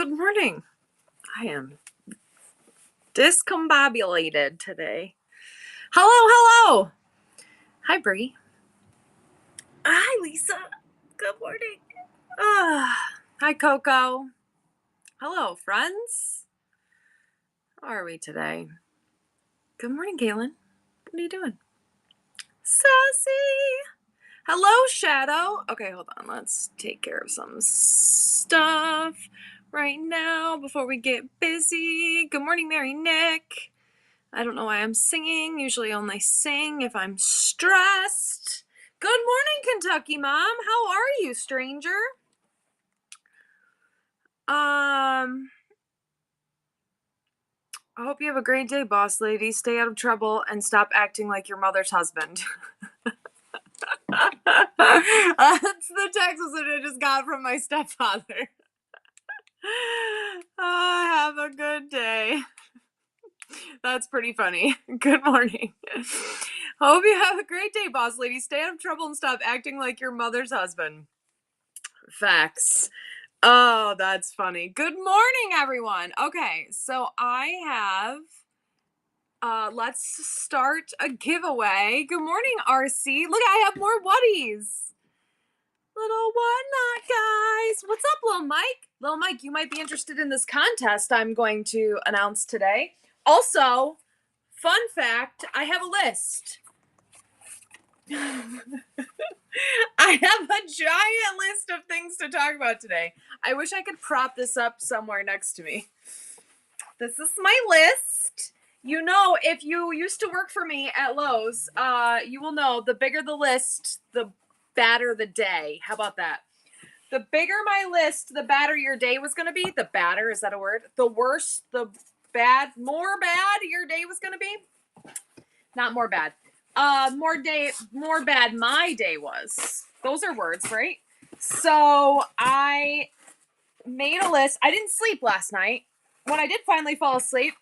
Good morning. I am discombobulated today. Hello. Hi, Bree. Hi, Lisa. Good morning. Hi, Coco. Hello, friends. How are we today? Good morning, Galen. What are you doing? Sassy. Hello, Shadow. Okay, hold on. Let's take care of some stuff right now before we get busy. Good morning, Mary Nick. I don't know why I'm singing. Usually only sing if I'm stressed. Good morning, Kentucky Mom. How are you, stranger? I hope you have a great day, boss lady. Stay out of trouble and stop acting like your mother's husband. That's the text message I just got from my stepfather. Have a good day. That's pretty funny. Good morning. Hope you have a great day, boss lady. Stay out of trouble and stop acting like your mother's husband. Facts. Oh, that's funny. Good morning, everyone. Okay, so I have, let's start a giveaway. Good morning, RC. Look, I have more Whatties. Little whatnot, guys. What's up, Little Mike? Little Mike, you might be interested in this contest I'm going to announce today. Also, fun fact, I have a list. I have a giant list of things to talk about today. I wish I could prop this up somewhere next to me. This is my list. You know, if you used to work for me at Lowe's, you will know the bigger the list, the badder the day. How about that? The bigger my list, the badder your day was going to be. The badder, is that a word? The worse, the more bad your day was going to be. Not more bad. More bad my day was. Those are words, right? So I made a list. I didn't sleep last night. When I did finally fall asleep,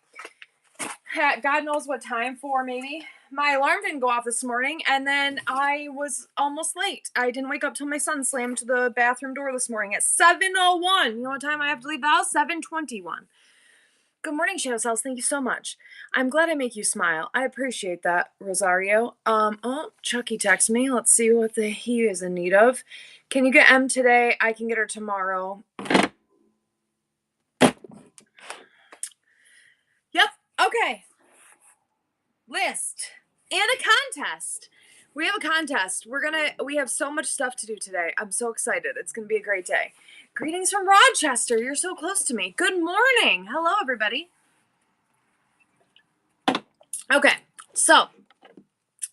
God knows what time for, maybe, my alarm didn't go off this morning, and then I was almost late. I didn't wake up till my son slammed the bathroom door this morning at 7:01. You know what time I have to leave the house? 7:21. Good morning, Shadow Cells. Thank you so much. I'm glad I make you smile. I appreciate that, Rosario. Chucky texted me. Let's see what he is in need of. Can you get M today? I can get her tomorrow. Yep. Okay. List and a contest. We have a contest. We have so much stuff to do today. I'm so excited. It's going to be a great day. Greetings from Rochester. You're so close to me. Good morning. Hello, everybody. Okay, so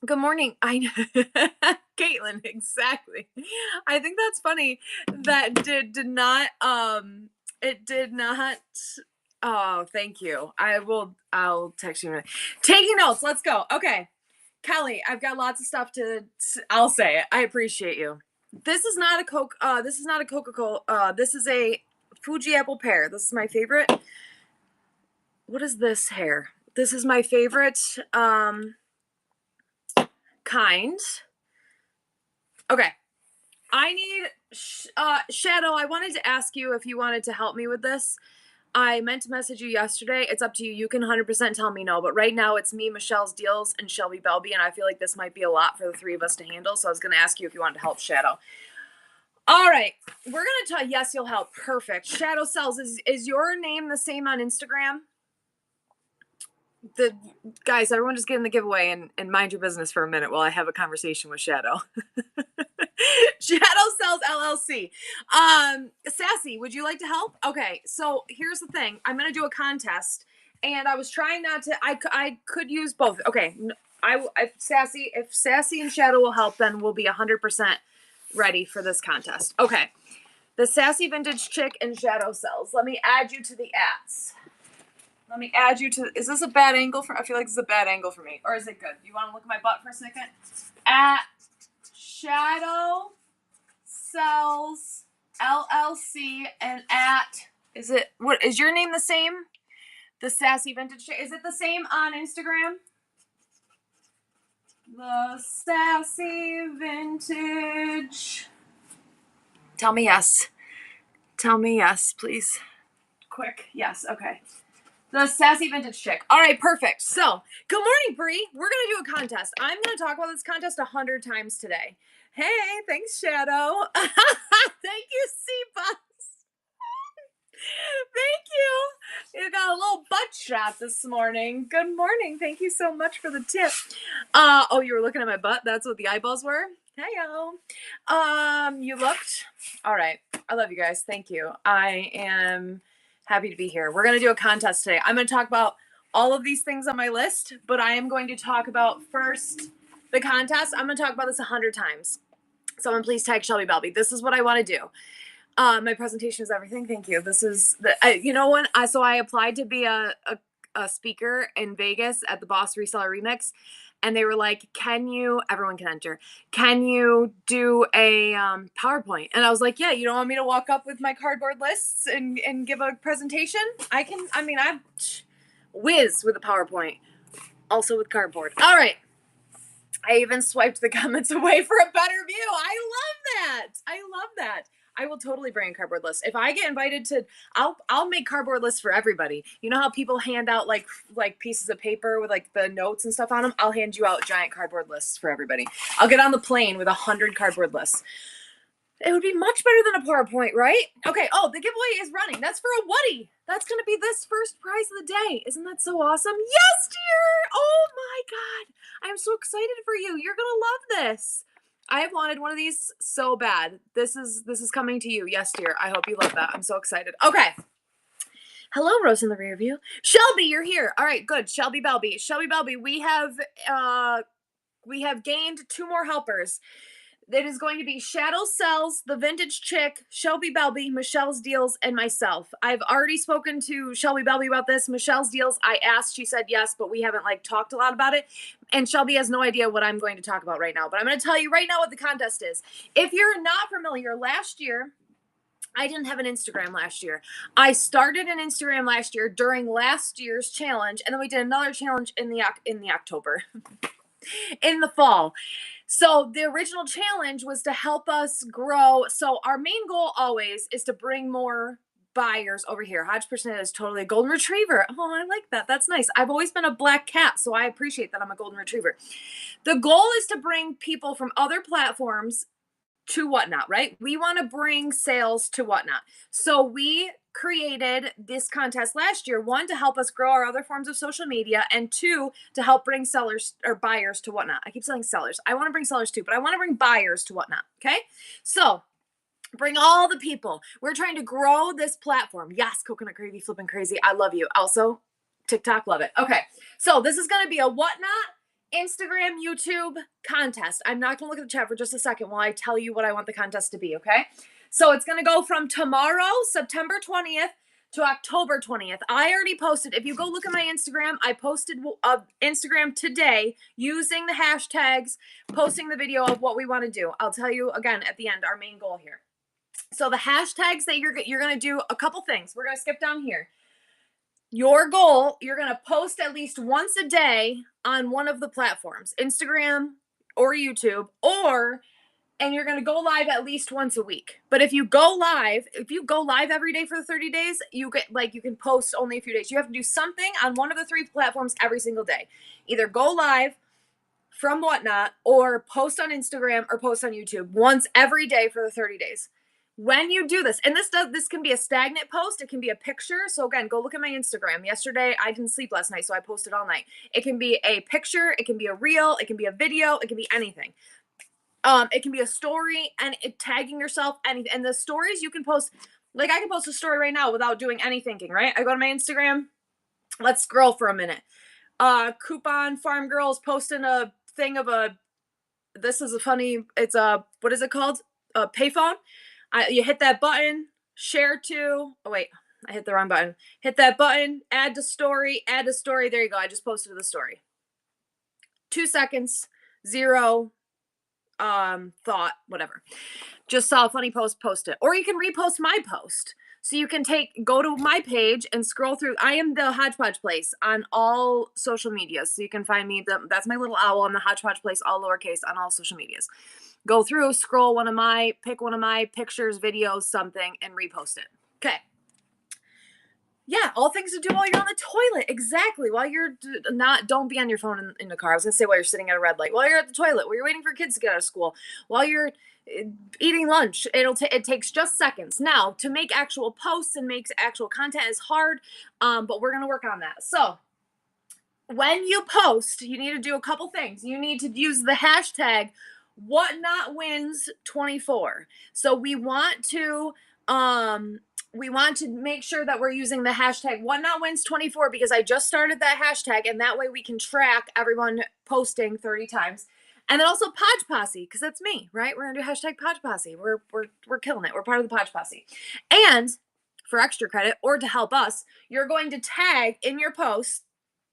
good morning. Caitlin, exactly. I think that's funny. That did not. It did not. Oh, thank you. I'll text you. Taking notes. Let's go. Okay, Kelly, I've got lots of stuff I'll say it. I appreciate you. This is not a Coke. This is not a Coca-Cola. This is a Fuji apple pear. This is my favorite. What is this hair? This is my favorite kind. Okay. I need Shadow. I wanted to ask you if you wanted to help me with this. I meant to message you yesterday. It's up to you. You can 100% tell me no, but right now it's me, Michelle's Deals, and Shelby Belby, and I feel like this might be a lot for the three of us to handle, so I was going to ask you if you wanted to help Shadow. All right. We're going to tell yes, you'll help. Perfect. Shadow Cells, is your name the same on Instagram? The guys, everyone just get in the giveaway and mind your business for a minute while I have a conversation with Shadow. Shadow Cells LLC. Sassy, would you like to help? Okay, so here's the thing. I'm gonna do a contest, and I was trying not to. I could use both. Okay, if Sassy and Shadow will help, then we'll be 100% ready for this contest. Okay, the Sassy Vintage Chick and Shadow Cells. Let me add you to the ads. Let me add you to. Is this a bad angle I feel like this is a bad angle for me, or is it good? You want to look at my butt for a second? At Shadow Cells LLC and at what is your name the same? The Sassy Vintage. Is it the same on Instagram? The Sassy Vintage. Tell me yes. Tell me yes, please. quick. Yes, okay. The sassy vintage chick. All right, perfect. So, good morning, Bree. We're going to do a contest. I'm going to talk about this contest 100 times today. Hey, thanks, Shadow. Thank you, C-Bus. Thank you. You got a little butt shot this morning. Good morning. Thank you so much for the tip. Oh, you were looking at my butt? That's what the eyeballs were? Hey-yo. You looked? All right. I love you guys. Thank you. I am happy to be here. We're going to do a contest today. I'm going to talk about all of these things on my list, but I am going to talk about first the contest. I'm going to talk about this 100 times. Someone please tag Shelby Belby. This is what I want to do. My presentation is everything. Thank you. This is so I applied to be a speaker in Vegas at the Boss Reseller Remix, and they were like, everyone can enter. Can you do a PowerPoint? And I was like, yeah, you don't want me to walk up with my cardboard lists and give a presentation? I'm whiz with a PowerPoint. Also with cardboard. All right. I even swiped the comments away for a better view. I love that. I will totally bring a cardboard list. If I get invited to, I'll make cardboard lists for everybody. You know how people hand out like pieces of paper with like the notes and stuff on them? I'll hand you out giant cardboard lists for everybody. I'll get on the plane with 100 cardboard lists. It would be much better than a PowerPoint, right? Okay. Oh, the giveaway is running. That's for a Woody. That's going to be this first prize of the day. Isn't that so awesome? Yes, dear. Oh my God. I'm so excited for you. You're going to love this. I have wanted one of these so bad. This is coming to you. Yes, dear. I hope you love that. I'm so excited. Okay. Hello, Rose in the rear view. Shelby, you're here. All right, good. Shelby Belby. Shelby Belby, we have gained 2 more helpers. It is going to be Shadow Sells, the Vintage Chick, Shelby Belby, Michelle's Deals, and myself. I've already spoken to Shelby Belby about this. Michelle's Deals, I asked, she said yes, but we haven't talked a lot about it. And Shelby has no idea what I'm going to talk about right now. But I'm going to tell you right now what the contest is. If you're not familiar, last year, I didn't have an Instagram last year. I started an Instagram last year during last year's challenge, and then we did another challenge in the October, in the fall. So the original challenge was to help us grow. So our main goal always is to bring more buyers over here. Hodge Personnel is totally a golden retriever. Oh, I like that. That's nice. I've always been a black cat, so I appreciate that I'm a golden retriever. The goal is to bring people from other platforms to Whatnot, right? We want to bring sales to Whatnot. So we created this contest last year, 1, to help us grow our other forms of social media, and 2, to help bring sellers or buyers to Whatnot. I keep saying sellers. I want to bring sellers too, but I want to bring buyers to Whatnot. Okay. So bring all the people. We're trying to grow this platform. Yes, Coconut Gravy Flipping Crazy. I love you. Also, TikTok, love it. Okay. So this is going to be a Whatnot Instagram, YouTube contest. I'm not going to look at the chat for just a second while I tell you what I want the contest to be, okay? So it's going to go from tomorrow, September 20th, to October 20th. I already posted. If you go look at my Instagram, I posted Instagram today using the hashtags, posting the video of what we want to do. I'll tell you again at the end our main goal here. So the hashtags that you're going to do a couple things. We're going to skip down here. Your goal, you're going to post at least once a day on one of the platforms, Instagram or YouTube, and you're going to go live at least once a week. But if you go live every day for the 30 days, you can post only a few days. You have to do something on one of the 3 platforms every single day. Either go live from Whatnot or post on Instagram or post on YouTube once every day for the 30 days. When you do this, and this can be a stagnant post, it can be a picture. So again, go look at my Instagram. Yesterday, I didn't sleep last night, so I posted all night. It can be a picture, it can be a reel, it can be a video, it can be anything. It can be a story and tagging yourself, and the stories you can post, I can post a story right now without doing any thinking, right? I go to my Instagram, let's scroll for a minute. Coupon Farm Girls posting a thing of what is it called? A payphone. You hit that button, share to, oh wait, I hit the wrong button. Hit that button, add to story. There you go. I just posted the story. 2 seconds, 0 thought, whatever. Just saw a funny post, post it. Or you can repost my post. So you can go to my page and scroll through. I am the Hodgepodge Place on all social medias. So you can find me. That's my little owl. I'm the Hodgepodge Place, all lowercase, on all social medias. Go through, scroll pick one of my pictures, videos, something, and repost it. Okay. Yeah, all things to do while you're on the toilet. Exactly. While you're don't be on your phone in the car. I was gonna say while you're sitting at a red light, while you're at the toilet, while you're waiting for kids to get out of school, while you're eating lunch. It takes just seconds. Now to make actual posts and make actual content is hard, but we're gonna work on that. So when you post, you need to do a couple things. You need to use the hashtag whatnotwins24. So we want to make sure that we're using the hashtag whatnotwins24 because I just started that hashtag and that way we can track everyone posting 30 times. And then also Podge Posse, because that's me, right? We're gonna do hashtag Podge Posse. We're killing it. We're part of the Podge Posse. And for extra credit or to help us, you're going to tag in your post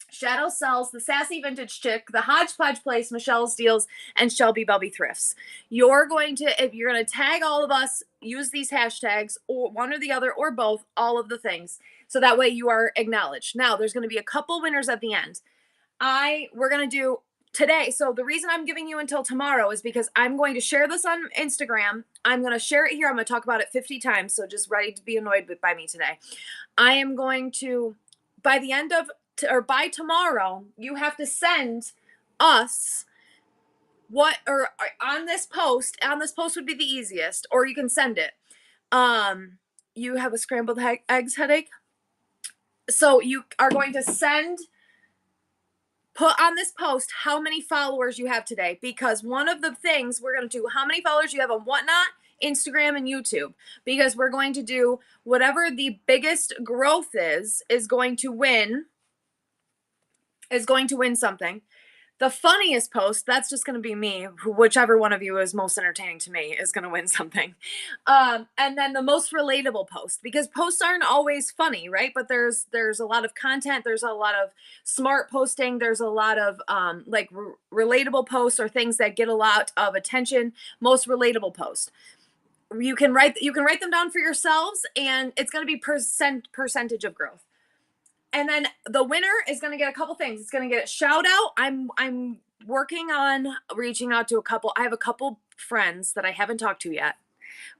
Shadow Sells, The Sassy Vintage Chick, The Hodgepodge Place, Michelle Steals, and Shelby Belby Thrifts. You're going to tag all of us, use these hashtags, or one or the other, or both, all of the things. So that way you are acknowledged. Now, there's going to be a couple winners at the end. We're going to do today. So the reason I'm giving you until tomorrow is because I'm going to share this on Instagram. I'm going to share it here. I'm going to talk about it 50 times. So just ready to be annoyed by me today. I am going to, by the end of or by tomorrow, you have to send us on this post would be the easiest, or you can send it. You have a scrambled eggs headache. So you are going to put on this post how many followers you have today, because one of the things we're going to do, how many followers you have on Whatnot, Instagram, and YouTube, because we're going to do whatever the biggest growth is going to win something. The funniest post, that's just going to be me. Whichever one of you is most entertaining to me is going to win something. And then the most relatable post, because posts aren't always funny, right? But there's a lot of content. There's a lot of smart posting. There's a lot of relatable posts or things that get a lot of attention. Most relatable post. You can write them down for yourselves, and it's going to be percentage of growth. And then the winner is going to get a couple things. It's going to get a shout out. I'm working on reaching out to a couple. I have a couple friends that I haven't talked to yet,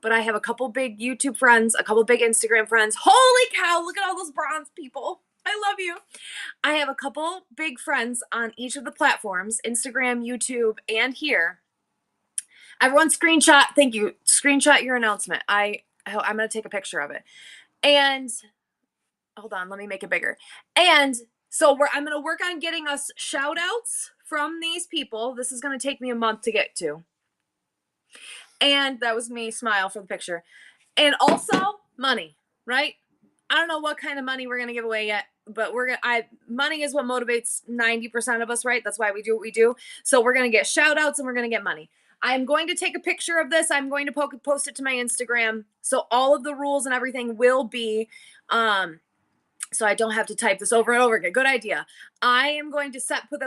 but I have a couple big YouTube friends, a couple big Instagram friends. Holy cow, look at all those bronze people. I love you. I have a couple big friends on each of the platforms, Instagram, YouTube, and here. Everyone screenshot. Thank you. Screenshot your announcement. I'm going to take a picture of it. And hold on, let me make it bigger. And so I'm going to work on getting us shout outs from these people. This is going to take me a month to get to. And that was me smile for the picture. And also money, right? I don't know what kind of money we're going to give away yet, but money is what motivates 90% of us, right? That's why we do what we do. So we're going to get shout outs and we're going to get money. I'm going to take a picture of this. I'm going to post it to my Instagram. So all of the rules and everything will be, so I don't have to type this over and over again. Good idea. I'm going to put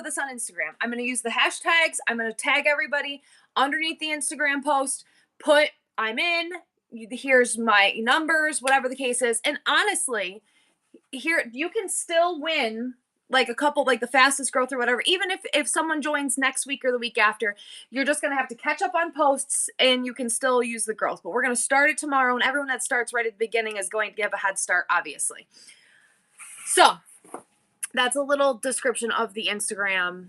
this on Instagram. I'm going to use the hashtags. I'm going to tag everybody underneath the Instagram post. Put I'm in. Here's my numbers, whatever the case is. And honestly, here you can still win like a couple, like the fastest growth or whatever. Even if someone joins next week or the week after, you're just going to have to catch up on posts and you can still use the growth. But we're going to start it tomorrow, and everyone that starts right at the beginning is going to have a head start, obviously. So that's a little description of the Instagram,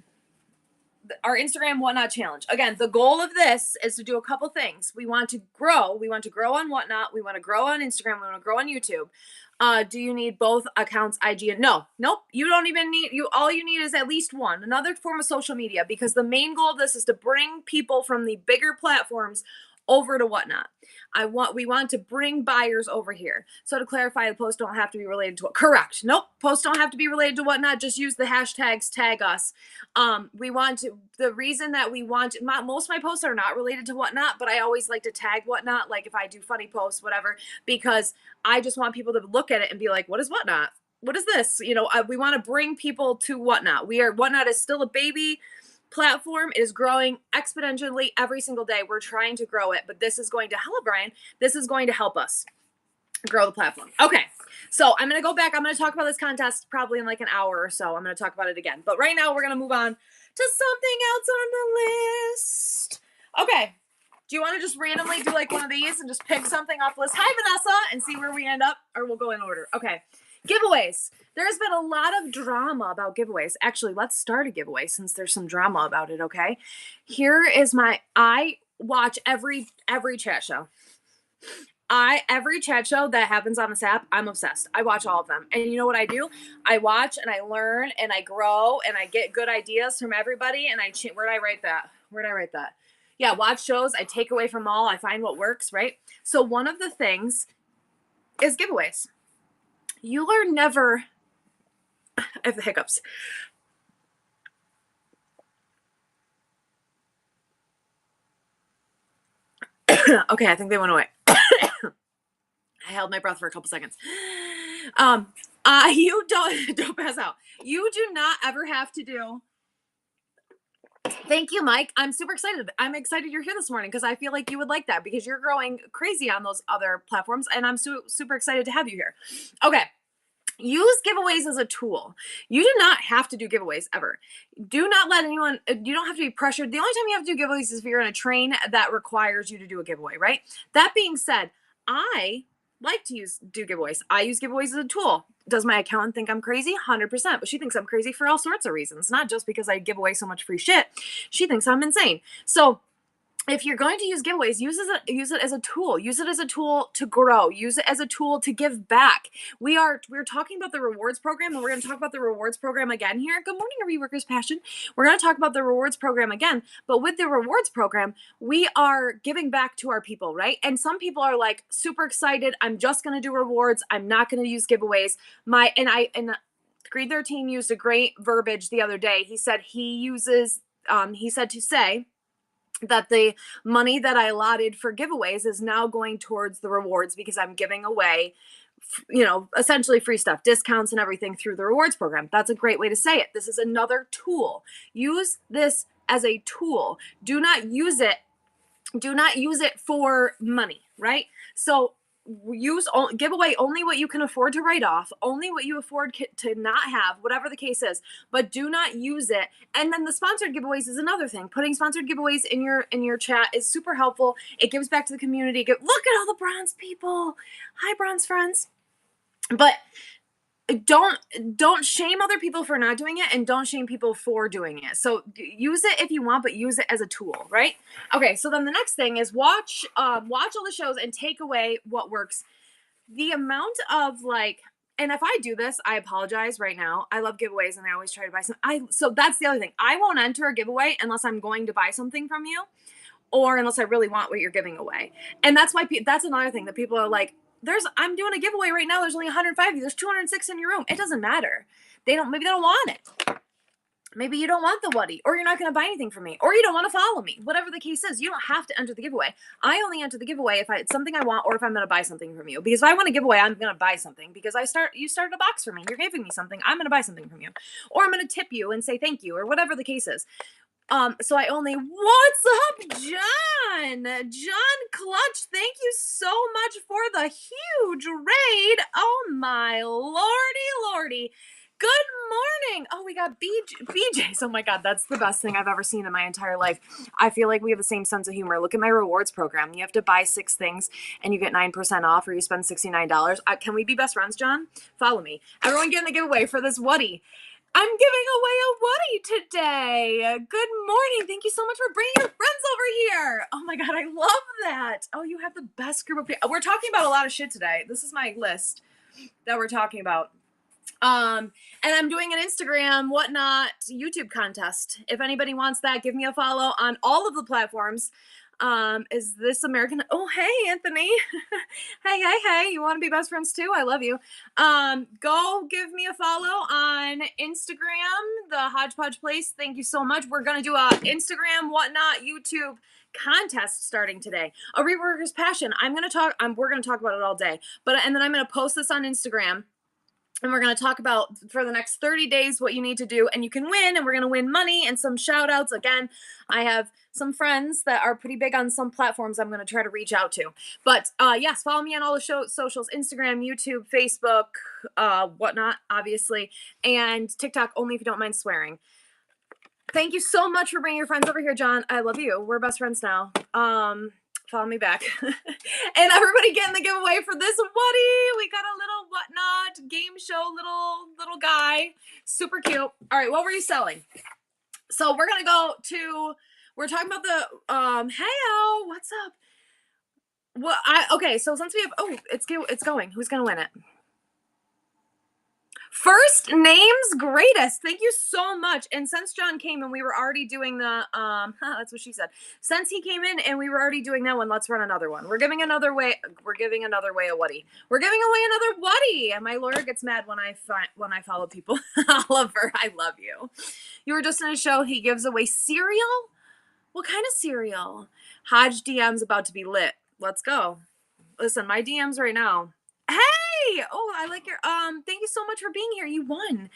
our Instagram Whatnot challenge. Again, the goal of this is to do a couple things. We want to grow. We want to grow on Whatnot. We want to grow on Instagram. We want to grow on YouTube. Do you need both accounts, IG and nope. You don't even need all you need is at least one, another form of social media, because the main goal of this is to bring people from the bigger platforms over to Whatnot. We want to bring buyers over here. So to clarify, the posts don't have to be related to correct. Nope. Posts don't have to be related to Whatnot. Just use the hashtags, tag us. The reason that most of my posts are not related to Whatnot, but I always like to tag Whatnot. Like if I do funny posts, whatever, because I just want people to look at it and be like, what is Whatnot? What is this? We want to bring people to Whatnot. Whatnot is still a baby platform. Is growing exponentially every single day. We're trying to grow it, but this is going to help us grow the platform. Okay, so I'm going to go back. I'm going to talk about this contest probably in like an hour or so. I'm going to talk about it again, but right now we're going to move on to something else on the list. Okay, Do you want to just randomly do like one of these and just pick something off the list? Hi, Vanessa, and see where we end up, or we'll go in order. Okay. Giveaways. There's been a lot of drama about giveaways. Actually, let's start a giveaway since there's some drama about it, okay? Here is I watch every chat show. Every chat show that happens on this app, I'm obsessed. I watch all of them. And you know what I do? I watch and I learn and I grow and I get good ideas from everybody. And where did I write that? Where did I write that? Yeah, watch shows. I take away from all. I find what works, right? So one of the things is giveaways. You are never, I have the hiccups. Okay, I think they went away. I held my breath for a couple seconds. You don't pass out. You do not ever have to do. Thank you, Mike. I'm super excited. I'm excited you're here this morning because I feel like you would like that because you're growing crazy on those other platforms, and I'm super excited to have you here. Okay. Use giveaways as a tool. You do not have to do giveaways ever. Do not let anyone, you don't have to be pressured. The only time you have to do giveaways is if you're in a train that requires you to do a giveaway, right? That being said, I like to do giveaways. I use giveaways as a tool. Does my accountant think I'm crazy? 100%, but she thinks I'm crazy for all sorts of reasons, not just because I give away so much free shit. She thinks I'm insane. So if you're going to use giveaways, use it as a tool. Use it as a tool to grow. Use it as a tool to give back. We're talking about the rewards program, and we're going to talk about the rewards program again here. Good morning, Reworkers Passion. We're going to talk about the rewards program again, but with the rewards program, we are giving back to our people, right? And some people are like super excited. I'm just going to do rewards. I'm not going to use giveaways. Green 13 used a great verbiage the other day. He said he said to say that the money that I allotted for giveaways is now going towards the rewards because I'm giving away, essentially free stuff, discounts and everything through the rewards program. That's a great way to say it. This is another tool. Use this as a tool. Do not use it for money, right? So give away only what you can afford to write off, only what you afford to not have, whatever the case is, but do not use it. And then the sponsored giveaways is another thing. Putting sponsored giveaways in your chat is super helpful. It gives back to the community. Look at all the bronze people. Hi, bronze friends. But don't shame other people for not doing it, and don't shame people for doing it. So use it if you want, but use it as a tool, right? Okay, so then the next thing is watch all the shows and take away what works. The amount of and if I do this, I apologize right now. I love giveaways and I always try to buy some. So that's the other thing. I won't enter a giveaway unless I'm going to buy something from you, or unless I really want what you're giving away. And that's why that's another thing that people are like, I'm doing a giveaway right now. There's only 105. There's 206 in your room. It doesn't matter. Maybe they don't want it. Maybe you don't want the Woody, or you're not going to buy anything from me, or you don't want to follow me. Whatever the case is, you don't have to enter the giveaway. I only enter the giveaway if it's something I want, or if I'm going to buy something from you. Because if I want a giveaway, I'm going to buy something. Because you started a box for me. You're giving me something. I'm going to buy something from you, or I'm going to tip you and say thank you, or whatever the case is. So what's up, John? John Clutch, thank you so much for the huge raid. Oh my lordy. Good morning. Oh, we got BJ's. Oh my God, that's the best thing I've ever seen in my entire life. I feel like we have the same sense of humor. Look at my rewards program. You have to buy 6 things and you get 9% off, or you spend $69. Can we be best friends, John? Follow me. Everyone get in the giveaway for this Woody. I'm giving away a Woody today. Good morning. Thank you so much for bringing your friends over here. Oh my God, I love that. Oh, you have the best group of people. We're talking about a lot of shit today. This is my list that we're talking about. And I'm doing an Instagram whatnot YouTube contest. If anybody wants that, give me a follow on all of the platforms. Is this American? Oh, hey, Anthony. Hey. You want to be best friends too? I love you. Go give me a follow on Instagram, the Hodgepodge Place. Thank you so much. We're going to do a Instagram whatnot YouTube contest starting today. A Reworker's Passion. We're going to talk about it all day, and then I'm going to post this on Instagram. And we're going to talk about for the next 30 days what you need to do, and you can win, and we're going to win money and some shout outs. Again, I have some friends that are pretty big on some platforms I'm going to try to reach out to. But yes, follow me on all the socials, Instagram, YouTube, Facebook, whatnot, obviously, and TikTok, only if you don't mind swearing. Thank you so much for bringing your friends over here, John. I love you. We're best friends now. Follow me back. And everybody getting the giveaway for this Woody. We got a little whatnot game show little guy. Super cute. All right, what were you selling? So we're gonna go to. We're talking about the hey, what's up? Well, okay. So since we have, it's going. Who's gonna win it? First names greatest. Thank you so much. And since John came and we were already doing the that's what she said. Since he came in and we were already doing that one, let's run another one. We're giving another way a Woody. We're giving away another Woody. And my lawyer gets mad when I follow people. Oliver, I love you. You were just in a show. He gives away cereal. What kind of cereal? Hodge DM's about to be lit. Let's go. Listen, my DMs right now. Hey! Oh, I like your thank you so much for being here. You won.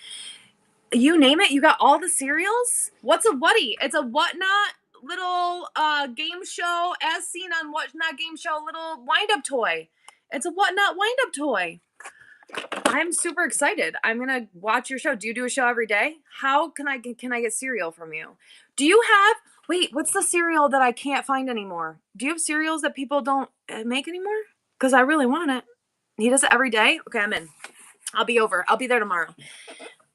You name it, you got all the cereals? What's a Woody? It's a whatnot little game show as seen on whatnot game show little wind-up toy. It's a whatnot wind-up toy. I'm super excited. I'm gonna watch your show. Do you do a show every day? How can I get cereal from you? Do you have what's the cereal that I can't find anymore? Do you have cereals that people don't make anymore? Because I really want it. He does it every day? Okay, I'm in. I'll be over. I'll be there tomorrow.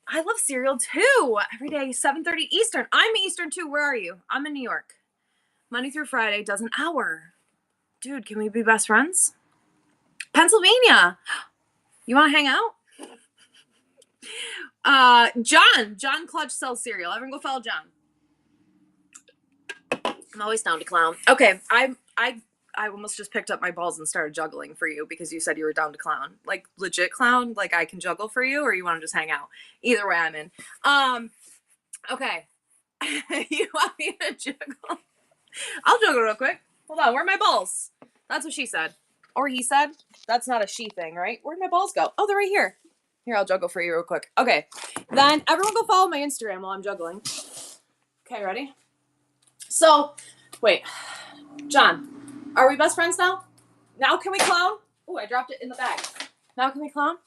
I love cereal too. Every day, 7:30 Eastern. I'm Eastern too. Where are you? I'm in New York. Monday through Friday does an hour. Dude, can we be best friends? Pennsylvania. You want to hang out? John Clutch sells cereal. Everyone go follow John. I'm always down to clown. Okay, I almost just picked up my balls and started juggling for you because you said you were down to clown. Like legit clown, like I can juggle for you, or you want to just hang out. Either way I'm in. Okay. You want me to juggle? I'll juggle real quick. Hold on, where are my balls? That's what she said. Or he said. That's not a she thing, right? Where'd my balls go? Oh, they're right here. Here, I'll juggle for you real quick. Okay. Then everyone go follow my Instagram while I'm juggling. Okay, ready? So, wait. John. Are we best friends now? Now can we clown? Oh, I dropped it in the bag. Now can we clown?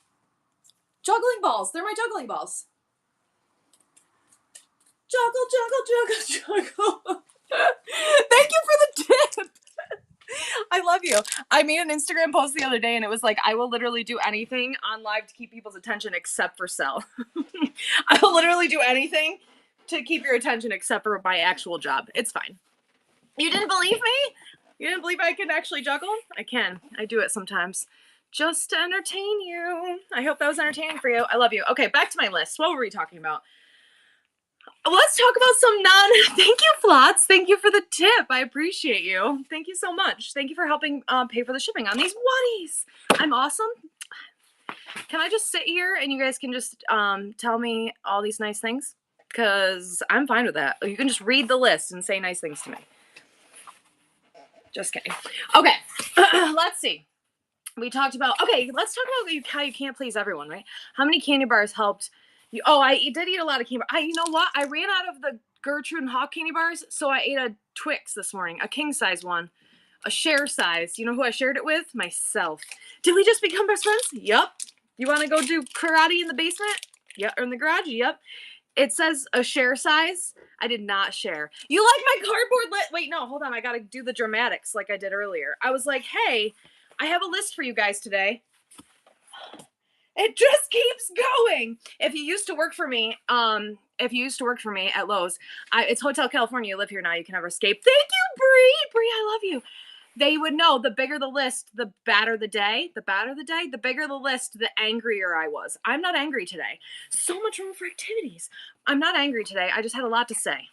Juggling balls. They're my juggling balls. Juggle. Thank you for the tip. I love you. I made an Instagram post the other day and it was like, I will literally do anything on live to keep people's attention except for sell. I will literally do anything to keep your attention except for my actual job. It's fine. You didn't believe me? You didn't believe I can actually juggle? I can. I do it sometimes. Just to entertain you. I hope that was entertaining for you. I love you. Okay, back to my list. What were we talking about? Let's talk about some Thank you, Flots. Thank you for the tip. I appreciate you. Thank you so much. Thank you for helping pay for the shipping on these Woodies. I'm awesome. Can I just sit here and you guys can just tell me all these nice things? Because I'm fine with that. You can just read the list and say nice things to me. Just kidding. Okay, let's see. We talked about, let's talk about how you can't please everyone, right? How many candy bars helped you? Oh, I did eat a lot of candy bars. You know what? I ran out of the Gertrude and Hawk candy bars, so I ate a Twix this morning, a king size one, a share size. You know who I shared it with? Myself. Did we just become best friends? Yep. You want to go do karate in the basement? Yep. Or in the garage? Yep. It says a share size. I did not share. You like my cardboard wait, no, hold on. I got to do the dramatics like I did earlier. I was like, hey, I have a list for you guys today. It just keeps going. If you used to work for me at Lowe's, it's Hotel California. You live here now. You can never escape. Thank you, Bree. Bree, I love you. They would know the bigger the list, the badder the day. The badder the day, the bigger the list, the angrier I was. I'm not angry today. So much room for activities. I'm not angry today. I just had a lot to say.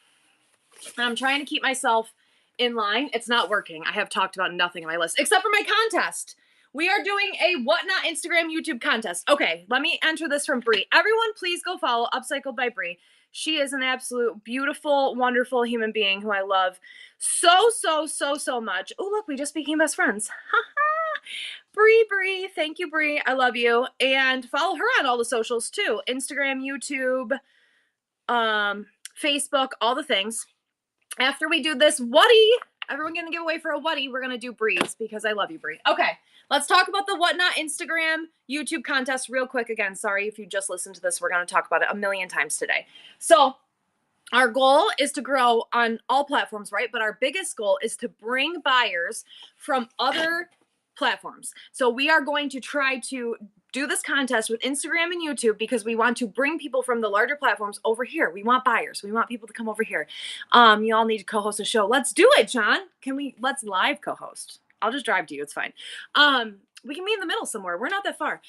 And I'm trying to keep myself in line. It's not working. I have talked about nothing on my list except for my contest. We are doing a Whatnot Instagram YouTube contest. Okay, let me enter this from Bree. Everyone, please go follow Upcycled by Bree. She is an absolute beautiful, wonderful human being who I love so much. Oh, look, we just became best friends. Bree, thank you, Bree. I love you. And follow her on all the socials too. Instagram, YouTube, Facebook, all the things. After we do this Woody, everyone gonna give away for a Woody, we're gonna do Bree's because I love you, Bree. Okay, let's talk about the Whatnot Instagram YouTube contest real quick again. Sorry if you just listened to this. We're gonna talk about it a million times today. So Our goal is to grow on all platforms, right? But our biggest goal is to bring buyers from other platforms. So we are going to try to do this contest with Instagram and YouTube because we want to bring people from the larger platforms over here. We want buyers. We want people to come over here. You all need to co-host a show. Let's do it, John. Let's live co-host. I'll just drive to you. It's fine. We can meet in the middle somewhere. We're not that far.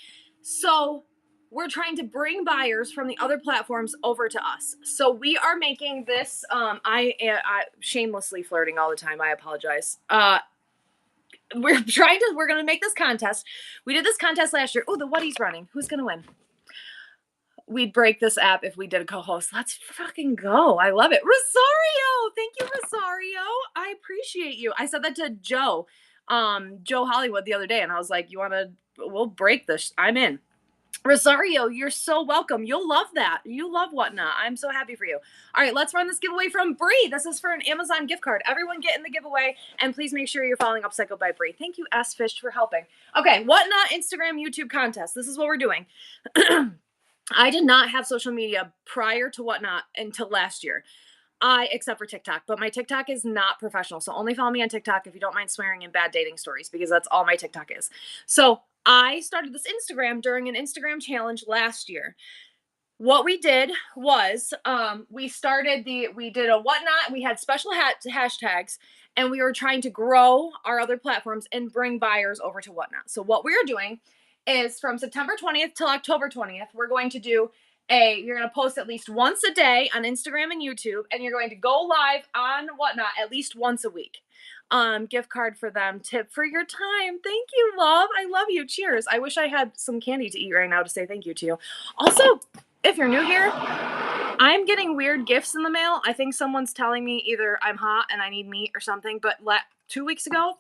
So we're trying to bring buyers from the other platforms over to us. So we are making this. I shamelessly flirting all the time. I apologize. We're going to make this contest. We did this contest last year. Oh, the Whaty's running. Who's going to win? We'd break this app if we did a co-host. Let's fucking go. I love it. Rosario. Thank you, Rosario. I appreciate you. I said that to Joe Hollywood the other day. And I was like, we'll break this. I'm in. Rosario, you're so welcome. You'll love that. You love Whatnot. I'm so happy for you. All right, let's run this giveaway from Bree. This is for an Amazon gift card. Everyone get in the giveaway, and please make sure you're following Upcycled by Bree. Thank you, S Fish, for helping. Okay, Whatnot Instagram, YouTube contest. This is what we're doing. I did not have social media prior to Whatnot until last year. Except for TikTok, but my TikTok is not professional. So only follow me on TikTok if you don't mind swearing and bad dating stories, because that's all my TikTok is. So I started this Instagram during an Instagram challenge last year. What we did was we did a Whatnot. We had special hashtags, and we were trying to grow our other platforms and bring buyers over to Whatnot. So what we are doing is from September 20th till October 20th, we're going to do you're going to post at least once a day on Instagram and YouTube, and you're going to go live on Whatnot at least once a week. Gift card for them, tip for your time. Thank you, love. I love you. Cheers. I wish I had some candy to eat right now to say thank you to you. Also, if you're new here, I'm getting weird gifts in the mail. I think someone's telling me either I'm hot and I need meat or something, but 3 weeks ago,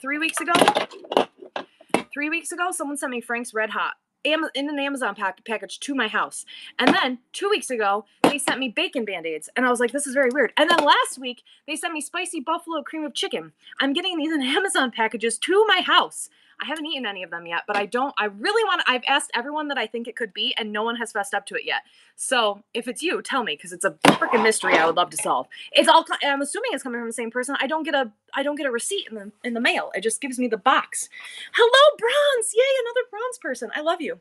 someone sent me Frank's Red Hot in an Amazon package to my house. And then 2 weeks ago, they sent me bacon Band-Aids. And I was like, this is very weird. And then last week, they sent me spicy buffalo cream of chicken. I'm getting these in Amazon packages to my house. I haven't eaten any of them yet, but I've asked everyone that I think it could be, and no one has fessed up to it yet. So if it's you, tell me, because it's a freaking mystery I would love to solve. I'm assuming it's coming from the same person. I don't get a receipt in the mail. It just gives me the box. Hello, Bronze! Yay, another bronze person. I love you.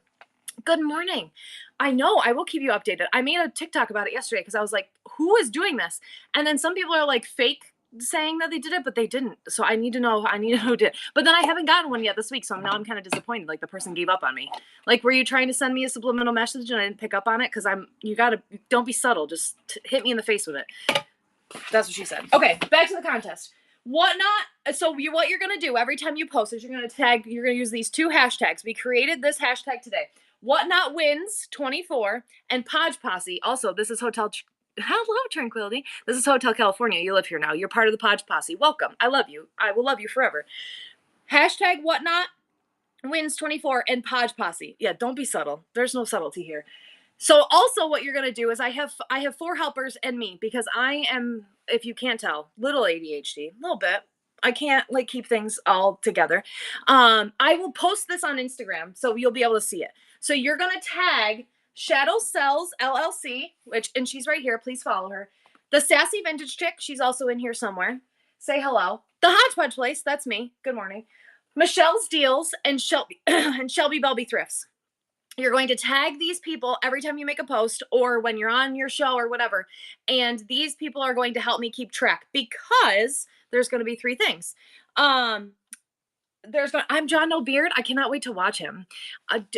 Good morning. I know, I will keep you updated. I made a TikTok about it yesterday because I was like, who is doing this? And then some people are like fake saying that they did it, but they didn't. So I need to know who did. But then I haven't gotten one yet this week, so I'm kind of disappointed. Like the person gave up on me. Like, were you trying to send me a subliminal message and I didn't pick up on it? Because don't be subtle. Just hit me in the face with it. That's what she said. Okay, back to the contest. Whatnot. So what you're gonna do every time you post is you're gonna use these two hashtags. We created this hashtag today. Whatnot wins 24 and Podge Posse. Also, this is Hello, Tranquility. This is Hotel California. You live here now. You're part of the Podge Posse. Welcome. I love you. I will love you forever. Hashtag Whatnot wins 24 and Podge Posse. Yeah, don't be subtle. There's no subtlety here. So also what you're going to do is I have 4 helpers and me, because I am, if you can't tell, little ADHD, a little bit. I can't keep things all together. I will post this on Instagram so you'll be able to see it. So you're going to tag Shadow Cells LLC, and she's right here. Please follow her. The Sassy Vintage Chick, she's also in here somewhere. Say hello. The Hodgepodge Place, that's me. Good morning. Michelle's Deals and Shelby Belby Thrifts. You're going to tag these people every time you make a post or when you're on your show or whatever. And these people are going to help me keep track, because there's going to be 3 things. I'm John No Beard. I cannot wait to watch him.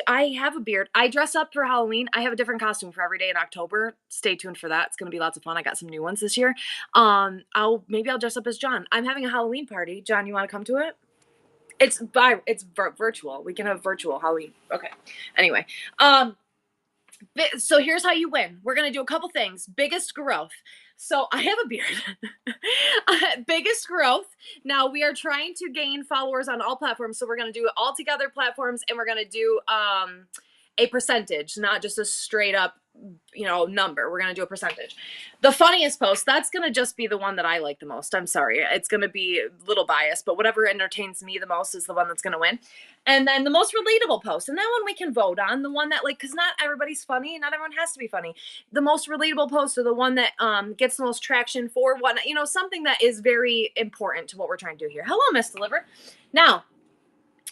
I have a beard. I dress up for Halloween. I have a different costume for every day in October. Stay tuned for that. It's going to be lots of fun. I got some new ones this year. I'll dress up as John. I'm having a Halloween party. John, you want to come to it? It's virtual. We can have virtual Halloween. Okay. Anyway, so here's how you win. We're going to do a couple things. Biggest growth. So I have a beard. Biggest growth. Now we are trying to gain followers on all platforms. So we're going to do all together platforms, and we're going to do a percentage, not just a straight up, number. We're going to do a percentage. The funniest post, that's going to just be the one that I like the most. I'm sorry. It's going to be a little biased, but whatever entertains me the most is the one that's going to win. And then the most relatable post, and that one we can vote on, the one that, like, because not everybody's funny, not everyone has to be funny. The most relatable post, or the one that gets the most traction for what, something that is very important to what we're trying to do here. Hello, Miss Deliver. Now,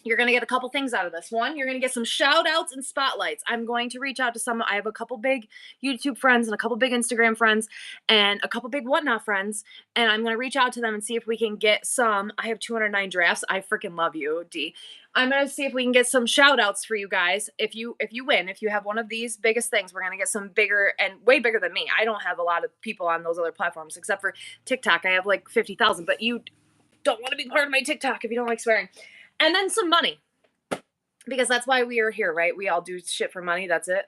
you're going to get a couple things out of this. One, you're going to get some shout outs and spotlights. I'm going to reach out to some. I have a couple big YouTube friends and a couple big Instagram friends and a couple big Whatnot friends. And I'm going to reach out to them and see if we can get some. I have 209 drafts. I freaking love you, D. I'm going to see if we can get some shout outs for you guys. If you win, if you have one of these biggest things, we're going to get some bigger and way bigger than me. I don't have a lot of people on those other platforms except for TikTok. I have like 50,000, but you don't want to be part of my TikTok if you don't like swearing. And then some money, because that's why we are here, right? We all do shit for money. That's it.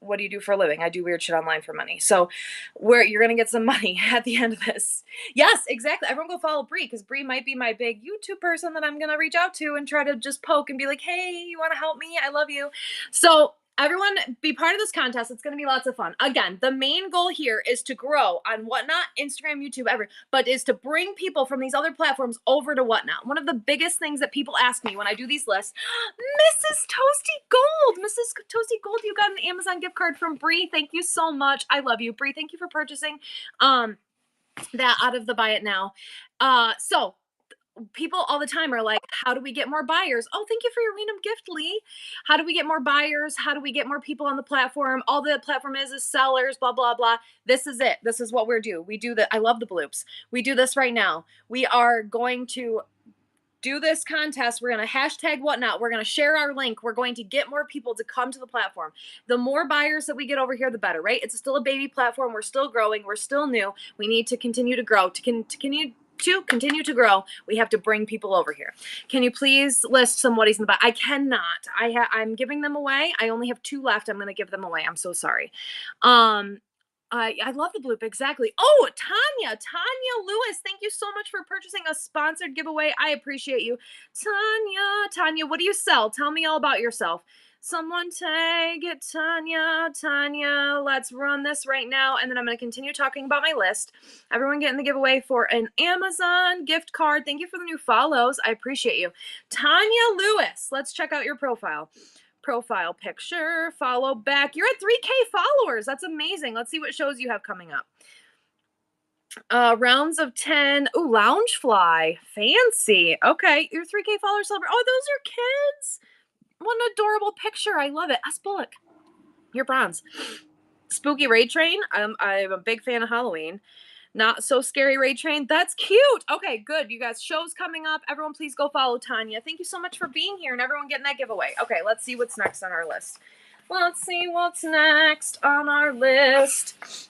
What do you do for a living? I do weird shit online for money. So you're going to get some money at the end of this. Yes, exactly. Everyone go follow Bree, because Bree might be my big YouTube person that I'm going to reach out to and try to just poke and be like, hey, you want to help me? I love you. So everyone be part of this contest. It's going to be lots of fun. Again, the main goal here is to grow on Whatnot, Instagram, YouTube, but is to bring people from these other platforms over to Whatnot. One of the biggest things that people ask me when I do these lists, Mrs. Toasty Gold, Mrs. Toasty Gold, you got an Amazon gift card from Bree. Thank you so much. I love you, Bree. Thank you for purchasing that out of the buy it now. So people all the time are like, how do we get more buyers? Oh, thank you for your random gift, Lee. How do we get more buyers? How do we get more people on the platform? All the platform is sellers, blah, blah, blah. This is it. This is what we're doing. We do that. I love the bloops. We do this right now. We are going to do this contest. We're going to hashtag Whatnot. We're going to share our link. We're going to get more people to come to the platform. The more buyers that we get over here, the better, right? It's still a baby platform. We're still growing. We're still new. We need to continue to grow. To continue to grow, we have to bring people over here. Can you please list some whaties in the back? I cannot. I'm giving them away. I only have 2 left. I'm going to give them away. I'm so sorry. I love the bloop. Exactly. Oh, Tanya Lewis. Thank you so much for purchasing a sponsored giveaway. I appreciate you. Tanya, what do you sell? Tell me all about yourself. Someone take it, Tanya. Let's run this right now. And then I'm going to continue talking about my list. Everyone getting the giveaway for an Amazon gift card. Thank you for the new follows. I appreciate you. Tanya Lewis. Let's check out your profile picture, follow back. You're at 3K followers. That's amazing. Let's see what shows you have coming up. Rounds of 10. Ooh, Loungefly. Fancy. Okay, your 3K followers celebrate. Oh, those are kids. What an adorable picture. I love it. S. Bullock. You're bronze. Spooky Raid Train. I'm a big fan of Halloween. Not so scary Raid Train. That's cute. Okay, good. You guys, shows coming up. Everyone, please go follow Tanya. Thank you so much for being here and everyone getting that giveaway. Okay, let's see what's next on our list. Let's see what's next on our list.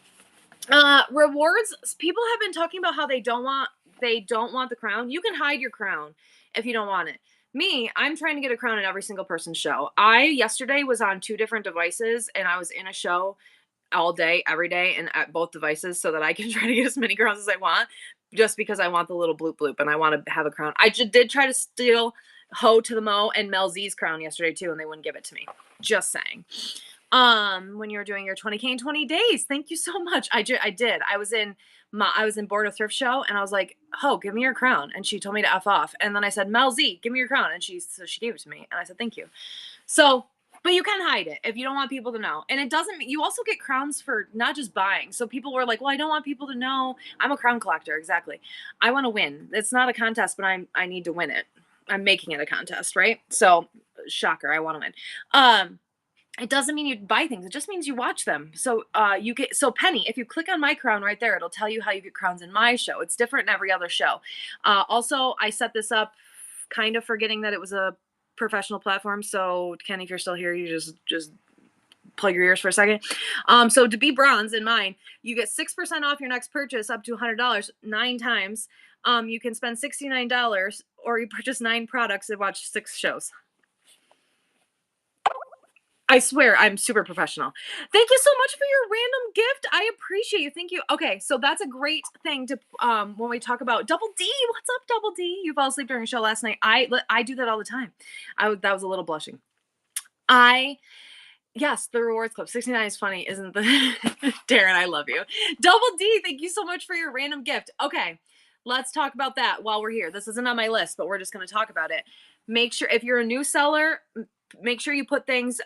Rewards. People have been talking about how they don't want the crown. You can hide your crown if you don't want it. Me, I'm trying to get a crown in every single person's show. I yesterday was on 2 different devices and I was in a show all day, every day, and at both devices so that I can try to get as many crowns as I want, just because I want the little bloop bloop and I want to have a crown. I did try to steal Ho to the Mo and Mel Z's crown yesterday too, and they wouldn't give it to me. Just saying. When you were doing your 20K in 20 days, thank you so much. I did. I was in Board of Thrift Show and I was like, Ho, give me your crown. And she told me to F off. And then I said, Mel Z, give me your crown. And she gave it to me. And I said, thank you. So, but you can hide it if you don't want people to know. And it doesn't, you also get crowns for not just buying. So people were like, well, I don't want people to know. I'm a crown collector. Exactly. I want to win. It's not a contest, but I need to win it. I'm making it a contest, right? So shocker. I want to win. It doesn't mean you buy things. It just means you watch them. So Penny, if you click on my crown right there, it'll tell you how you get crowns in my show. It's different in every other show. Also, I set this up kind of forgetting that it was a professional platform. So Kenny, if you're still here, you just plug your ears for a second. So to be bronze in mine, you get 6% off your next purchase up to $100 9 times. You can spend $69 or you purchase 9 products and watch 6 shows. I swear I'm super professional. Thank you so much for your random gift. I appreciate you. Thank you. Okay, so that's a great thing to when we talk about Double D. What's up, Double D? You fell asleep during a show last night. I do that all the time. That was a little blushing. I Yes, the rewards club. 69 is funny, isn't the Darren, I love you. Double D, thank you so much for your random gift. Okay, let's talk about that while we're here. This isn't on my list, but we're just going to talk about it. Make sure if you're a new seller, make sure you put things.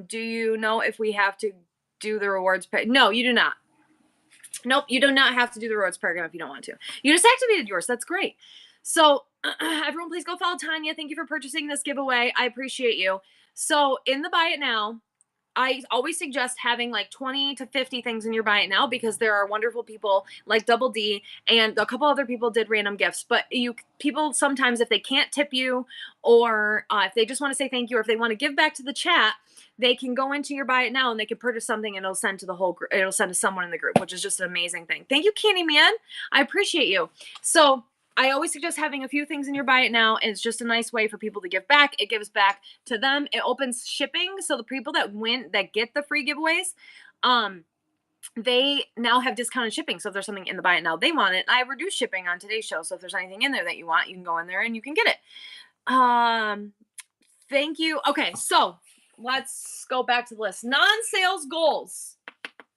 Do you know if we have to do the rewards? No, you do not. Nope, you do not have to do the rewards program if you don't want to. You just activated yours. That's great. So everyone, please go follow Tanya. Thank you for purchasing this giveaway. I appreciate you. So in the buy it now, I always suggest having like 20 to 50 things in your buy it now because there are wonderful people like Double D and a couple other people did random gifts. But people sometimes, if they can't tip you or if they just want to say thank you or if they want to give back to the chat, they can go into your buy it now and they can purchase something and it'll send to the whole group. It'll send to someone in the group, which is just an amazing thing. Thank you, Candyman. I appreciate you. So I always suggest having a few things in your buy it now, and it's just a nice way for people to give back. It gives back to them. It opens shipping, so the people that get the free giveaways, they now have discounted shipping. So if there's something in the buy it now they want it, I reduce shipping on today's show. So if there's anything in there that you want, you can go in there and you can get it. Thank you. Okay, so let's go back to the list. Non-sales goals.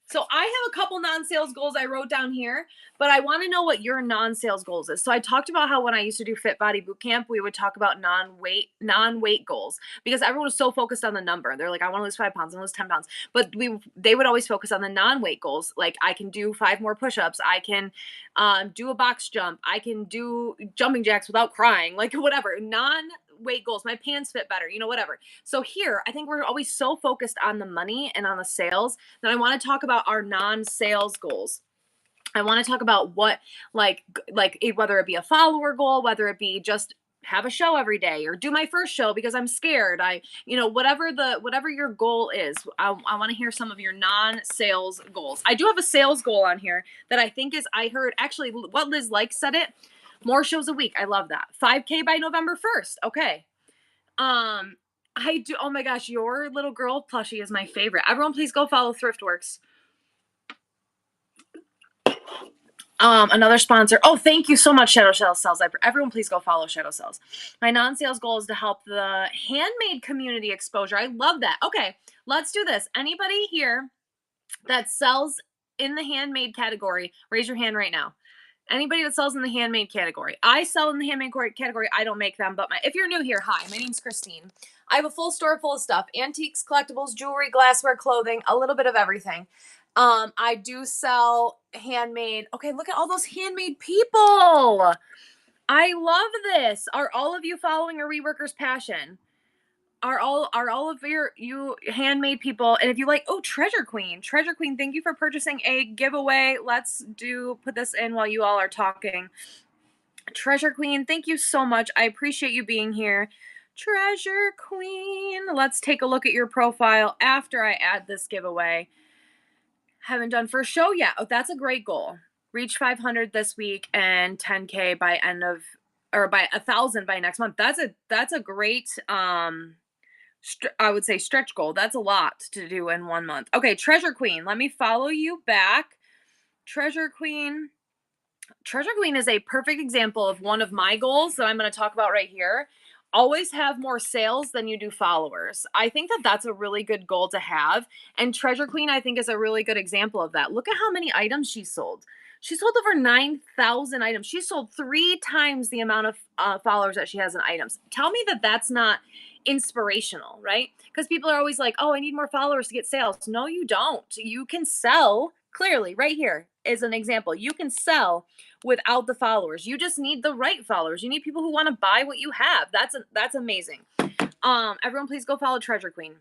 So I have a couple non-sales goals I wrote down here, but I want to know what your non-sales goals is. So I talked about how when I used to do Fit Body Bootcamp, we would talk about non-weight goals because everyone was so focused on the number. They're like, I want to lose 5 pounds, I want to lose 10 pounds. But they would always focus on the non-weight goals. Like I can do 5 more push-ups. I can do a box jump. I can do jumping jacks without crying, like whatever. Non-weight goals. My pants fit better, whatever. So here, I think we're always so focused on the money and on the sales that I want to talk about our non-sales goals. I want to talk about what, like whether it be a follower goal, whether it be just have a show every day or do my first show because I'm scared. Whatever your goal is, I want to hear some of your non-sales goals. I do have a sales goal on here that I think I heard actually what Liz Like said it. More shows a week. I love that. 5K by November 1st. Okay. I do. Oh my gosh, your little girl plushie is my favorite. Everyone, please go follow Thriftworks. Another sponsor. Oh, thank you so much, Shadow Sales. Everyone, please go follow Shadow Sales. My non-sales goal is to help the handmade community exposure. I love that. Okay, let's do this. Anybody here that sells in the handmade category, raise your hand right now. Anybody that sells in the handmade category. I sell in the handmade category. I don't make them, but if you're new here, hi, my name's Christine. I have a full store full of stuff. Antiques, collectibles, jewelry, glassware, clothing, a little bit of everything. I do sell handmade. Okay, look at all those handmade people. I love this. Are all of you following a reworker's passion? Are all of you handmade people? And if you like, Treasure Queen, thank you for purchasing a giveaway. Let's put this in while you all are talking. Treasure Queen, thank you so much. I appreciate you being here. Treasure Queen, let's take a look at your profile after I add this giveaway. Haven't done first show yet. Oh, that's a great goal. Reach 500 this week and 10K by by 1,000 by next month. That's a great, I would say stretch goal. That's a lot to do in 1 month. Okay, Treasure Queen, let me follow you back. Treasure Queen is a perfect example of one of my goals that I'm going to talk about right here. Always have more sales than you do followers. I think that that's a really good goal to have. And Treasure Queen, I think, is a really good example of that. Look at how many items she sold. She sold over 9,000 items. She sold 3 times the amount of followers that she has in items. Tell me that that's not inspirational, right? Because people are always like, oh, I need more followers to get sales. No, you don't. You can sell. Clearly, right here is an example. You can sell without the followers. You just need the right followers. You need people who want to buy what you have. That's amazing. Everyone, please go follow Treasure Queen.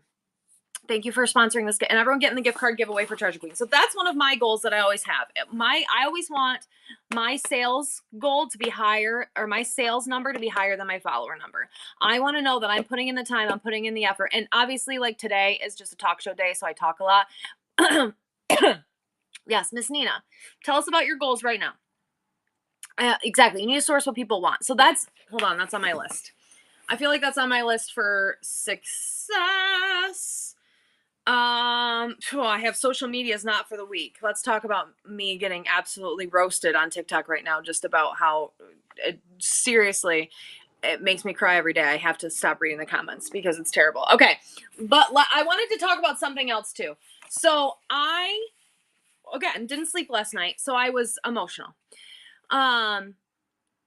Thank you for sponsoring this, and everyone getting the gift card giveaway for Treasure Queen. So that's one of my goals that I always have. I always want my sales goal to be higher, or my sales number to be higher than my follower number. I want to know that I'm putting in the time, I'm putting in the effort, and obviously, like today is just a talk show day, so I talk a lot. Yes, Miss Nina, tell us about your goals right now. Exactly. You need to source what people want. So that's on my list. I feel like that's on my list for success. I have social media is not for the weak. Let's talk about me getting absolutely roasted on TikTok right now, just about how seriously it makes me cry every day. I have to stop reading the comments because it's terrible. Okay. But I wanted to talk about something else too. So I, again, didn't sleep last night. So I was emotional. Um,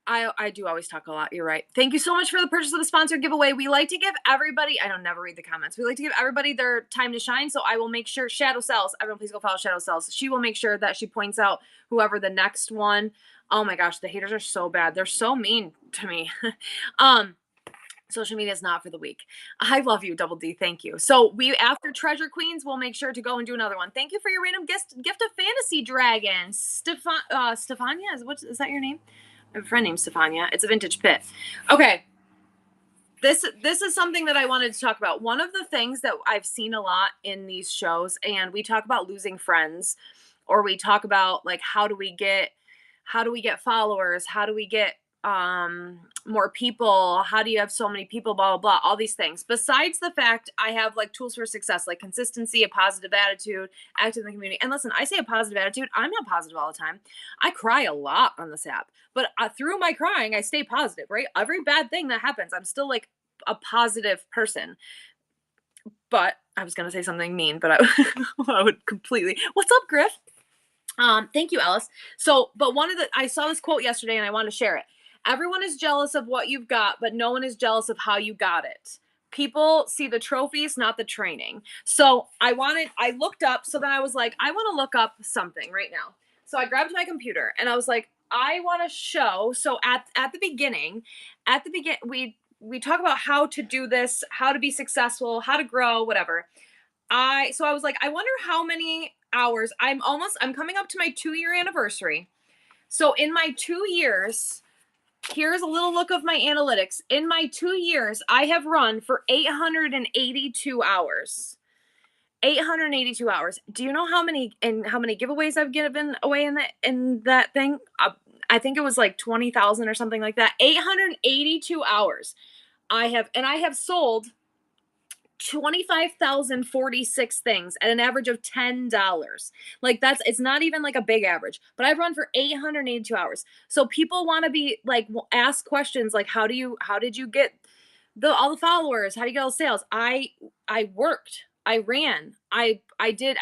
I do always talk a lot. You're right. Thank you so much for the purchase of the sponsored giveaway. We like to give everybody, I don't never read the comments. We like to give everybody their time to shine. So I will make sure Shadow Cells, everyone please go follow Shadow Cells. She will make sure that she points out whoever the next one. Oh my gosh, the haters are so bad. They're so mean to me. Social media is not for the weak. I love you, Double D. Thank you. So we, after Treasure Queens, we'll make sure to go and do another one. Thank you for your random gift of Fantasy Dragon. Stefania, is that your name? I have a friend named Stefania. It's a vintage pit. Okay. This is something that I wanted to talk about. One of the things that I've seen a lot in these shows, and we talk about losing friends, or we talk about like how do we get followers? How do we get more people? How do you have so many people? Blah, blah, blah, all these things. Besides the fact I have like tools for success, like consistency, a positive attitude, active in the community. And listen, I say a positive attitude. I'm not positive all the time. I cry a lot on this app, but through my crying, I stay positive, right? Every bad thing that happens, I'm still like a positive person. But I was going to say something mean, but I would completely, what's up, Griff? Thank you, Alice. So, but I saw this quote yesterday and I want to share it. Everyone is jealous of what you've got, but no one is jealous of how you got it. People see the trophies, not the training. So I looked up, so then I was like, I want to look up something right now. So I grabbed my computer and I was like, I want to show. So at the beginning, we talk about how to do this, how to be successful, how to grow, whatever. So I was like, I wonder how many hours. I'm coming up to my 2-year anniversary. So in my 2 years, here's a little look of my analytics. In my 2 years, I have run for 882 hours. 882 hours. Do you know how many giveaways I've given away in that thing? I think it was like 20,000 or something like that. 882 hours. I have sold 25,046 things at an average of $10. Like it's not even like a big average, but I've run for 882 hours. So people want to be like, ask questions like, how did you get all the followers? How do you get all the sales? I worked, I ran, I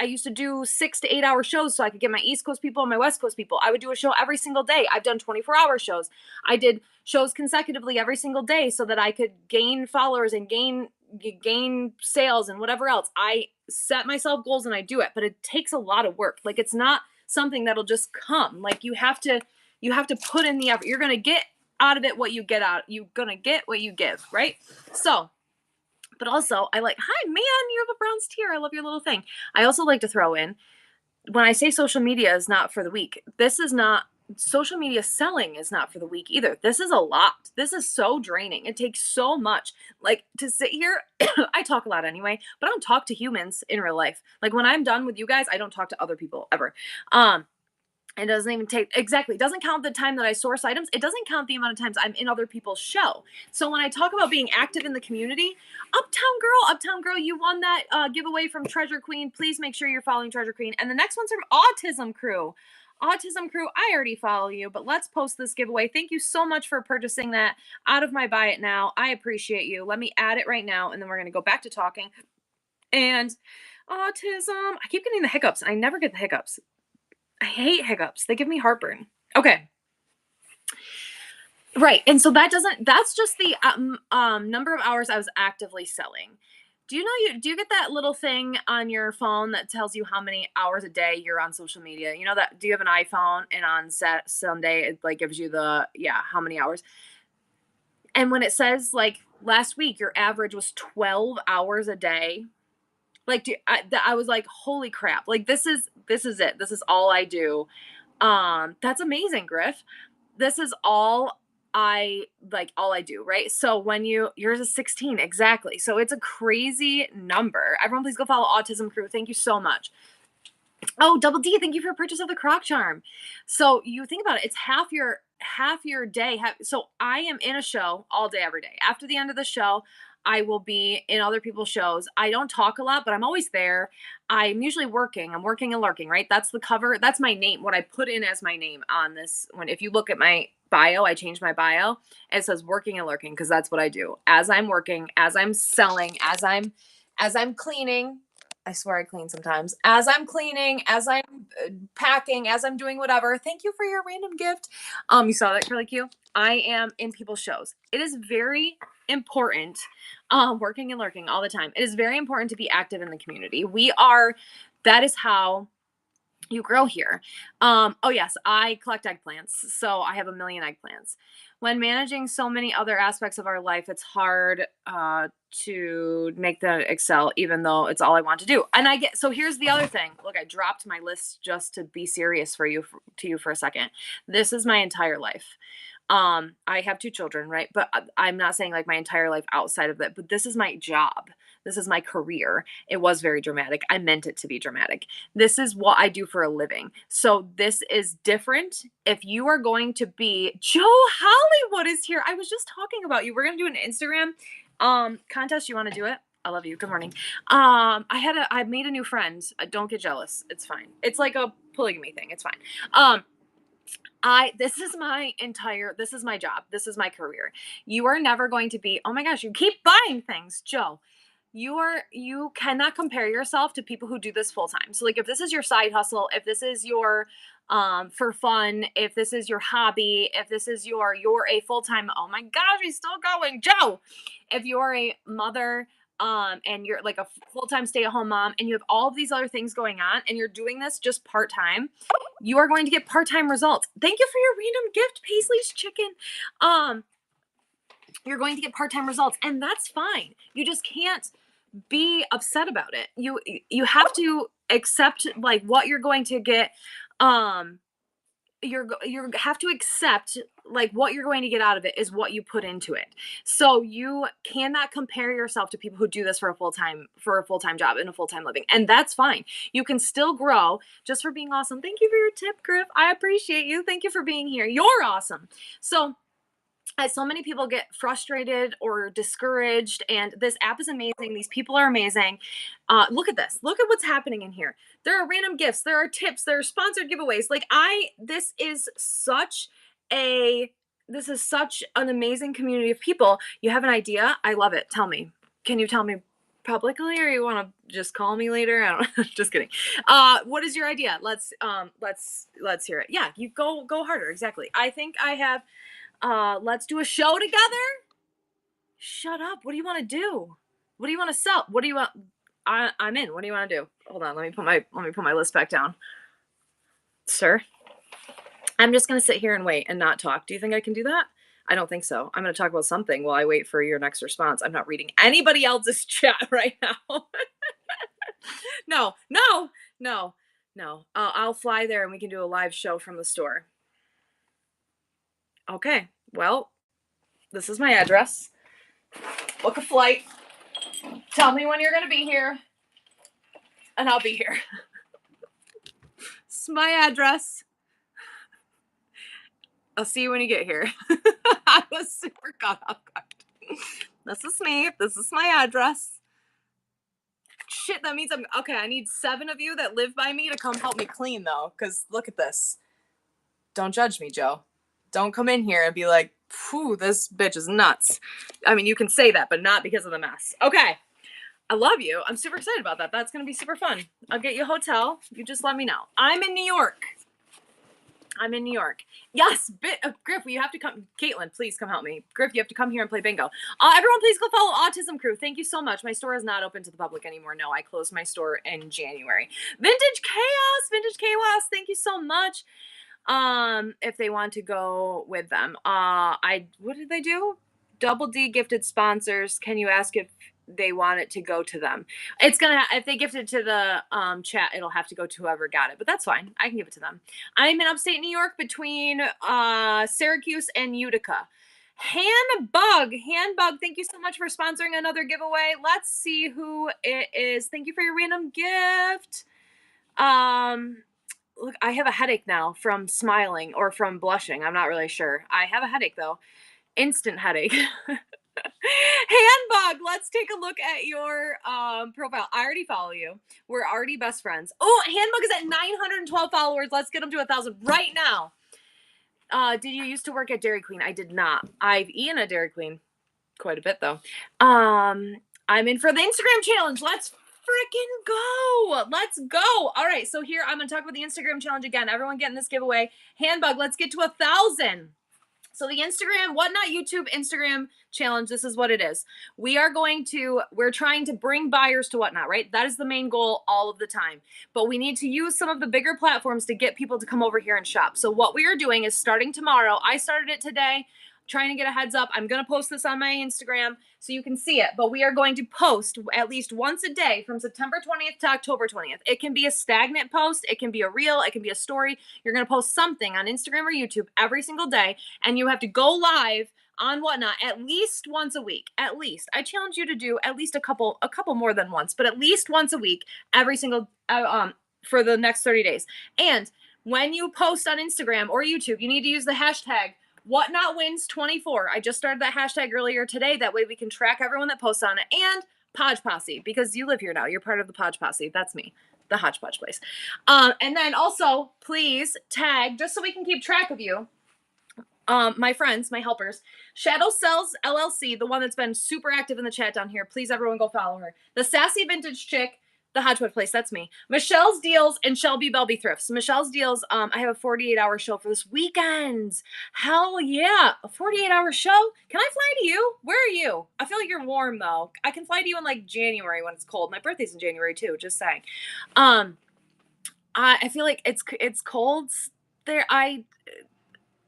used to do 6 to 8 hour shows so I could get my East Coast people and my West Coast people. I would do a show every single day. I've done 24-hour shows. I did shows consecutively every single day so that I could gain followers and gain sales and whatever else. I set myself goals and I do it, but it takes a lot of work. Like it's not something that'll just come. Like you have to put in the effort. You're going to get out of it what you get out. You're going to get what you give, right? So, but also I like, hi man, you have a bronze tier. I love your little thing. I also like to throw in, when I say social media is not for the weak, social media selling is not for the weak either. This is a lot. This is so draining. It takes so much. Like to sit here, I talk a lot anyway, but I don't talk to humans in real life. Like when I'm done with you guys, I don't talk to other people ever. It doesn't even take, exactly. It doesn't count the time that I source items. It doesn't count the amount of times I'm in other people's show. So when I talk about being active in the community, Uptown Girl, you won that giveaway from Treasure Queen. Please make sure you're following Treasure Queen. And the next one's from Autism Crew. Autism Crew, I already follow you, but let's post this giveaway. Thank you so much for purchasing that out of my buy it now. I appreciate you. Let me add it right now, and then we're going to go back to talking. And autism, I keep getting the hiccups. I never get the hiccups. I hate hiccups. They give me heartburn. Okay. Right. And so that's just the number of hours I was actively selling. Do you get that little thing on your phone that tells you how many hours a day you're on social media? You know that, do you have an iPhone and on Sunday it like gives you how many hours? And when it says like last week your average was 12 hours a day, like I was like, holy crap. Like this is it. This is all I do. That's amazing, Griff. This is all I do, right? So when yours is 16, exactly. So it's a crazy number. Everyone please go follow Autism Crew. Thank you so much. Oh, Double D, thank you for your purchase of the croc charm. So you think about it, it's half your day. So I am in a show all day, every day. After the end of the show, I will be in other people's shows. I don't talk a lot, but I'm always there. I'm usually working. I'm working and lurking, right? That's the cover. That's my name. What I put in as my name on this one. If you look at my bio, I changed my bio. It says working and lurking because that's what I do. As I'm working, as I'm selling, as I'm cleaning. I swear I clean sometimes. As I'm cleaning, as I'm packing, as I'm doing whatever. Thank you for your random gift. You saw that curly Q? I am in people's shows. It is very important, working and lurking all the time. It is very important to be active in the community. That is how you grow here. Oh yes, I collect eggplants. So I have a million eggplants. When managing so many other aspects of our life, it's hard to make the excel, even though it's all I want to do. And so here's the other thing. Look, I dropped my list just to be serious to you for a second. This is my entire life. I have 2 children, right? But I'm not saying like my entire life outside of that, but this is my job. This is my career. It was very dramatic. I meant it to be dramatic. This is what I do for a living. So this is different. If you are going to be Joe Hollywood is here. I was just talking about you. We're going to do an Instagram contest. You want to do it? I love you. Good morning. I made a new friend. Don't get jealous. It's fine. It's like a polygamy thing. It's fine. This is my job. This is my career. You are never going to be, oh my gosh, you keep buying things, Joe. You cannot compare yourself to people who do this full time. So like if this is your side hustle, if this is your for fun, if this is your hobby, if this is you're a full-time, oh my gosh, he's still going, Joe. If you're a mother and you're like a full-time stay-at-home mom and you have all of these other things going on and you're doing this just part-time, you are going to get part-time results. Thank you for your random gift, Paisley's chicken. You're going to get part-time results, and that's fine. You just can't be upset about it. You have to accept like what you're going to get. You have to accept like what you're going to get out of it is what you put into it. So you cannot compare yourself to people who do this for a full-time job and a full-time living. And that's fine. You can still grow just for being awesome. Thank you for your tip, Griff. I appreciate you. Thank you for being here. You're awesome. So so many people get frustrated or discouraged, and this app is amazing. These people are amazing. Look at this. Look at what's happening in here. There are random gifts. There are tips. There are sponsored giveaways. This is such an amazing community of people. You have an idea? I love it. Tell me. Can you tell me publicly, or you want to just call me later? I don't know. Just kidding. What is your idea? Let's hear it. Yeah, you go harder. Exactly. I think I have. Let's do a show together. Shut up. What do you want to do? What do you want to sell? What do you want? I'm in. What do you want to do? Hold on. Let me put my list back down. Sir, I'm just going to sit here and wait and not talk. Do you think I can do that? I don't think so. I'm going to talk about something while I wait for your next response. I'm not reading anybody else's chat right now. No. I'll fly there and we can do a live show from the store. Okay, well, this is my address. Book a flight. Tell me when you're going to be here, and I'll be here. This is my address. I'll see you when you get here. I was super caught off guard. This is me. This is my address. Shit, that means okay. I need 7 of you that live by me to come help me clean, though, because look at this. Don't judge me, Joe. Don't come in here and be like, phew, this bitch is nuts. I mean, you can say that, but not because of the mess. Okay. I love you. I'm super excited about that. That's going to be super fun. I'll get you a hotel. You just let me know. I'm in New York. Yes, Griff, you have to come. Caitlin, please come help me. Griff, you have to come here and play bingo. Everyone, please go follow Autism Crew. Thank you so much. My store is not open to the public anymore. No, I closed my store in January. Vintage Chaos. Thank you so much. If they want to go with them. What did they do? Double D gifted sponsors. Can you ask if they want it to go to them? If they gift it to the chat, it'll have to go to whoever got it, but that's fine. I can give it to them. I'm in upstate New York between Syracuse and Utica. Handbug, thank you so much for sponsoring another giveaway. Let's see who it is. Thank you for your random gift. Look, I have a headache now from smiling or from blushing. I'm not really sure. I have a headache though. Instant headache. Handbug, let's take a look at your profile. I already follow you. We're already best friends. Oh, Handbug is at 912 followers. Let's get him to 1,000 right now. Did you used to work at Dairy Queen? I did not. I've eaten at Dairy Queen quite a bit though. I'm in for the Instagram challenge. Let's freaking go. Let's go. All right, so here I'm gonna talk about the Instagram challenge again. Everyone getting this giveaway. Handbug, let's get to 1,000. So the Instagram, Whatnot YouTube Instagram challenge, this is what it is. We're trying to bring buyers to Whatnot, right? That is the main goal all of the time. But we need to use some of the bigger platforms to get people to come over here and shop. So what we are doing is starting tomorrow. I started it today, trying to get a heads up. I'm going to post this on my Instagram so you can see it. But we are going to post at least once a day from September 20th to October 20th. It can be a stagnant post. It can be a reel. It can be a story. You're going to post something on Instagram or YouTube every single day. And you have to go live on Whatnot at least once a week. At least. I challenge you to do at least a couple more than once, but at least once a week every single for the next 30 days. And when you post on Instagram or YouTube, you need to use the hashtag WhatNotWins24. I just started that hashtag earlier today. That way we can track everyone that posts on it. And Podge Posse, because you live here now. You're part of the Podge Posse. That's me, the Hodgepodge place. And then also, please tag, just so we can keep track of you, my friends, my helpers, Shadow Cells LLC, the one that's been super active in the chat down here. Please, everyone, go follow her. The Sassy Vintage Chick, the Hodgepodge Place, that's me. Michelle's Deals and Shelby Belby Thrifts. Michelle's Deals, I have a 48-hour show for this weekend. Hell yeah, a 48-hour show? Can I fly to you? Where are you? I feel like you're warm, though. I can fly to you in, like, January when it's cold. My birthday's in January, too, just saying. I feel like it's cold there.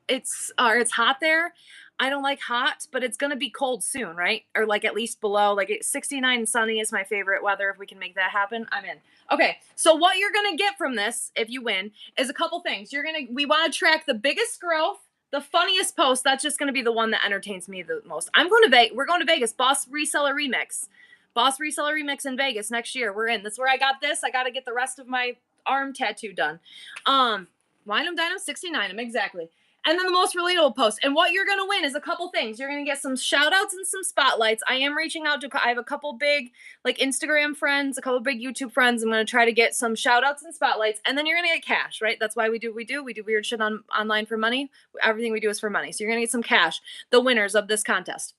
It's hot there. I don't like hot, but it's gonna be cold soon, right? Or like at least below, like 69 and sunny is my favorite weather. If we can make that happen, I'm in. Okay, so what you're gonna get from this, if you win, is a couple things. We want to track the biggest growth, the funniest post. That's just gonna be the one that entertains me the most. We're going to Vegas. Boss Reseller Remix in Vegas next year. We're in. That's where I got this. I got to get the rest of my arm tattoo done. Winum Dynam 69. Exactly. And then the most relatable post. And what you're going to win is a couple things. You're going to get some shout outs and some spotlights. I am reaching out I have a couple big like Instagram friends, a couple big YouTube friends. I'm going to try to get some shout outs and spotlights. And then you're going to get cash, right? That's why we do what we do. We do weird shit online for money. Everything we do is for money. So you're going to get some cash, the winners of this contest.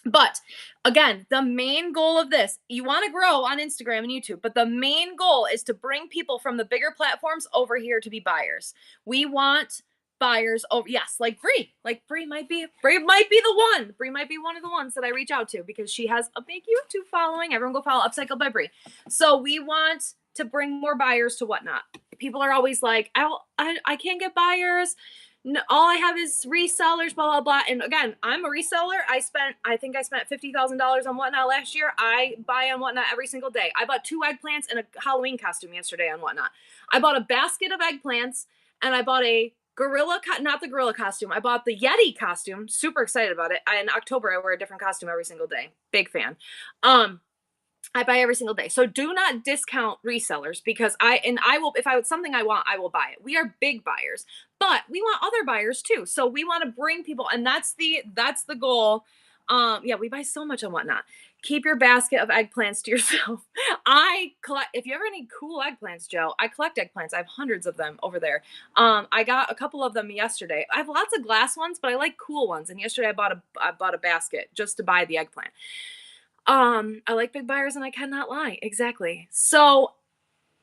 But again, the main goal of this, you want to grow on Instagram and YouTube, but the main goal is to bring people from the bigger platforms over here to be buyers. We want buyers over, yes, like Bree might be the one. Bree might be one of the ones that I reach out to because she has a big YouTube following. Everyone go follow Upcycled by Bree. So we want to bring more buyers to Whatnot. People are always like, I can't get buyers. No, all I have is resellers, blah, blah, blah. And again, I'm a reseller. I think I spent $50,000 on Whatnot last year. I buy on Whatnot every single day. I bought 2 eggplants and a Halloween costume yesterday on Whatnot. I bought a basket of eggplants and I bought a not the gorilla costume. I bought the Yeti costume. Super excited about it. In October, I wear a different costume every single day. Big fan. I buy every single day. So do not discount resellers because I will, if I something I want, I will buy it. We are big buyers, but we want other buyers too. So we want to bring people, and that's the goal. Yeah, we buy so much on Whatnot. Keep your basket of eggplants to yourself. If you ever need cool eggplants, Joe, I collect eggplants. I have hundreds of them over there. I got a couple of them yesterday. I have lots of glass ones, but I like cool ones. And yesterday I bought a basket just to buy the eggplant. I like big buyers and I cannot lie. Exactly. So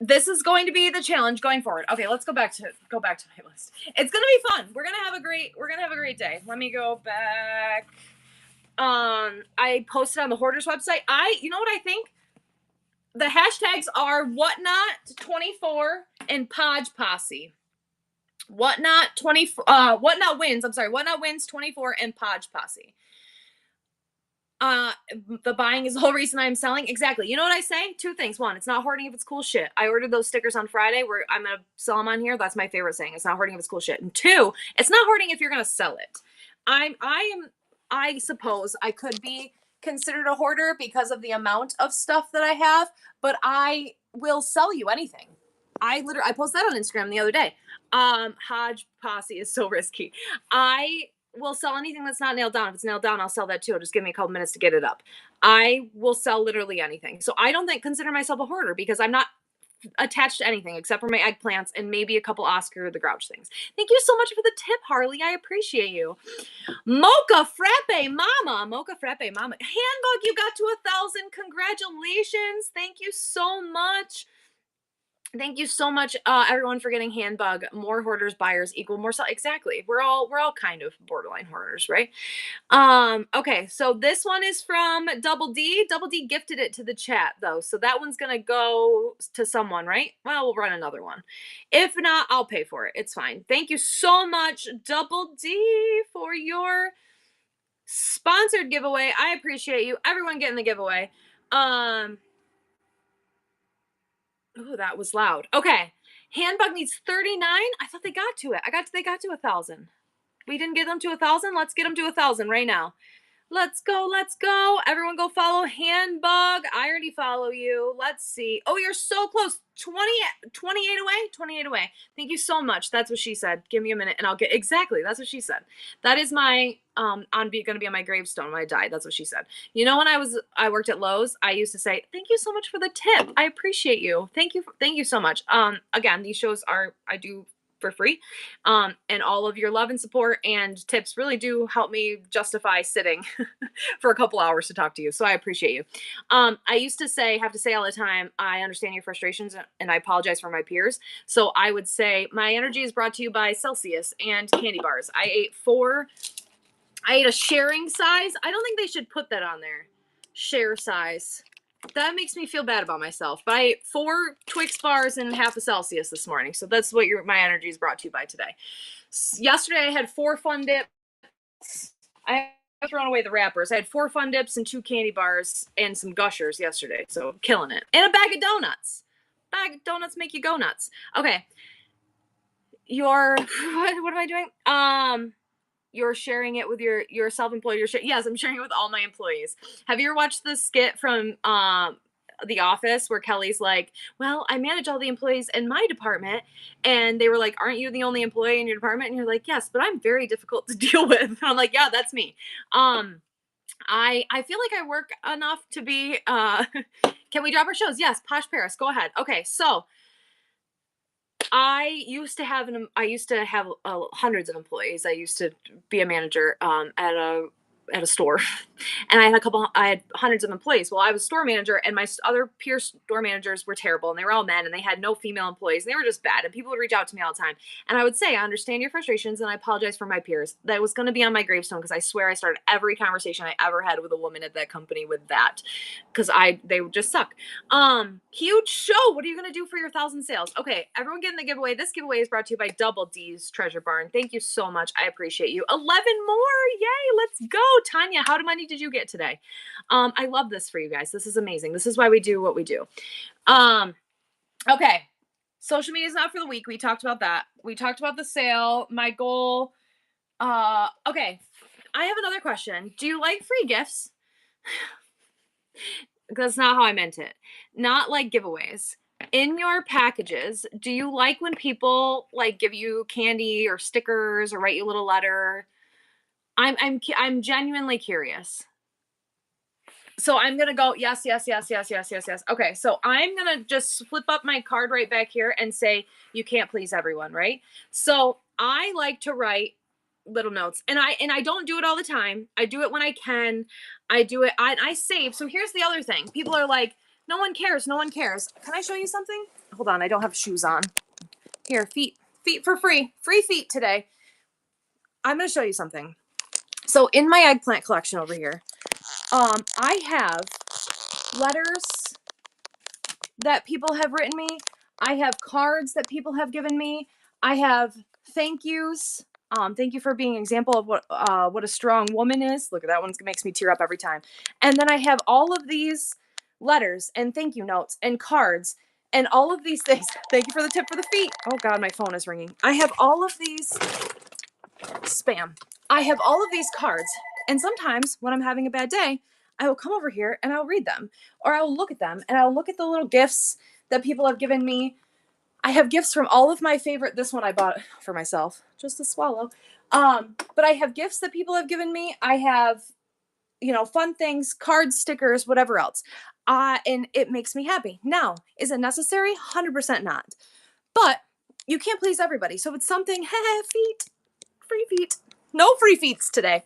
this is going to be the challenge going forward. Okay, let's go back to my list. It's going to be fun. We're going to have a great day. Let me go back. I posted on the Hoarders website. You know what I think? The hashtags are Whatnot24 and Podge Posse. Whatnot Wins 24 and Podge Posse. The buying is the whole reason I'm selling. Exactly. You know what I say? 2 things. 1, it's not hoarding if it's cool shit. I ordered those stickers on Friday where I'm going to sell them on here. That's my favorite saying. It's not hoarding if it's cool shit. And 2, it's not hoarding if you're going to sell it. I suppose I could be considered a hoarder because of the amount of stuff that I have, but I will sell you anything. I posted that on Instagram the other day. Hodge Posse is so risky. I will sell anything that's not nailed down. If it's nailed down, I'll sell that too. Just give me a couple minutes to get it up. I will sell literally anything. So I don't consider myself a hoarder because I'm not attached to anything except for my eggplants and maybe a couple Oscar the Grouch things. Thank you so much for the tip, Harley. I appreciate you. Mocha Frappe Mama. Mocha Frappe Mama. Handbug, you got to 1,000. Congratulations. Thank you so much. Thank you so much, everyone, for getting Handbug. More hoarders, buyers equal more sell. Exactly. We're all kind of borderline hoarders, right? Okay, so this one is from Double D. Double D gifted it to the chat though, so that one's gonna go to someone, right? Well, we'll run another one. If not, I'll pay for it. It's fine. Thank you so much, Double D, for your sponsored giveaway. I appreciate you. Everyone getting the giveaway. Oh, that was loud. Okay. Handbug needs 39. I thought they got to it. They got to 1,000. We didn't get them to 1,000. Let's get them to 1,000 right now. Let's go. Let's go. Everyone go follow Handbug. I already follow you. Let's see. Oh, you're so close. 28 away. 28 away. Thank you so much. That's what she said. Give me a minute and I'll get exactly. That's what she said. That is my going to be on my gravestone when I die. That's what she said. You know, when I worked at Lowe's, I used to say, "Thank you so much for the tip. I appreciate you. Thank you. Thank you so much." Again, these shows I do for free. And all of your love and support and tips really do help me justify sitting for a couple hours to talk to you. So I appreciate you. I used to have to say all the time, I understand your frustrations and I apologize for my peers. So I would say my energy is brought to you by Celsius and candy bars. I ate a sharing size. I don't think they should put that on there. Share size. That makes me feel bad about myself. But I ate 4 Twix bars and half a Celsius this morning. So that's what my energy is brought to you by today. Yesterday I had 4 Fun Dips. I have thrown away the wrappers. I had 4 Fun Dips and 2 candy bars and some Gushers yesterday. So killing it. And a bag of donuts. Bag of donuts make you go nuts. Okay. What am I doing? You're sharing it with your self-employed. Yes, I'm sharing it with all my employees. Have you ever watched the skit from The Office where Kelly's like, "Well, I manage all the employees in my department," and they were like, "Aren't you the only employee in your department?" And you're like, "Yes, but I'm very difficult to deal with." And I'm like, "Yeah, that's me." I feel like I work enough to be. Can we drop our shows? Yes, Posh Paris, go ahead. Okay, so I used to have hundreds of employees. I used to be a manager at a store, and I had hundreds of employees. Well, I was store manager, and my other peer store managers were terrible, and they were all men, and they had no female employees, and they were just bad. And people would reach out to me all the time, and I would say, "I understand your frustrations, and I apologize for my peers." That was going to be on my gravestone because I swear I started every conversation I ever had with a woman at that company with that, because they would just suck. Huge show. What are you going to do for your 1,000 sales? Okay, everyone getting the giveaway. This giveaway is brought to you by Double D's Treasure Barn. Thank you so much. I appreciate you. 11 more. Yay. Let's go. Tanya, how many did you get today? I love this for you guys. This is amazing. This is why we do what we do. Okay. Social media is not for the weak. We talked about that. We talked about the sale. My goal. Okay. I have another question. Do you like free gifts? That's not how I meant it. Not like giveaways. In your packages, do you like when people like give you candy or stickers or write you a little letter? I'm genuinely curious. So I'm gonna go yes. Okay, so I'm gonna just flip up my card right back here and say you can't please everyone, right? So I like to write little notes, and I don't do it all the time. I do it when I can. I do it. I save. So here's the other thing. People are like, no one cares. No one cares. Can I show you something? Hold on. I don't have shoes on. Here, feet for free. Free feet today. I'm gonna show you something. So in my eggplant collection over here, I have letters that people have written me. I have cards that people have given me. I have thank yous. Thank you for being an example of what a strong woman is. Look at that one, makes me tear up every time. And then I have all of these letters and thank you notes and cards and all of these things. Thank you for the tip for the feet. Oh God, my phone is ringing. I have all of these spam. I have all of these cards, and sometimes when I'm having a bad day, I will come over here and I'll read them, or I'll look at them and I'll look at the little gifts that people have given me. I have gifts from all of my favorite. This one I bought for myself, just to swallow. But I have gifts that people have given me. I have, fun things, cards, stickers, whatever else. And it makes me happy. Now, is it necessary? 100% not. But you can't please everybody. So if it's something, feet, free feet. No free feets today.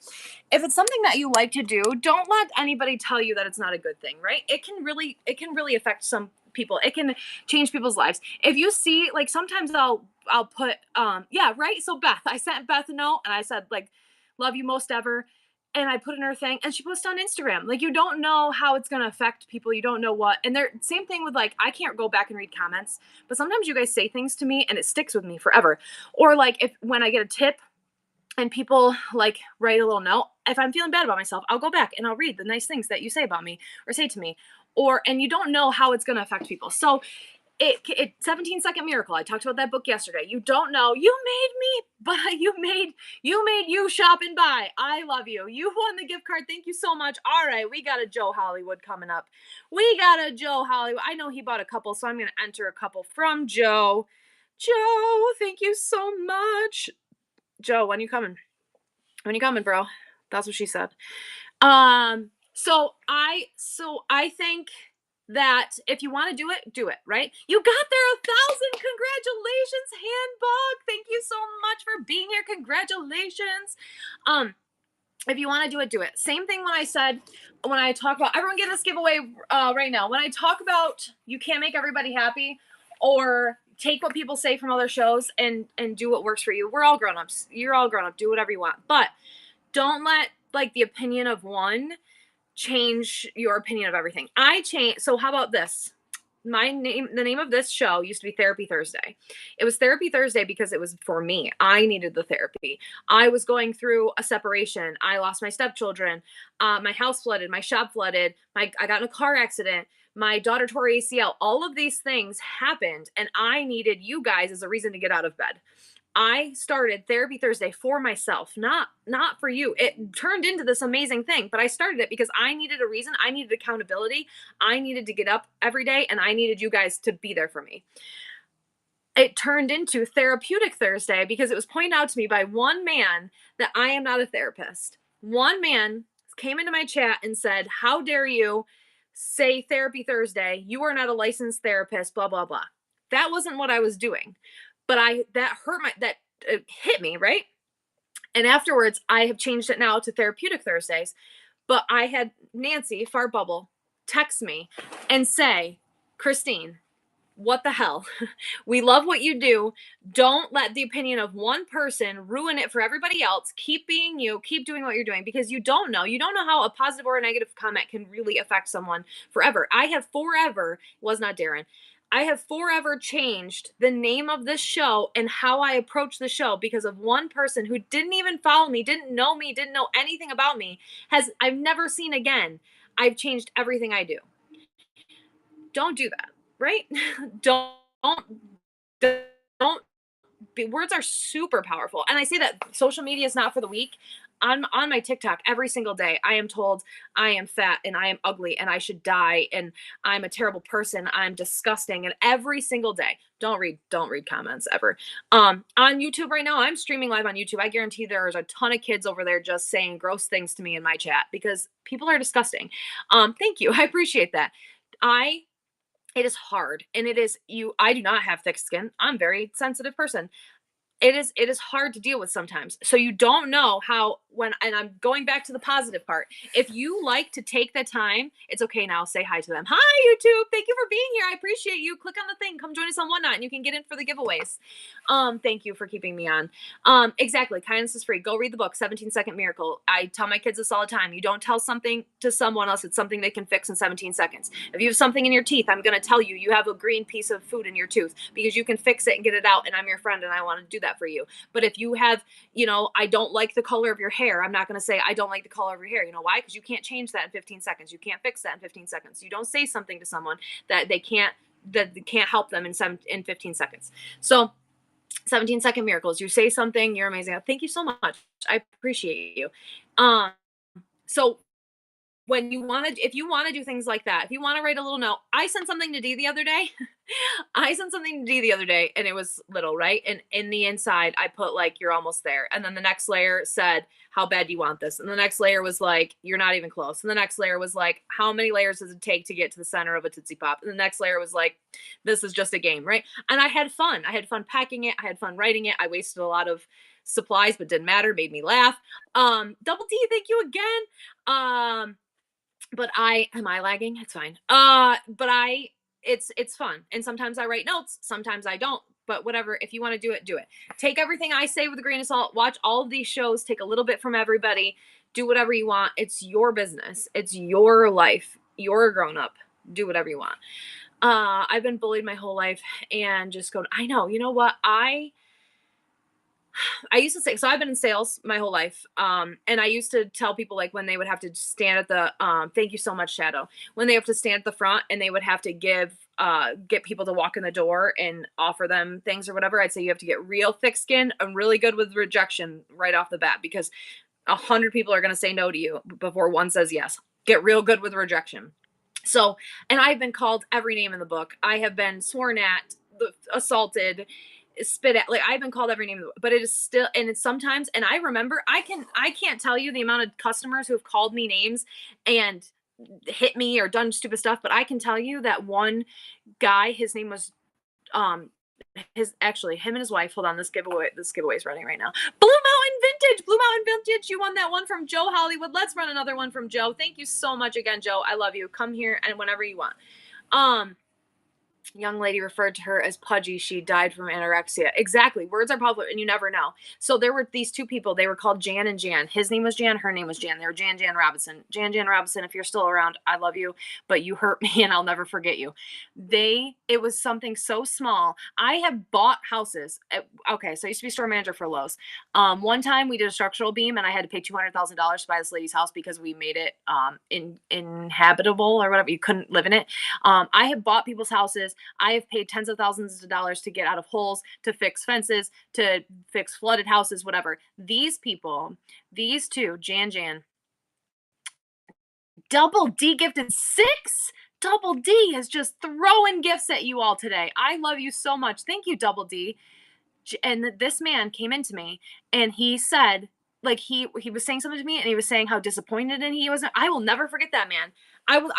If it's something that you like to do, don't let anybody tell you that it's not a good thing, right? It can really affect some people. It can change people's lives. If you see, like, sometimes I'll put yeah, right? So Beth, I sent Beth a note and I said, like, love you most ever. And I put in her thing and she posted on Instagram. Like, you don't know how it's gonna affect people. You don't know what. And they're same thing with, like, I can't go back and read comments, but sometimes you guys say things to me and it sticks with me forever. Or like if when I get a tip and people like write a little note, if I'm feeling bad about myself, I'll go back and I'll read the nice things that you say about me or say to me. Or and you don't know how it's going to affect people. So it 17-second miracle. I talked about that book yesterday. You don't know. You made me, but you made you shop and buy. I love you. You won the gift card. Thank you so much. All right, we got a Joe Hollywood coming up. We got a Joe Hollywood. I know he bought a couple, so I'm going to enter a couple from Joe. Joe, thank you so much. Joe, when you coming? When you coming, bro? That's what she said. So I think that if you want to do it, right? You got there 1,000. Congratulations, Handbug. Thank you so much for being here. Congratulations. If you want to do it. Same thing when I talk about everyone get this giveaway right now. When I talk about you can't make everybody happy or take what people say from other shows and do what works for you. We're all grown-ups. You're all grown up. Do whatever you want. But don't let like the opinion of one change your opinion of everything. So how about this? The name of this show used to be Therapy Thursday. It was Therapy Thursday because it was for me. I needed the therapy. I was going through a separation. I lost my stepchildren. My house flooded. My shop flooded. I got in a car accident. My daughter tore ACL. All of these things happened, and I needed you guys as a reason to get out of bed. I started Therapy Thursday for myself, not for you. It turned into this amazing thing, but I started it because I needed a reason. I needed accountability. I needed to get up every day, and I needed you guys to be there for me. It turned into Therapeutic Thursday because it was pointed out to me by one man that I am not a therapist. One man came into my chat and said, "How dare you say Therapy Thursday? You are not a licensed therapist, blah, blah, blah." That wasn't what I was doing. But that hit me, right? And afterwards, I have changed it now to Therapeutic Thursdays. But I had Nancy, Fart Bubble, text me and say, "Christine, what the hell? We love what you do. Don't let the opinion of one person ruin it for everybody else. Keep being you. Keep doing what you're doing because you don't know. You don't know how a positive or a negative comment can really affect someone forever." I have forever, was not Darren. I have forever changed the name of this show and how I approach the show because of one person who didn't even follow me, didn't know me, didn't know anything about me, I've never seen again. I've changed everything I do. Don't do that, right? don't don't words are super powerful. And I say that social media is not for the weak. On my TikTok every single day, I am told I am fat and I am ugly and I should die and I'm a terrible person. I'm disgusting. And every single day, don't read comments ever. On YouTube right now, I'm streaming live on YouTube. I guarantee there's a ton of kids over there just saying gross things to me in my chat because people are disgusting. Thank you. I appreciate that. It is hard and I do not have thick skin. I'm a very sensitive person. It is hard to deal with sometimes. So you don't know how and I'm going back to the positive part. If you like to take the time, it's okay now. Say hi to them. Hi, YouTube. Thank you for being here. I appreciate you. Click on the thing. Come join us on Whatnot and you can get in for the giveaways. Thank you for keeping me on. Exactly. Kindness is free. Go read the book, 17-Second Miracle. I tell my kids this all the time. You don't tell something to someone else. It's something they can fix in 17 seconds. If you have something in your teeth, I'm going to tell you, you have a green piece of food in your tooth because you can fix it and get it out. And I'm your friend and I want to do that for you. But if you have, I don't like the color of your hair, I'm not going to say I don't like the color of your hair. You know why? Because you can't change that in 15 seconds. You can't fix that in 15 seconds. You don't say something to someone that can't help them in 15 seconds. So 17-Second Miracles. You say something, you're amazing. Thank you so much. I appreciate you. So when you want to, if you want to do things like that, if you want to write a little note, I sent something to Dee the other day. I sent something to Dee the other day and it was little, right? And in the inside, I put like, you're almost there. And then the next layer said, how bad do you want this? And the next layer was like, you're not even close. And the next layer was like, how many layers does it take to get to the center of a Tootsie Pop? And the next layer was like, this is just a game, right? And I had fun. I had fun packing it. I had fun writing it. I wasted a lot of supplies, but didn't matter. Made me laugh. Double D, thank you again. But am I lagging? It's fine. It's fun. And sometimes I write notes, sometimes I don't. But whatever, if you want to do it, do it. Take everything I say with a grain of salt. Watch all of these shows, take a little bit from everybody. Do whatever you want. It's your business. It's your life. You're a grown up. Do whatever you want. I've been bullied my whole life and just go, I know, you know what? I used to say, so I've been in sales my whole life. And I used to tell people like when they would have to stand at the, thank you so much, Shadow, when they have to stand at the front and they would have to get people to walk in the door and offer them things or whatever. I'd say you have to get real thick skin and really good with rejection right off the bat, because 100 people are going to say no to you before one says yes. Get real good with rejection. So, and I've been called every name in the book. I have been sworn at, assaulted, spit at, like I've been called every name, but it is still, and it's sometimes, and I remember, I can't tell you the amount of customers who have called me names and hit me or done stupid stuff, but I can tell you that one guy, his name was, him and his wife, hold on, this giveaway is running right now. Blue Mountain Vintage, you won that one from Joe Hollywood. Let's run another one from Joe. Thank you so much again, Joe. I love you. Come here and whenever you want. Young lady referred to her as pudgy. She died from anorexia. Exactly. Words are powerful and you never know. So there were these two people. They were called Jan and Jan. His name was Jan. Her name was Jan. They were Jan Robinson. Jan Robinson, if you're still around, I love you, but you hurt me and I'll never forget you. It was something so small. I have bought houses. Okay, so I used to be store manager for Lowe's. One time we did a structural beam and I had to pay $200,000 to buy this lady's house because we made it inhabitable or whatever. You couldn't live in it. I have bought people's houses. I have paid tens of thousands of dollars to get out of holes, to fix fences, to fix flooded houses, whatever. These people, these two, Jan, Double D gifted 6. Double D is just throwing gifts at you all today. I love you so much. Thank you, Double D. And this man came into me and he said, like he was saying something to me and he was saying how disappointed and he was. I will never forget that, man. I will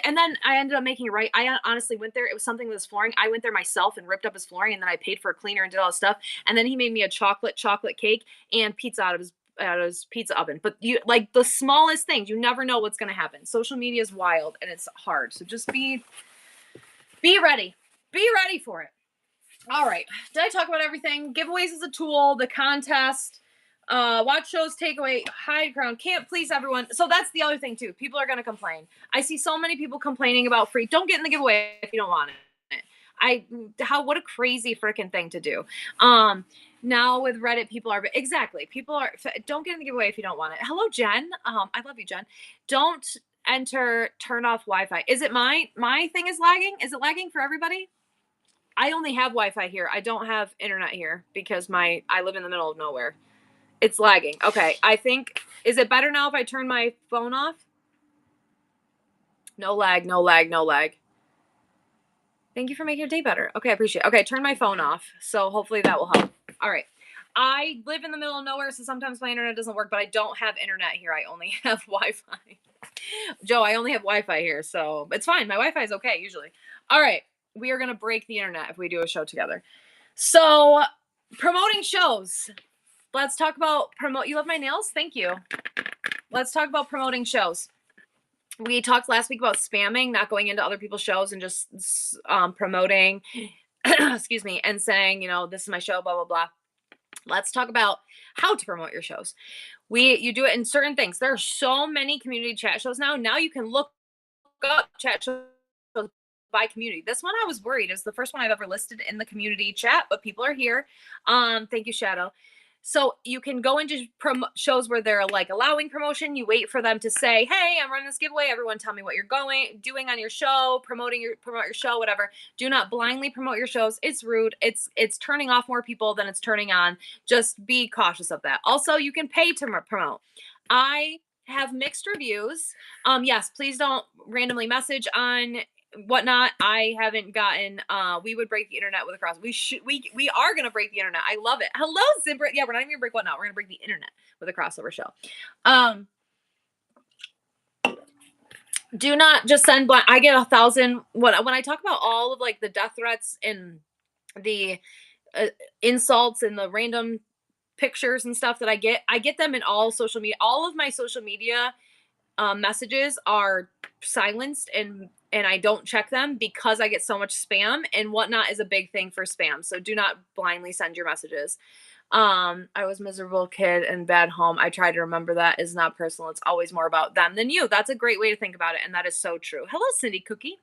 and then I ended up making it right. I honestly went there. It was something with his flooring. I went there myself and ripped up his flooring and then I paid for a cleaner and did all this stuff. And then he made me a chocolate cake and pizza out of his pizza oven. But you, like the smallest things, you never know what's going to happen. Social media is wild and it's hard. So just be ready. Be ready for it. All right. Did I talk about everything? Giveaways is a tool, the contest, watch shows, takeaway, hide crown, can't please everyone. So that's the other thing too. People are going to complain. I see so many people complaining about free. Don't get in the giveaway if you don't want it. What a crazy freaking thing to do. Now with Reddit, people are don't get in the giveaway if you don't want it. Hello, Jen. I love you, Jen. Don't turn off Wi-Fi. Is it my thing is lagging? Is it lagging for everybody? I only have Wi-Fi here. I don't have internet here because I live in the middle of nowhere. It's lagging. Okay. Is it better now if I turn my phone off? No lag. Thank you for making your day better. Okay. I appreciate it. Okay. Turn my phone off. So hopefully that will help. All right. I live in the middle of nowhere, so sometimes my internet doesn't work, but I don't have internet here. I only have Wi-Fi. Joe, I only have Wi-Fi here, so it's fine. My Wi-Fi is okay usually. All right. We are going to break the internet if we do a show together. So promoting shows. Let's talk about you love my nails? Thank you. Let's talk about promoting shows. We talked last week about spamming, not going into other people's shows and just promoting, excuse me, and saying, this is my show, blah, blah, blah. Let's talk about how to promote your shows. You do it in certain things. There are so many community chat shows now. Now you can look up chat shows by community. This one I was worried. It was the first one I've ever listed in the community chat, but people are here. Thank you, Shadow. So you can go into shows where they're like allowing promotion. You wait for them to say, hey, I'm running this giveaway. Everyone tell me what you're doing on your show, promote your show, whatever. Do not blindly promote your shows. It's rude. It's turning off more people than it's turning on. Just be cautious of that. Also, you can pay to promote. I have mixed reviews. Yes, please don't randomly message on whatnot. I haven't gotten we would break the internet with a cross. We are gonna break the internet. I love it. Hello, Zibra. Yeah, we're not even gonna break whatnot. We're gonna break the internet with a crossover show. Um do not just send blind. I get 1,000 when I talk about all of like the death threats and the uh, insults and the random pictures and stuff that I get them in all social media. All of my social media messages are silenced, and I don't check them because I get so much spam, and whatnot is a big thing for spam. So do not blindly send your messages. I was a miserable kid and bad home. I try to remember that is not personal. It's always more about them than you. That's a great way to think about it, and that is so true. Hello, Cindy Cookie.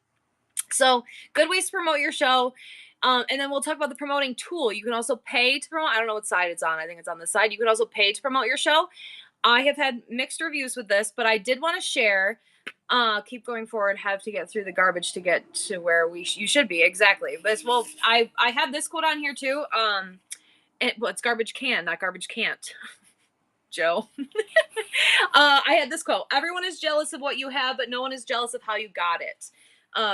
So good ways to promote your show. And then we'll talk about the promoting tool. You can also pay to promote. I don't know what side it's on. I think it's on this side. You can also pay to promote your show. I have had mixed reviews with this, but I did want to share. Keep going forward. Have to get through the garbage to get to where you should be. Exactly. This well, I had this quote on here too. It's garbage can, not garbage can't. Joe. I had this quote: "Everyone is jealous of what you have, but no one is jealous of how you got it."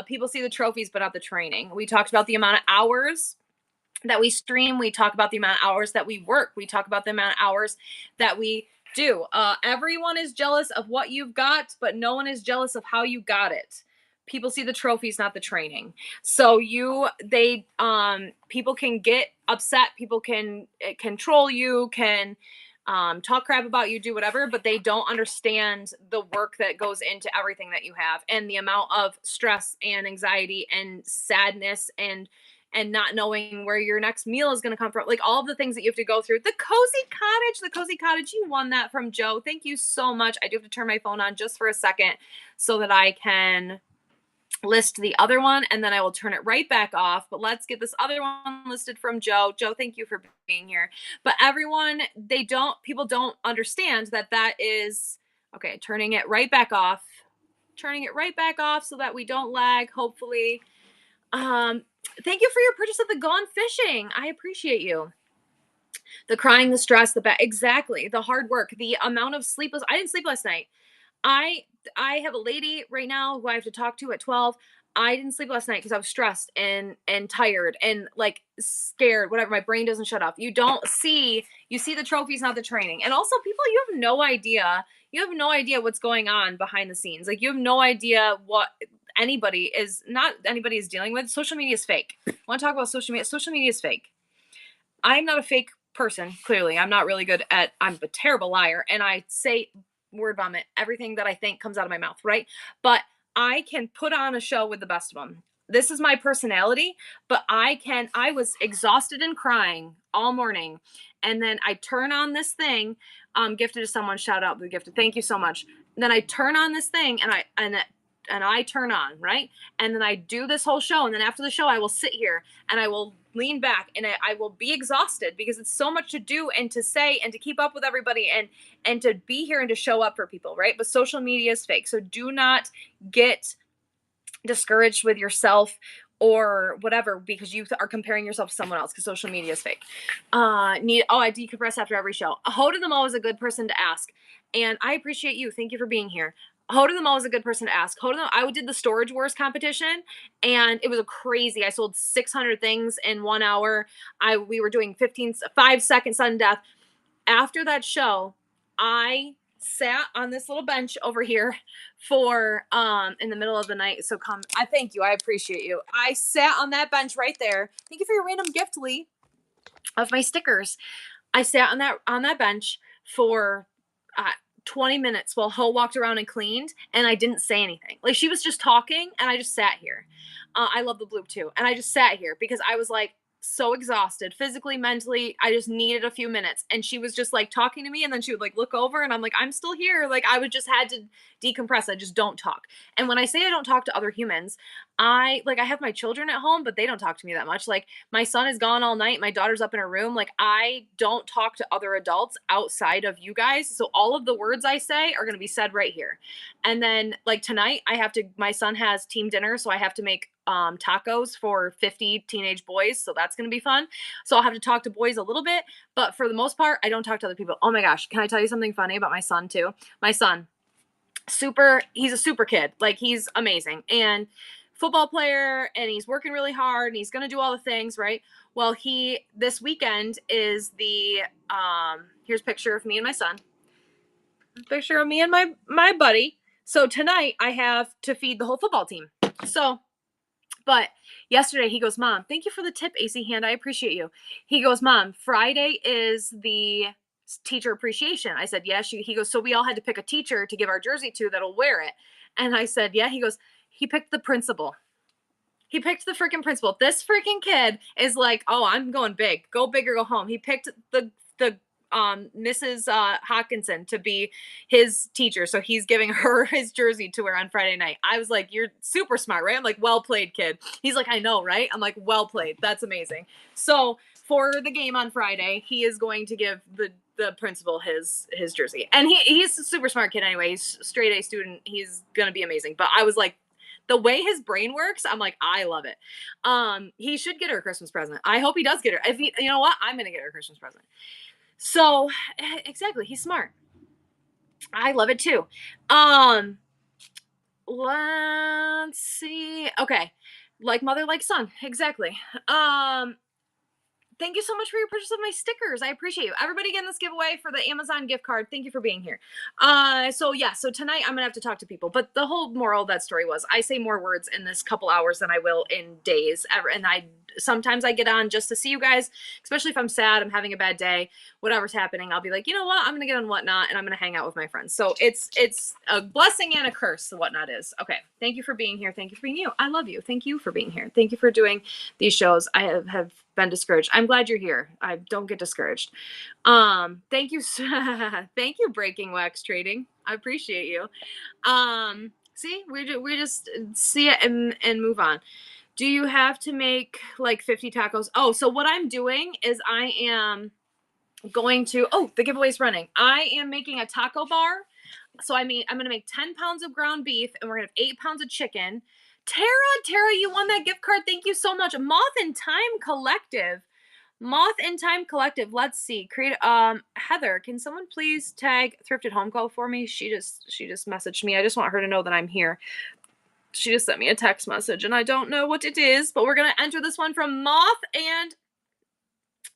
People see the trophies, but not the training. We talked about the amount of hours that we stream. We talk about the amount of hours that we work. We talk about the amount of hours that we do. Everyone is jealous of what you've got, but no one is jealous of how you got it. People see the trophies, not the training. So people can get upset. People can control you, can talk crap about you, do whatever, but they don't understand the work that goes into everything that you have, and the amount of stress and anxiety and sadness and not knowing where your next meal is going to come from, like all the things that you have to go through. The cozy cottage, you won that from Joe. Thank you so much. I do have to turn my phone on just for a second so that I can list the other one, and then I will turn it right back off. But let's get this other one listed from Joe. Joe, thank you for being here. But everyone, people don't understand that is okay. Turning it right back off. Turning it right back off so that we don't lag, hopefully. Thank you for your purchase of the Gone Fishing. I appreciate you. The crying, the stress, exactly, the hard work, the amount of sleepless. I didn't sleep last night. I I have a lady right now who I have to talk to at 12. I didn't sleep last night because I was stressed and tired and like scared, whatever. My brain doesn't shut off. You see the trophies, not the training. And also people, you have no idea. You have no idea what's going on behind the scenes. Like you have no idea what anybody is dealing with. Social media is fake. I want to talk about social media. Social media is fake. I'm not a fake person, clearly. I'm a terrible liar, and I say word vomit. Everything that I think comes out of my mouth, right? But I can put on a show with the best of them. This is my personality, but I was exhausted and crying all morning. And then I turn on this thing, gifted to someone, shout out the gifted. Thank you so much. Then I turn on this thing and I turn on, right? And then I do this whole show. And then after the show, I will sit here and I will lean back and I will be exhausted because it's so much to do and to say and to keep up with everybody and to be here and to show up for people, right? But social media is fake. So do not get discouraged with yourself or whatever because you are comparing yourself to someone else because social media is fake. I decompress after every show. Ho to the Mo is a good person to ask. And I appreciate you. Thank you for being here. Ho to the Mo is a good person to ask. I did the Storage Wars competition and it was crazy. I sold 600 things in 1 hour. We were doing 5-second sudden death. After that show, I sat on this little bench over here for in the middle of the night. So I thank you. I appreciate you. I sat on that bench right there. Thank you for your random gift, Lee, of my stickers. I sat on that bench for 20 minutes while Ho walked around and cleaned, and I didn't say anything. Like she was just talking, and I just sat here. I love the bloop too, and I just sat here because I was like so exhausted, physically, mentally. I just needed a few minutes, and she was just like talking to me, and then she would like look over, and I'm like, I'm still here. Like I would just had to decompress. I just don't talk. And when I say I don't talk to other humans, I have my children at home, but they don't talk to me that much. Like my son is gone all night. My daughter's up in her room. Like I don't talk to other adults outside of you guys. So all of the words I say are going to be said right here. And then like tonight my son has team dinner. So I have to make tacos for 50 teenage boys. So that's going to be fun. So I'll have to talk to boys a little bit, but for the most part, I don't talk to other people. Oh my gosh. Can I tell you something funny about my son too? My son, he's a super kid. Like, he's amazing. And football player, and he's working really hard, and he's going to do all the things, right? Well, this weekend is here's a picture of me and my son. Picture of me and my buddy. So tonight I have to feed the whole football team. So, but yesterday he goes, Mom, thank you for the tip, AC Hand. I appreciate you. He goes, Mom, Friday is the teacher appreciation. I said, yes. He goes, so we all had to pick a teacher to give our jersey to that'll wear it. And I said, yeah. He goes, he picked the principal. He picked the freaking principal. This freaking kid is like, oh, I'm going big. Go big or go home. He picked the Mrs. Hawkinson to be his teacher. So he's giving her his jersey to wear on Friday night. I was like, you're super smart, right? I'm like, well played, kid. He's like, I know, right? I'm like, well played. That's amazing. So for the game on Friday, he is going to give the principal his jersey. And he's a super smart kid anyway. He's a straight A student. He's going to be amazing. But I was like, the way his brain works, I'm like, I love it. He should get her a Christmas present. I hope he does get her. If he, you know what? I'm going to get her a Christmas present. So exactly, he's smart. I love it too. Let's see. Okay. Like mother, like son. Exactly. Thank you so much for your purchase of my stickers. I appreciate you. Everybody getting this giveaway for the Amazon gift card. Thank you for being here. So tonight I'm gonna have to talk to people. But the whole moral of that story was I say more words in this couple hours than I will in days ever. And sometimes I get on just to see you guys, especially if I'm sad, I'm having a bad day, whatever's happening. I'll be like, you know what? I'm gonna get on Whatnot and I'm gonna hang out with my friends. So it's a blessing and a curse. The Whatnot is. Okay. Thank you for being here. Thank you for being you. I love you. Thank you for being here. Thank you for doing these shows. I have been discouraged. I'm glad you're here. I don't get discouraged. Thank you. Thank you, Breaking Wax Trading. I appreciate you. See, we just see it and move on. Do you have to make like 50 tacos? Oh, so what I'm doing is I am going to, the giveaway's running. I am making a taco bar. So I'm going to make 10 pounds of ground beef and we're going to have 8 pounds of chicken. Tara, you won that gift card. Thank you so much. Moth in Time Collective. Let's see. Heather, can someone please tag Thrifted Home Co for me? She just messaged me. I just want her to know that I'm here. She just sent me a text message and I don't know what it is, but we're going to enter this one from Moth and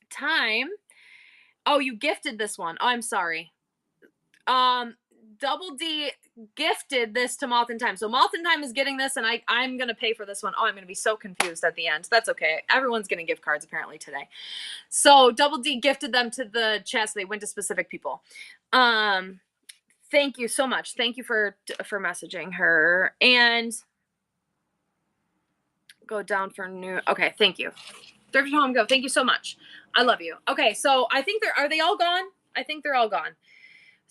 Time. Oh, you gifted this one. Oh, I'm sorry. Double D gifted this to Moth and Time. So Moth and Time is getting this and I'm going to pay for this one. Oh, I'm going to be so confused at the end. That's okay. Everyone's getting gift cards apparently today. So Double D gifted them to the chat. So they went to specific people. Thank you so much. Thank you for messaging her and go down for new. Okay. Thank you. Thrifted Home Go. Thank you so much. I love you. Okay. So I think are they all gone? I think they're all gone.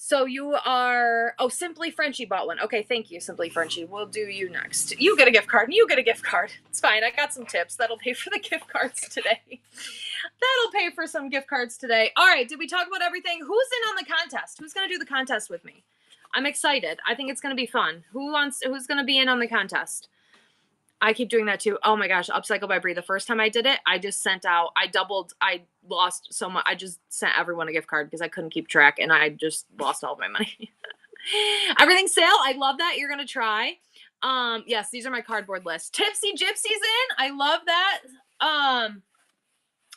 So you are, Simply Frenchie bought one. Okay, thank you, Simply Frenchie. We'll do you next. You get a gift card, and you get a gift card. It's fine. I got some tips. That'll pay for the gift cards today. That'll pay for some gift cards today. All right, did we talk about everything? Who's in on the contest? Who's going to do the contest with me? I'm excited. I think it's going to be fun. Who's going to be in on the contest? I keep doing that too. Oh my gosh, Upcycle by Brie. The first time I did it, I lost so much. I just sent everyone a gift card because I couldn't keep track and I just lost all of my money. Everything's sale. I love that. You're going to try. Yes, these are my cardboard lists. Tipsy Gypsy's in. I love that.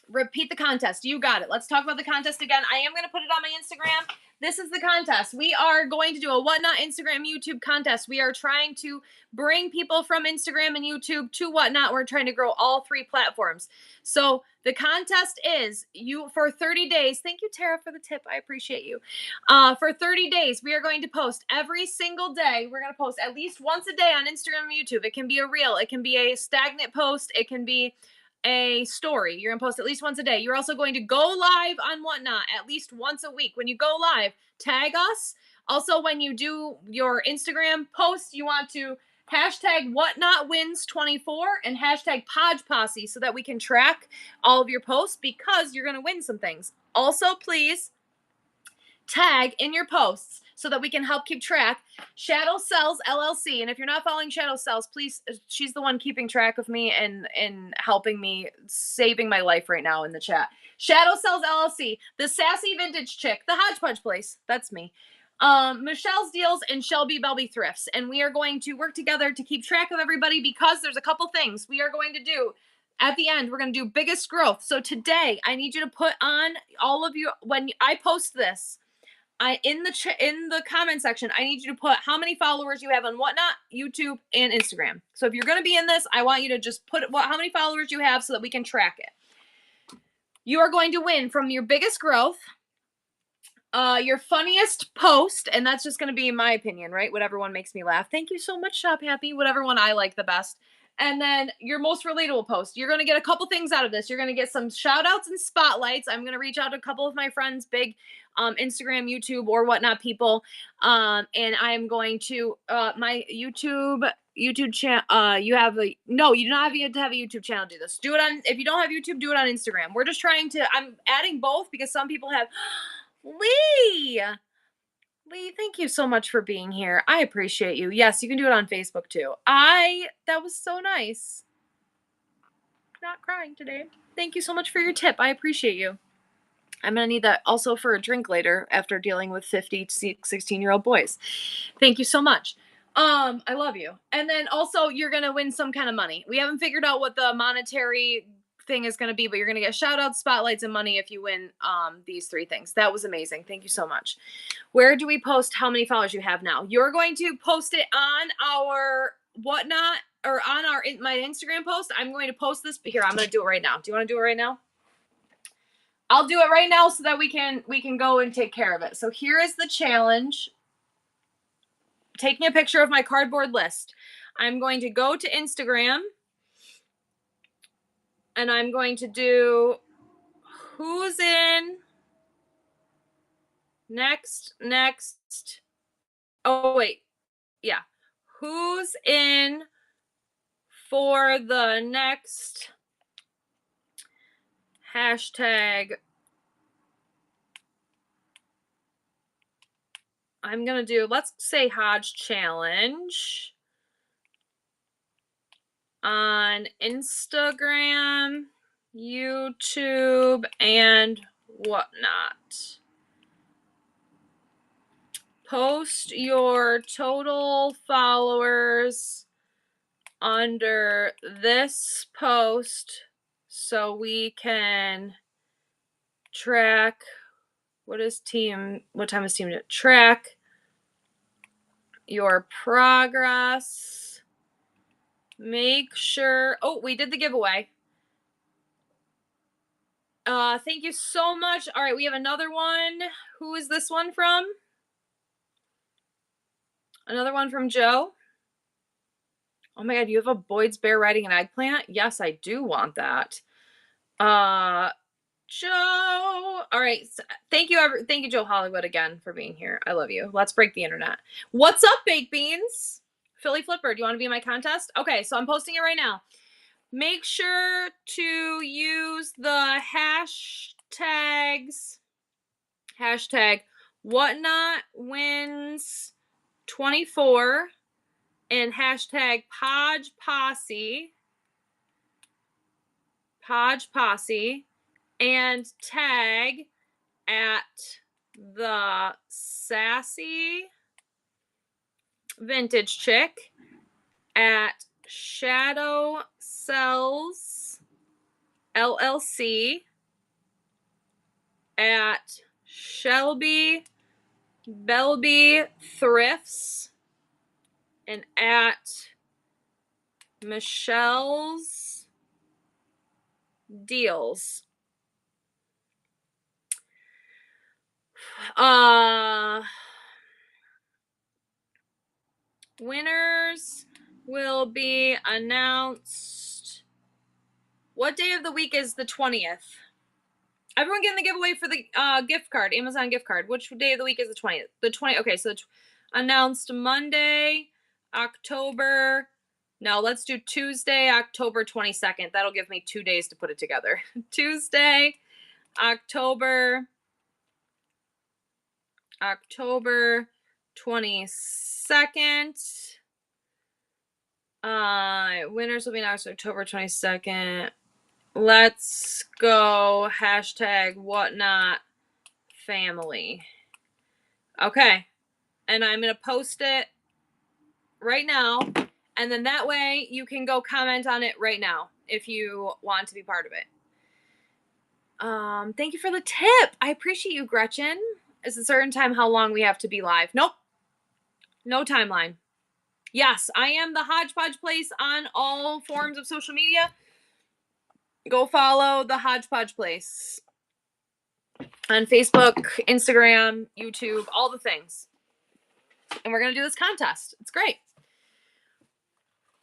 Repeat the contest. You got it. Let's talk about the contest again. I am going to put it on my Instagram. This is the contest. We are going to do a Whatnot Instagram YouTube contest. We are trying to bring people from Instagram and YouTube to Whatnot. We're trying to grow all 3 platforms. So the contest is for 30 days. Thank you, Tara, for the tip. I appreciate you. For 30 days, we are going to post every single day. We're going to post at least once a day on Instagram and YouTube. It can be a reel. It can be a stagnant post. It can be a story. You're going to post at least once a day. You're also going to go live on Whatnot at least once a week. When you go live, tag us. Also, when you do your Instagram post, you want to hashtag WhatNotWins24 and hashtag PodgePosse so that we can track all of your posts because you're going to win some things. Also, please tag in your posts so that we can help keep track. Shadow Cells LLC. And if you're not following Shadow Cells, please, she's the one keeping track of me and helping me, saving my life right now in the chat. Shadow Cells LLC, the sassy vintage chick, the hodgepodge place. That's me. Michelle's Deals and Shelby Belby Thrifts. And we are going to work together to keep track of everybody because there's a couple things we are going to do. At the end, we're going to do biggest growth. So today, I need you to put on, all of you, when I post this, in the comment section, I need you to put how many followers you have on Whatnot, YouTube, and Instagram. So if you're going to be in this, I want you to just put how many followers you have so that we can track it. You are going to win from your biggest growth, your funniest post, and that's just going to be my opinion, right? Whatever one makes me laugh. Thank you so much, Shop Happy. Whatever one I like the best. And then your most relatable post. You're going to get a couple things out of this. You're going to get some shout outs and spotlights. I'm going to reach out to a couple of my friends, big Instagram, YouTube, or Whatnot people. And I'm going to my YouTube channel. You do not have to have a YouTube channel to do this. Do it on, if you don't have YouTube, do it on Instagram. We're just trying to, I'm adding both because some people have. Lee, thank you so much for being here. I appreciate you. Yes, you can do it on Facebook too. That was so nice. Not crying today. Thank you so much for your tip. I appreciate you. I'm going to need that also for a drink later after dealing with 50, 16-year-old boys. Thank you so much. I love you. And then also you're going to win some kind of money. We haven't figured out what the monetary thing is going to be, but you're going to get shout outs, spotlights, and money if you win these three things. That was amazing. Thank you so much. Where do we post how many followers you have now? You're going to post it on our Whatnot or on my Instagram post. I'm going to post this here. I'm going to do it right now. Do you want to do it right now? I'll do it right now so that we can go and take care of it. So here is the challenge. Taking a picture of my cardboard list. I'm going to go to Instagram and I'm going to do who's in next. Oh, wait. Yeah. Who's in for the next hashtag? I'm going to do, let's say Hodge Challenge on Instagram, YouTube, and Whatnot. Post your total followers under this post so we can track what time is team to track your progress. Make sure, we did the giveaway. Thank you so much. All right, we have another one. Who is this one from? Another one from Joe. Oh my God, you have a Boyd's bear riding an eggplant? Yes, I do want that. Joe. All right. Thank you, Joe Hollywood, again for being here. I love you. Let's break the internet. What's up, baked beans? Philly Flipper, do you want to be in my contest? Okay, so I'm posting it right now. Make sure to use the hashtags. Hashtag Whatnot Wins 24 and hashtag Podge Posse, and tag at the Sassy Vintage Chick, at Shadow Cells LLC, at Shelby Belby Thrifts, and at Michelle's Deals. Winners will be announced. What day of the week is the 20th? Everyone getting the giveaway for the gift card, Amazon gift card. Which day of the week is the 20th? The 20th. Okay, so announced Monday, October. No, let's do Tuesday, October 22nd. That'll give me 2 days to put it together. Tuesday, October 22nd. Winners will be announced October 22nd. Let's go. Hashtag Whatnot Family. Okay. and I'm going to post it right now. And then that way you can go comment on it right now if you want to be part of it. Thank you for the tip. I appreciate you, Gretchen. Is a certain time how long we have to be live? Nope. No timeline. Yes, I am the Hodgepodge Place on all forms of social media. Go follow the Hodgepodge Place on Facebook, Instagram, YouTube, all the things. And we're going to do this contest. It's great.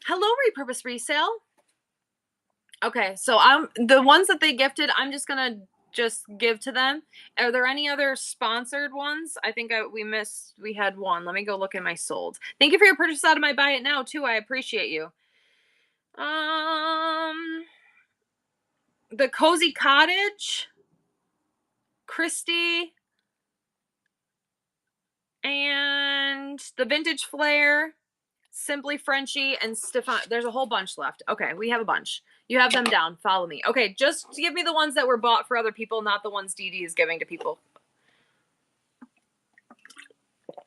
Hello, Repurpose Resale. Okay, so the ones that they gifted, I'm just going to give to them. Are there any other sponsored ones? I think we had one. Let me go look at my sold. Thank you for your purchase out of my buy it now too. I appreciate you. The Cozy Cottage, Christy, and the Vintage Flair, Simply Frenchie, and Stefan. There's a whole bunch left. Okay, we have a bunch. You have them down. Follow me. Okay, just give me the ones that were bought for other people, not the ones Dee Dee is giving to people.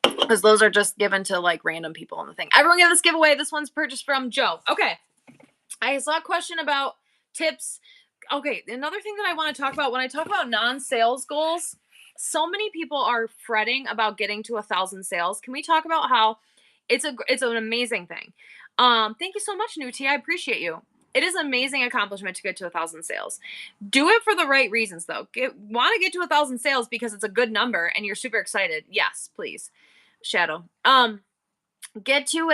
Because those are just given to like random people in the thing. Everyone get this giveaway. This one's purchased from Joe. Okay. I saw a question about tips. Okay, another thing that I want to talk about when I talk about non-sales goals, so many people are fretting about getting to 1,000 sales. Can we talk about how it's an amazing thing? Thank you so much, New T. I appreciate you. It is an amazing accomplishment to get to 1,000 sales. Do it for the right reasons, though. Want to get to 1,000 sales because it's a good number and you're super excited. Yes, please. Shadow. Get to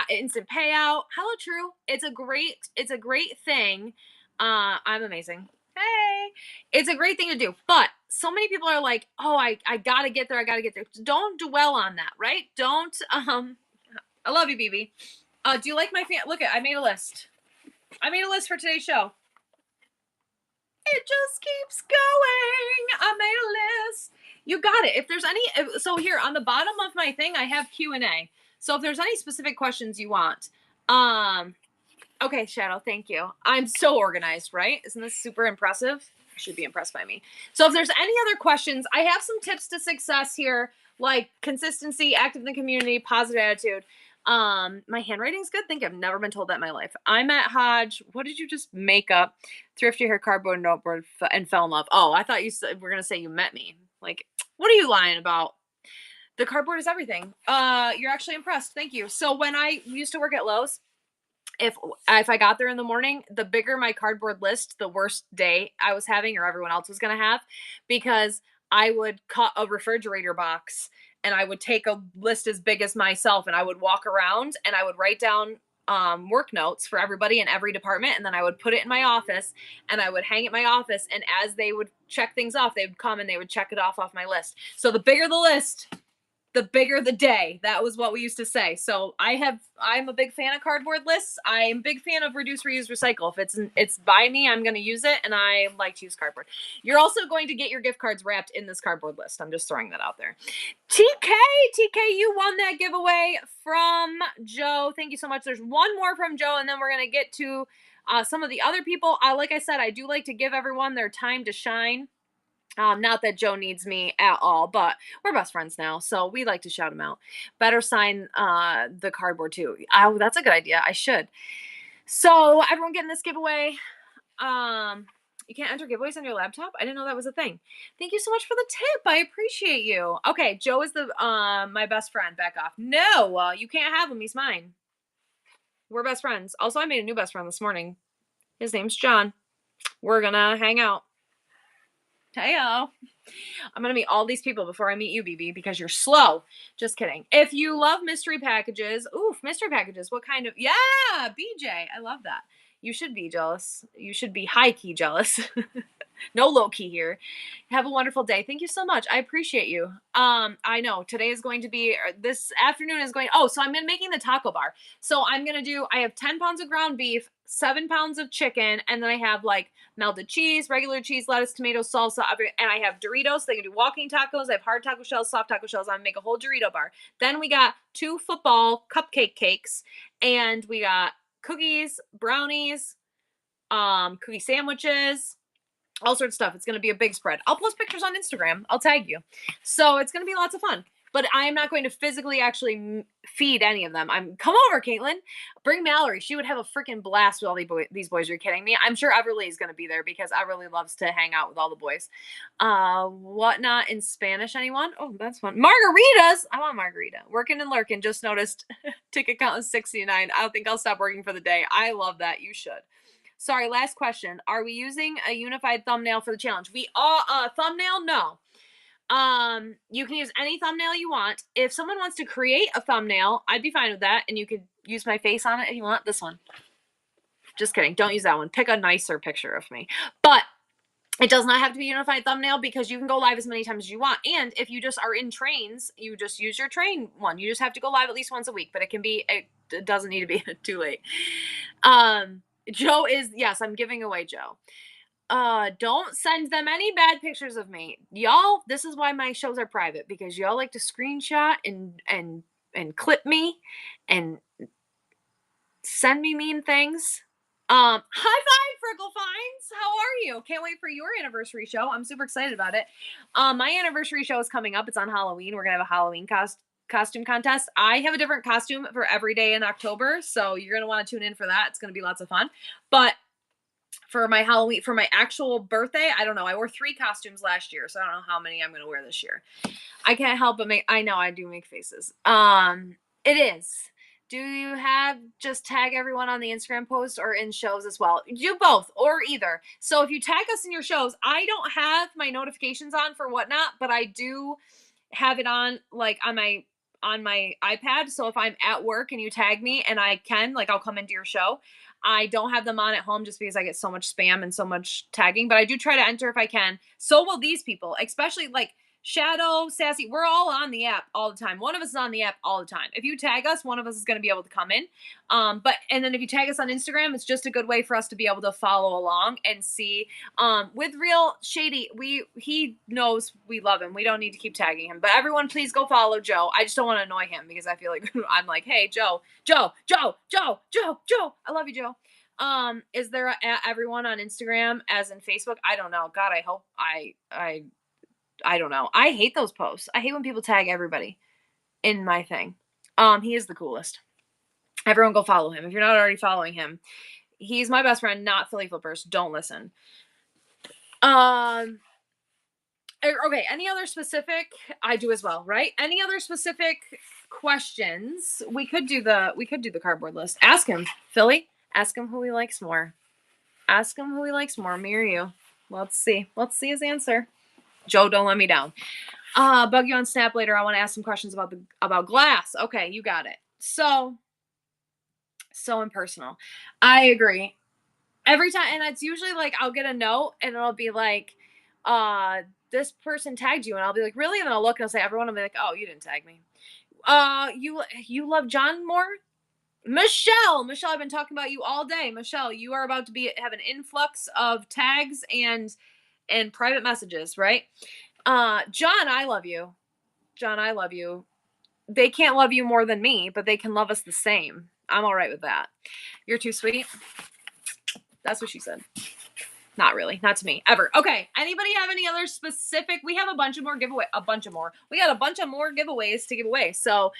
instant payout. Hello, True. It's a great thing. I'm amazing. Hey, it's a great thing to do. But so many people are like, oh, I gotta get there. I gotta get there. Don't dwell on that, right? Don't. I love you, BB. Do you like my look I made a list. I made a list for today's show. It just keeps going. I made a list. You got it. If there's any, so here on the bottom of my thing, I have Q&A. So if there's any specific questions you want, okay, Shadow, thank you. I'm so organized, right? Isn't this super impressive? You should be impressed by me. So if there's any other questions, I have some tips to success here, like consistency, active in the community, positive attitude. My handwriting's good. I think I've never been told that in my life. I'm at Hodge. What did you just make up? Thrifty her cardboard notebook and fell in love. Oh, I thought you were going to say you met me. Like, what are you lying about? The cardboard is everything. You're actually impressed. Thank you. So when I used to work at Lowe's, if I got there in the morning, the bigger my cardboard list, the worse day I was having or everyone else was going to have, because I would cut a refrigerator box and I would take a list as big as myself and I would walk around and I would write down work notes for everybody in every department. And then I would put it in my office and I would hang it in my office. And as they would check things off, they would come and they would check it off my list. So the bigger the list, the bigger the day. That was what we used to say. So I'm a big fan of cardboard lists. I'm a big fan of reduce, reuse, recycle. If it's by me, I'm going to use it. And I like to use cardboard. You're also going to get your gift cards wrapped in this cardboard list. I'm just throwing that out there. TK, you won that giveaway from Joe. Thank you so much. There's one more from Joe, and then we're going to get to some of the other people. Like I said, I do like to give everyone their time to shine. Not that Joe needs me at all, but we're best friends now, so we like to shout him out. Better sign the cardboard too. Oh, that's a good idea. I should. So everyone getting this giveaway. You can't enter giveaways on your laptop? I didn't know that was a thing. Thank you so much for the tip. I appreciate you. Okay, Joe is my best friend. Back off. No, you can't have him. He's mine. We're best friends. Also, I made a new best friend this morning. His name's John. We're gonna hang out. Heyo. I'm going to meet all these people before I meet you, BB, because you're slow. Just kidding. If you love mystery packages, mystery packages, what kind of, yeah, BJ, I love that. You should be jealous. You should be high-key jealous. No low-key here. Have a wonderful day. Thank you so much. I appreciate you. I know today is going to be, this afternoon is going, so I'm making the taco bar. So I have 10 pounds of ground beef, 7 pounds of chicken, and then I have like melted cheese, regular cheese, lettuce, tomato, salsa, and I have Doritos. So I can do walking tacos. I have hard taco shells, soft taco shells. I'm gonna make a whole Dorito bar. Then we got 2 football cupcake cakes, and we got cookies, brownies, cookie sandwiches, all sorts of stuff. It's going to be a big spread. I'll post pictures on Instagram. I'll tag you. So it's going to be lots of fun. but I am not going to physically actually feed any of them. Come over, Caitlin. Bring Mallory. She would have a freaking blast with all these boys. You're kidding me? I'm sure Everly is going to be there because Everly loves to hang out with all the boys. Whatnot in Spanish, anyone? Oh, that's fun. Margaritas. I want margarita. Working and lurking. Just noticed ticket count is 69. I don't think I'll stop working for the day. I love that. You should. Sorry, last question. Are we using a unified thumbnail for the challenge? We are thumbnail? No. You can use any thumbnail you want. If someone wants to create a thumbnail, I'd be fine with that. And you could use my face on it if you want. This one. Just kidding. Don't use that one. Pick a nicer picture of me. But it does not have to be a unified thumbnail because you can go live as many times as you want. And if you just are in trains, you just use your train one. You just have to go live at least once a week, but it doesn't need to be too late. Joe is, yes, I'm giving away Joe. Don't send them any bad pictures of me. Y'all, this is why my shows are private, because y'all like to screenshot and clip me and send me mean things. High five, Frickle Finds. How are you? Can't wait for your anniversary show. I'm super excited about it. My anniversary show is coming up. It's on Halloween. We're gonna have a Halloween costume contest. I have a different costume for every day in October, so you're gonna want to tune in for that. It's gonna be lots of fun. But for my Halloween, for my actual birthday, I don't know. I wore 3 costumes last year, so I don't know how many I'm going to wear this year. I can't help but I know I do make faces. It is. Do you have just tag everyone on the Instagram post or in shows as well? Do both or either. So if you tag us in your shows, I don't have my notifications on for Whatnot, but I do have it on like on my iPad. So if I'm at work and you tag me and I can, like, I'll come into your show. I don't have them on at home just because I get so much spam and so much tagging, but I do try to enter if I can. So will these people, especially like Shadow, Sassy. We're all on the app all the time. One of us is on the app all the time. If you tag us, one of us is going to be able to come in. And then if you tag us on Instagram, it's just a good way for us to be able to follow along and see. With Real Shady, he knows we love him. We don't need to keep tagging him. But everyone, please go follow Joe. I just don't want to annoy him because I feel like I'm like, hey, Joe. I love you, Joe. Is there a everyone on Instagram as in Facebook? I don't know. God, I hope I don't know. I hate those posts. I hate when people tag everybody in my thing. He is the coolest. Everyone go follow him. If you're not already following him, he's my best friend, not Philly Flippers. Don't listen. Okay. Any other specific? I do as well, right? Any other specific questions? We could do the cardboard list. Ask him, Philly. Ask him who he likes more. Ask him who he likes more, me or you. Let's see. Let's see his answer. Joe, don't let me down. Bug you on Snap later. I want to ask some questions about glass. Okay, you got it. So impersonal. I agree. Every time, and it's usually like I'll get a note and it'll be like, this person tagged you, and I'll be like, really? And then I'll look and I'll say, everyone will be like, oh, you didn't tag me. You love John more? Michelle, I've been talking about you all day. Michelle, you are about to have an influx of tags and private messages, right? John, I love you. John, I love you. They can't love you more than me, but they can love us the same. I'm all right with that. You're too sweet. That's what she said. Not really. Not to me. Ever. Okay. Anybody have any other specific? We have a bunch of more. We got a bunch of more giveaways to give away. So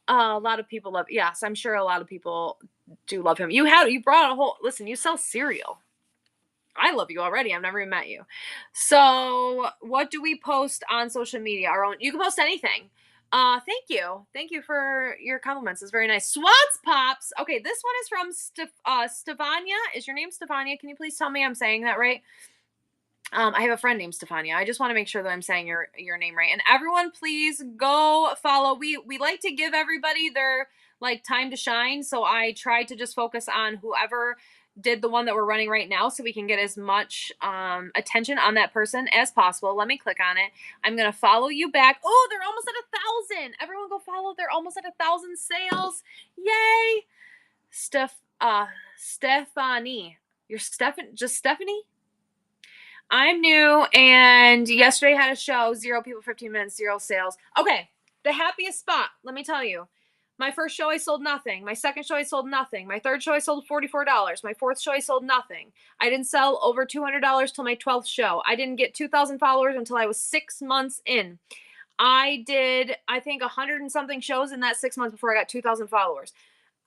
a lot of people love. Yes, I'm sure a lot of people do love him. You brought a whole. Listen, you sell cereal. I love you already. I've never even met you. So what do we post on social media? Our own. You can post anything. Thank you. Thank you for your compliments. It's very nice. Swats Pops. Okay, this one is from Stefania. Is your name Stefania? Can you please tell me I'm saying that right? I have a friend named Stefania. I just want to make sure that I'm saying your name right. And everyone, please go follow. We like to give everybody their like time to shine. So I try to just focus on whoever did the one that we're running right now so we can get as much attention on that person as possible. Let me click on it. I'm going to follow you back. Oh, they're almost at 1,000. Everyone go follow. They're almost at 1,000 sales. Yay. Stephanie. You're just Stephanie? I'm new, and yesterday had a show, 0 people, 15 minutes, 0 sales. Okay, the happiest spot, let me tell you. My first show, I sold nothing. My second show, I sold nothing. My third show, I sold $44. My fourth show, I sold nothing. I didn't sell over $200 till my 12th show. I didn't get 2,000 followers until I was 6 months in. I did, I think, 100 and something shows in that 6 months before I got 2,000 followers.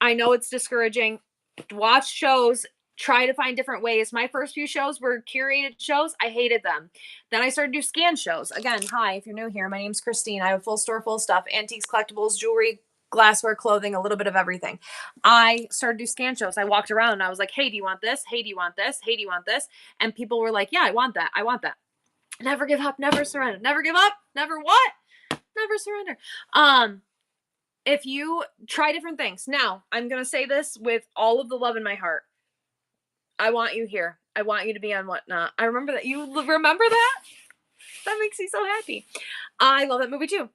I know it's discouraging. Watch shows, try to find different ways. My first few shows were curated shows. I hated them. Then I started to do scan shows. Again, hi, if you're new here, my name's Christine. I have a full store full of stuff, antiques, collectibles, jewelry, glassware, clothing, a little bit of everything. I started to do scan shows. I walked around and I was like, hey, do you want this? Hey, do you want this? Hey, do you want this? And people were like, yeah, I want that. I want that. Never give up, never surrender. Never give up, never what? Never surrender. If you try different things. Now, I'm going to say this with all of the love in my heart. I want you here. I want you to be on Whatnot. I remember that. You remember that? That makes me so happy. I love that movie too.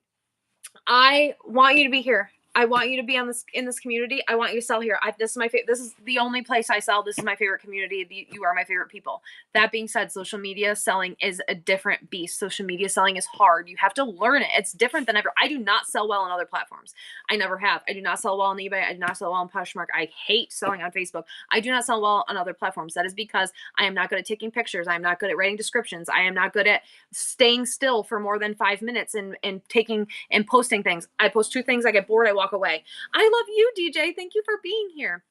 I want you to be here. I want you to be on this in this community. I want you to sell here. This is my favorite. This is the only place I sell. This is my favorite community. You are my favorite people. That being said, social media selling is a different beast. Social media selling is hard. You have to learn it. It's different than ever. I do not sell well on other platforms. I never have. I do not sell well on eBay. I do not sell well on Poshmark. I hate selling on Facebook. I do not sell well on other platforms. That is because I am not good at taking pictures. I am not good at writing descriptions. I am not good at staying still for more than 5 minutes and taking and posting things. I post 2 things. I get bored. I walk away. I love you, DJ. Thank you for being here.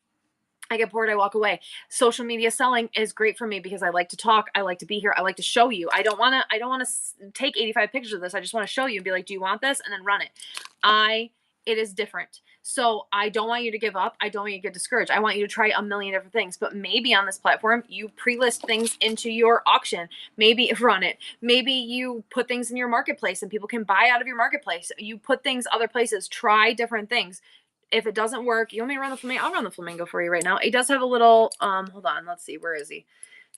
I get bored. I walk away. Social media selling is great for me because I like to talk. I like to be here. I like to show you. I don't want to take 85 pictures of this. I just want to show you and be like, do you want this? And then run it. It is different. So I don't want you to give up. I don't want you to get discouraged. I want you to try a million different things, but maybe on this platform, you pre-list things into your auction. Maybe run it. Maybe you put things in your marketplace and people can buy out of your marketplace. You put things other places, try different things. If it doesn't work, you want me to run the flamingo? I'll run the flamingo for you right now. He does have a little, hold on. Let's see. Where is he?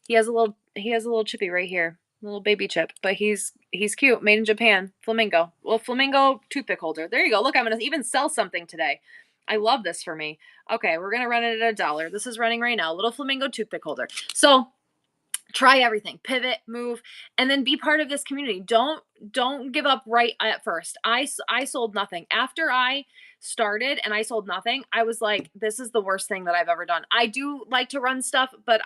He has a little chippy right here. A little baby chip, but he's cute. Made in Japan. Flamingo. Well, flamingo toothpick holder. There you go. Look, I'm going to even sell something today. I love this for me. Okay, we're going to run it at $1. This is running right now. Little flamingo toothpick holder. So try everything, pivot, move, and then be part of this community. Don't give up right at first. I sold nothing. After I started and I sold nothing, I was like, this is the worst thing that I've ever done. I do like to run stuff, but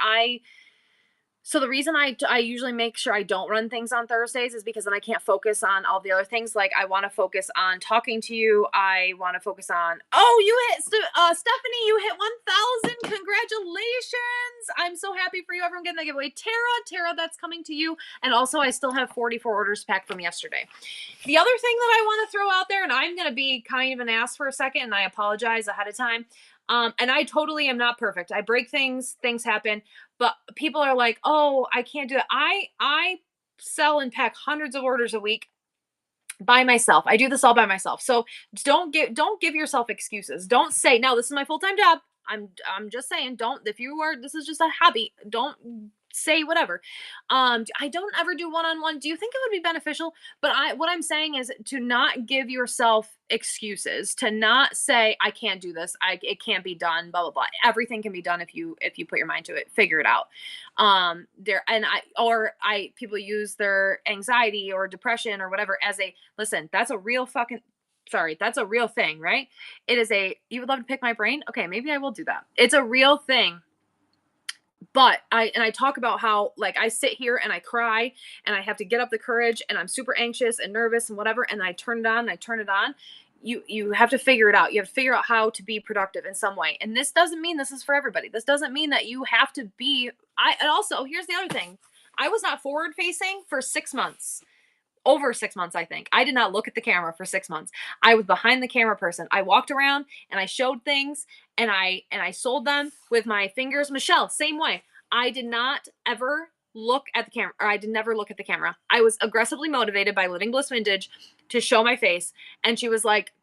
so the reason I usually make sure I don't run things on Thursdays is because then I can't focus on all the other things. Like I want to focus on talking to you. I want to focus on, oh, you hit, Stephanie, you hit 1,000. Congratulations. I'm so happy for you. Everyone getting that giveaway. Tara, that's coming to you. And also I still have 44 orders packed from yesterday. The other thing that I want to throw out there, and I'm going to be kind of an ass for a second, and I apologize ahead of time. And I totally am not perfect. I break things happen, but people are like, oh, I can't do it. I sell and pack hundreds of orders a week by myself. I do this all by myself. So don't give yourself excuses. Don't say, no, this is my full-time job. I'm just saying, this is just a hobby. Don't say whatever. I don't ever do one-on-one. Do you think it would be beneficial? But what I'm saying is to not give yourself excuses, to not say, I can't do this. It can't be done, blah, blah, blah. Everything can be done if you put your mind to it, figure it out. People use their anxiety or depression or whatever as listen, that's a real that's a real thing, right? You would love to pick my brain? Okay, maybe I will do that. It's a real thing. But I talk about how like I sit here and I cry and I have to get up the courage and I'm super anxious and nervous and whatever. And I turn it on and I turn it on. You have to figure it out. You have to figure out how to be productive in some way. And this doesn't mean this is for everybody. This doesn't mean that you have to be, and also here's the other thing. I was not forward facing for 6 months. Over 6 months, I think. I did not look at the camera for 6 months. I was behind the camera person. I walked around and I showed things and I sold them with my fingers. Michelle, same way. I did not ever look at the camera, or I did never look at the camera. I was aggressively motivated by Living Bliss Vintage to show my face. And she was like,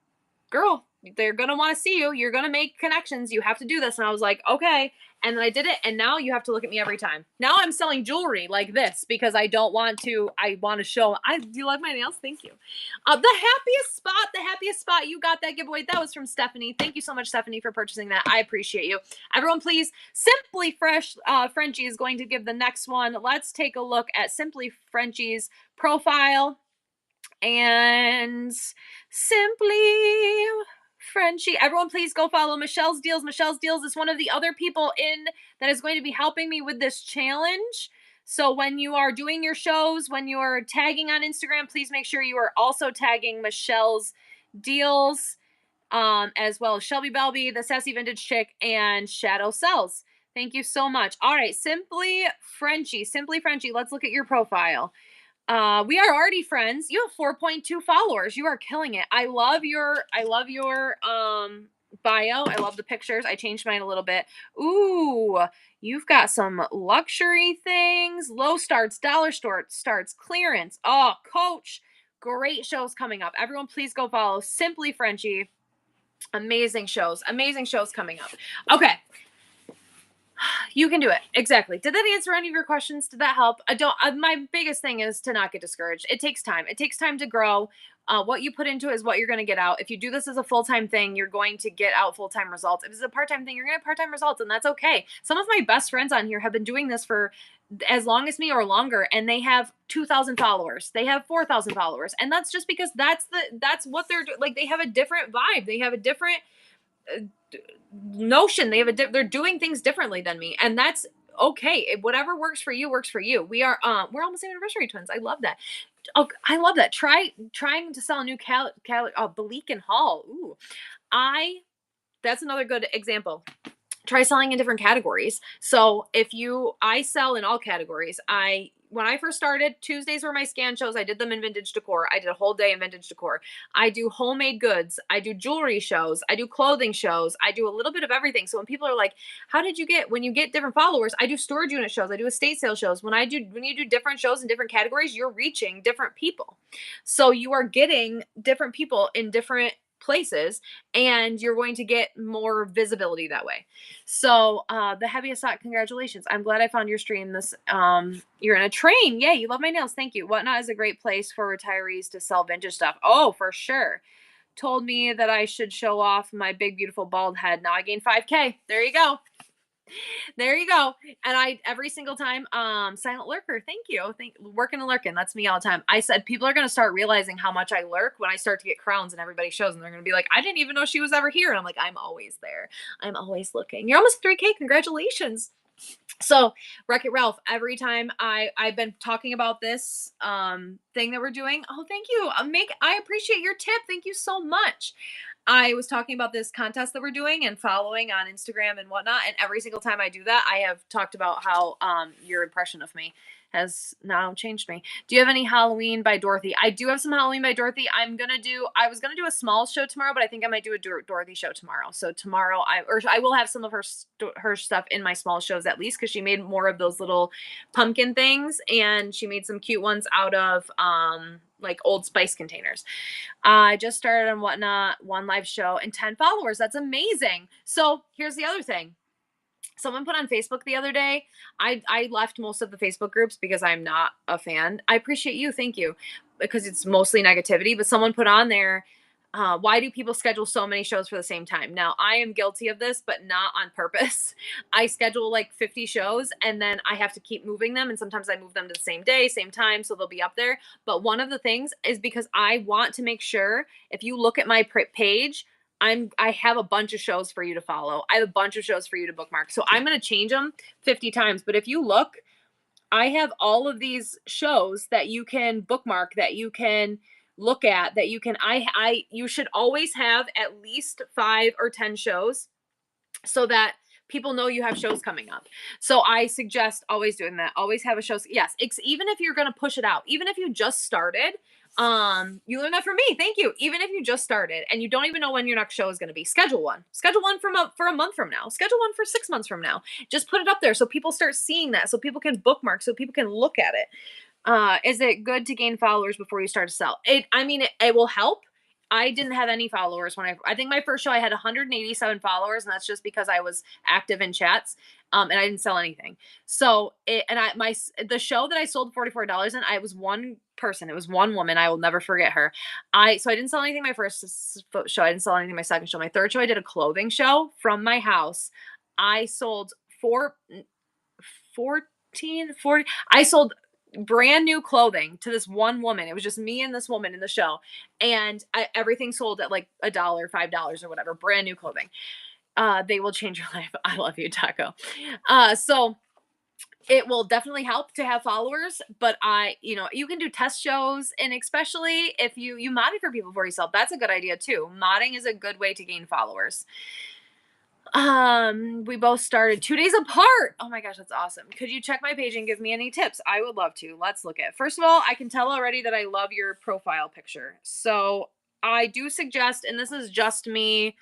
girl, they're going to want to see you. You're going to make connections. You have to do this. And I was like, okay. And then I did it. And now you have to look at me every time. Now I'm selling jewelry like this because I want to show, do you like my nails? Thank you. The happiest spot, you got that giveaway. That was from Stephanie. Thank you so much, Stephanie, for purchasing that. I appreciate you. Everyone, please, Simply Fresh Frenchie is going to give the next one. Let's take a look at Simply Frenchie's profile. And Simply Frenchie. Everyone, please go follow Michelle's Deals. Michelle's Deals is one of the other people that is going to be helping me with this challenge. So when you are doing your shows, when you are tagging on Instagram, please make sure you are also tagging Michelle's deals, as well as Shelby Belby, the Sassy Vintage Chick, and Shadow Cells. Thank you so much. All right, Simply Frenchie, let's look at your profile. We are already friends. You have 4.2 followers. You are killing it. I love your bio. I love the pictures. I changed mine a little bit. Ooh, you've got some luxury things, low starts, dollar store starts, clearance. Oh, Coach, great shows coming up. Everyone please go follow Simply Frenchie. Amazing shows. Amazing shows coming up. Okay. You can do it. Exactly. Did that answer any of your questions? Did that help? I don't. My biggest thing is to not get discouraged. It takes time. It takes time to grow. What you put into it is what you're going to get out. If you do this as a full time thing, you're going to get out full time results. If it's a part time thing, you're going to have part time results, and that's okay. Some of my best friends on here have been doing this for as long as me or longer, and they have 2,000 followers. They have 4,000 followers, and that's just because that's what they're like. They have a different vibe. They have a different notion. They're doing things differently than me, and that's okay. Whatever works for you works for you. We're almost anniversary twins. I love that. Oh, I love that. Trying to sell a new Beacon Hall. Ooh, I that's another good example. Try selling in different categories. So I sell in all categories. When I first started, Tuesdays were my scan shows. I did them in vintage decor. I did a whole day in vintage decor. I do homemade goods. I do jewelry shows. I do clothing shows. I do a little bit of everything. So when people are like, when you get different followers, I do storage unit shows. I do estate sale shows. When you do different shows in different categories, you're reaching different people. So you are getting different people in different places, and you're going to get more visibility that way. So the heaviest thought, congratulations. I'm glad I found your stream. You're in a train. Yay, you love my nails. Thank you. Whatnot is a great place for retirees to sell vintage stuff. Oh, for sure. Told me that I should show off my big, beautiful bald head. Now I gained 5K. There you go. There you go. And every single time, silent lurker, thank you. Working and lurking. That's me all the time. I said people are going to start realizing how much I lurk when I start to get crowns and everybody shows, and they're going to be like, I didn't even know she was ever here. And I'm like, I'm always there. I'm always looking. You're almost 3K. Congratulations. So Wreck-It Ralph, every time I've been talking about this thing that we're doing. Oh, thank you. I appreciate your tip. Thank you so much. I was talking about this contest that we're doing and following on Instagram and whatnot. And every single time I do that, I have talked about how your impression of me has now changed me. Do you have any Halloween by Dorothy? I do have some Halloween by Dorothy. I was gonna do a small show tomorrow, but I think I might do a Dorothy show tomorrow. So tomorrow I will have some of her stuff in my small shows at least, because she made more of those little pumpkin things, and she made some cute ones out of like Old Spice containers. I just started on Whatnot, one live show and 10 followers. That's amazing. So here's the other thing. Someone put on Facebook the other day. I left most of the Facebook groups because I'm not a fan. I appreciate you. Thank you. Because it's mostly negativity. But someone put on there, why do people schedule so many shows for the same time? Now, I am guilty of this, but not on purpose. I schedule like 50 shows, and then I have to keep moving them. And sometimes I move them to the same day, same time, so they'll be up there. But one of the things is because I want to make sure, if you look at my page, I have a bunch of shows for you to follow. I have a bunch of shows for you to bookmark. So I'm going to change them 50 times. But if you look, I have all of these shows that you can bookmark, that you can look at, that you can, you should always have at least 5 or 10 shows so that people know you have shows coming up. So I suggest always doing that. Always have a show. Yes. Even if you're going to push it out, even if you just started, you learned that from me. Thank you. Even if you just started and you don't even know when your next show is going to be, schedule one for a month from now, schedule one for 6 months from now. Just put it up there so people start seeing that, so people can bookmark, so people can look at it. Is it good to gain followers before you start to sell? It will help. I didn't have any followers when I think my first show I had 187 followers, and that's just because I was active in chats. And I didn't sell anything. So the show that I sold $44 in, I was one person. It was one woman. I will never forget her. So I didn't sell anything my first show. I didn't sell anything my second show. My third show, I did a clothing show from my house. I sold 40. I sold brand new clothing to this one woman. It was just me and this woman in the show. And everything sold at like $1, $5 or whatever, brand new clothing. They will change your life. I love you, Taco. So It will definitely help to have followers, but you can do test shows, and especially if you modded for people for yourself, that's a good idea too. Modding is a good way to gain followers. We both started 2 days apart. Oh my gosh, that's awesome. Could you check my page and give me any tips? I would love to. Let's look at. First of all, I can tell already that I love your profile picture. So I do suggest, and this is just me.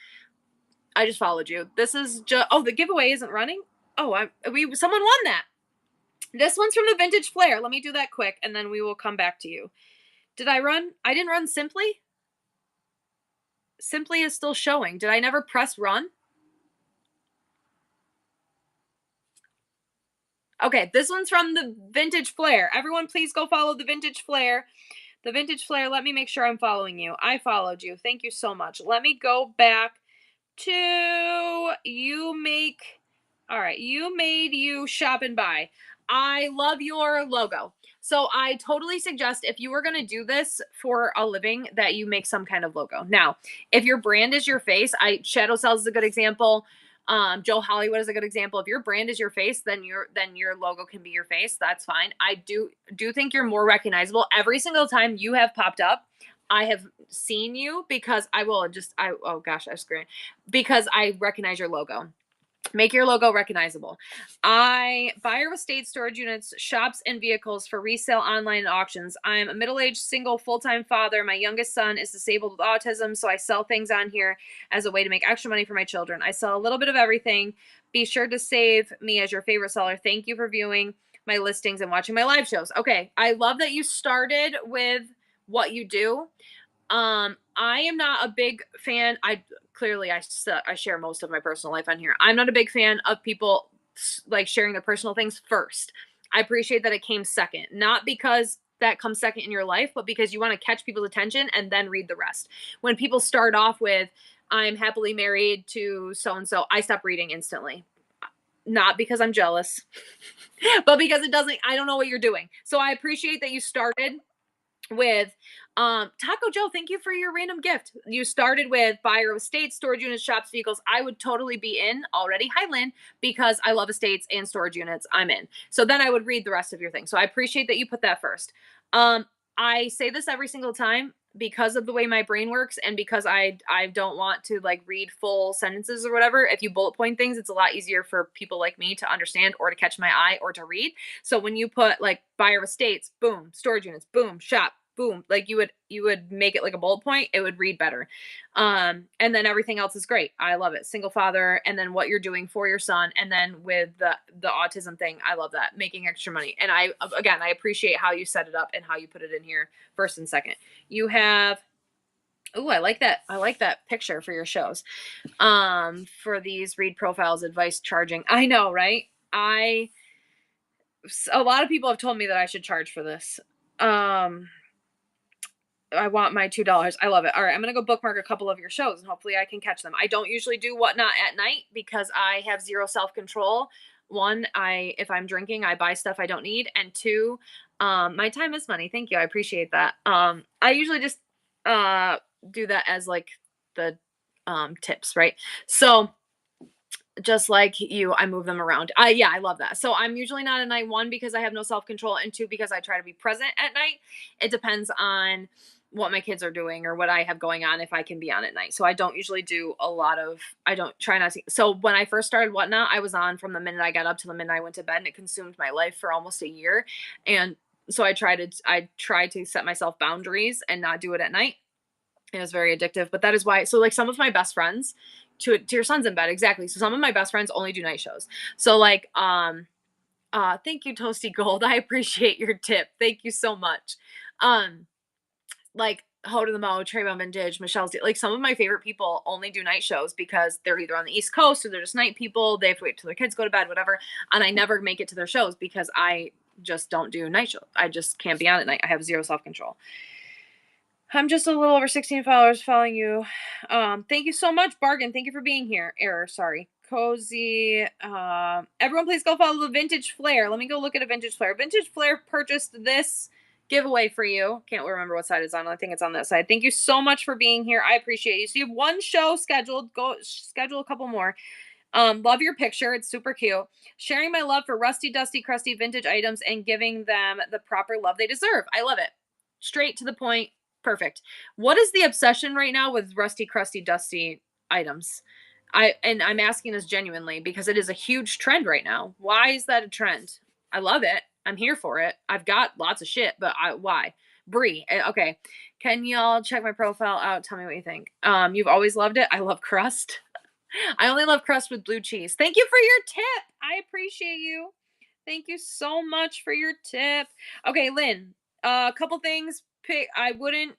I just followed you. This is just. Oh, the giveaway isn't running. Oh, someone won that. This one's from the Vintage Flair. Let me do that quick, and then we will come back to you. Did I run? I didn't run Simply. Simply is still showing. Did I never press run? Okay, this one's from the Vintage Flair. Everyone, please go follow the Vintage Flair. The Vintage Flair, let me make sure I'm following you. I followed you. Thank you so much. Let me go back to all right, you made you shop and buy. I love your logo. So I totally suggest if you were going to do this for a living that you make some kind of logo. Now, if your brand is your face, Shadow Cells is a good example. Joe Hollywood is a good example. If your brand is your face, then your logo can be your face. That's fine. I do think you're more recognizable. Every single time you have popped up, I have seen you because oh gosh, I screwed because I recognize your logo. Make your logo recognizable. I buy real estate storage units, shops, and vehicles for resale online and auctions. I'm a middle-aged, single, full-time father. My youngest son is disabled with autism, so I sell things on here as a way to make extra money for my children. I sell a little bit of everything. Be sure to save me as your favorite seller. Thank you for viewing my listings and watching my live shows. Okay, I love that you started with what you do. I am not a big fan. I share most of my personal life on here. I'm not a big fan of people like sharing their personal things first. I appreciate that it came second, not because that comes second in your life, but because you want to catch people's attention and then read the rest. When people start off with, I'm happily married to so and so, I stop reading instantly. Not because I'm jealous, but because I don't know what you're doing. So I appreciate that you started with Taco Joe, thank you for your random gift. You started with buyer of estates, storage units, shops, vehicles. I would totally be in already. Hi, Lynn, because I love estates and storage units. I'm in. So then I would read the rest of your thing. So I appreciate that you put that first. I say this every single time because of the way my brain works and because I don't want to like read full sentences or whatever. If you bullet point things, it's a lot easier for people like me to understand or to catch my eye or to read. So when you put like buyer of estates, boom, storage units, boom, shop, boom, like you would make it like a bullet point, it would read better. And then everything else is great. I love it. Single father, and then what you're doing for your son, and then with the autism thing, I love that. Making extra money. And I appreciate how you set it up and how you put it in here first and second. You have I like that. I like that picture for your shows. For these read profiles, advice charging. I know, right? A lot of people have told me that I should charge for this. I want my $2. I love it. All right, I'm gonna go bookmark a couple of your shows and hopefully I can catch them. I don't usually do Whatnot at night because I have zero self-control. One, if I'm drinking, I buy stuff I don't need, and two, my time is money. Thank you, I appreciate that. I usually just do that as like the tips, right? So just like you, I move them around. I love that. So I'm usually not a night one because I have no self-control, and two because I try to be present at night. It depends on what my kids are doing or what I have going on if I can be on at night. So I don't usually do I don't try not to. So when I first started Whatnot, I was on from the minute I got up to the minute I went to bed, and it consumed my life for almost a year. And so I tried to set myself boundaries and not do it at night. It was very addictive, but that is why. So like some of my best friends, to your son's in bed, exactly. So some of my best friends only do night shows. So like, thank you, Toasty Gold. I appreciate your tip. Thank you so much. Like Ho to the Mo, Trayvon Vintage, Michelle's, like some of my favorite people only do night shows because they're either on the East Coast or they're just night people. They have to wait till their kids go to bed, whatever. And I never make it to their shows because I just don't do night shows. I just can't be on at night. I have zero self-control. I'm just a little over 16 followers following you. Thank you so much, Bargain. Thank you for being here. Sorry. Cozy. Everyone please go follow the Vintage Flair. Let me go look at a Vintage Flair. Vintage Flair purchased this giveaway for you. Can't remember what side it's on. I think it's on that side. Thank you so much for being here. I appreciate you. So you have one show scheduled. Go schedule a couple more. Love your picture. It's super cute. Sharing my love for rusty, dusty, crusty vintage items and giving them the proper love they deserve. I love it. Straight to the point. Perfect. What is the obsession right now with rusty, crusty, dusty items? I'm asking this genuinely because it is a huge trend right now. Why is that a trend? I love it. I'm here for it. I've got lots of shit, but why? Brie. Okay. Can y'all check my profile out? Tell me what you think. You've always loved it. I love crust. I only love crust with blue cheese. Thank you for your tip. I appreciate you. Thank you so much for your tip. Okay, Lynn, a couple things. I wouldn't,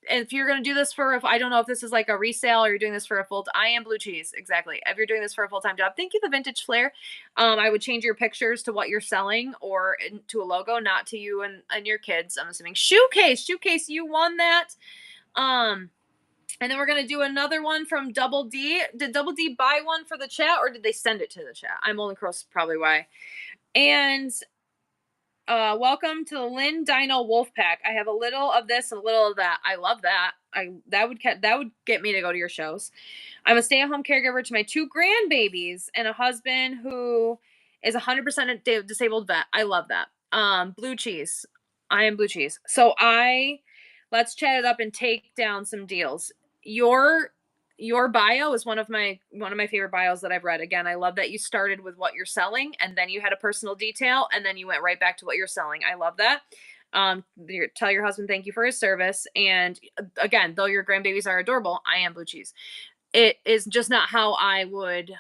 if you're going to do this for, if I don't know if this is like a resale or you're doing this for a I am blue cheese. Exactly. If you're doing this for a full-time job, thank you, the vintage flair. I would change your pictures to what you're selling or to a logo, not to you and your kids. I'm assuming shoecase, you won that. And then we're going to do another one from Double D. Did Double D buy one for the chat or did they send it to the chat? I'm only close, probably why. And welcome to the Lynn Dino Wolfpack. I have a little of this and a little of that. I love that. That would get me to go to your shows. I'm a stay-at-home caregiver to my 2 grandbabies and a husband who is 100% a disabled vet. I love that. Blue cheese. I am blue cheese. So let's chat it up and take down some deals. Your bio is one of my favorite bios that I've read. Again, I love that you started with what you're selling and then you had a personal detail and then you went right back to what you're selling. I love that. Tell your husband thank you for his service. And again, though your grandbabies are adorable, I am blue cheese. It is just not how I would,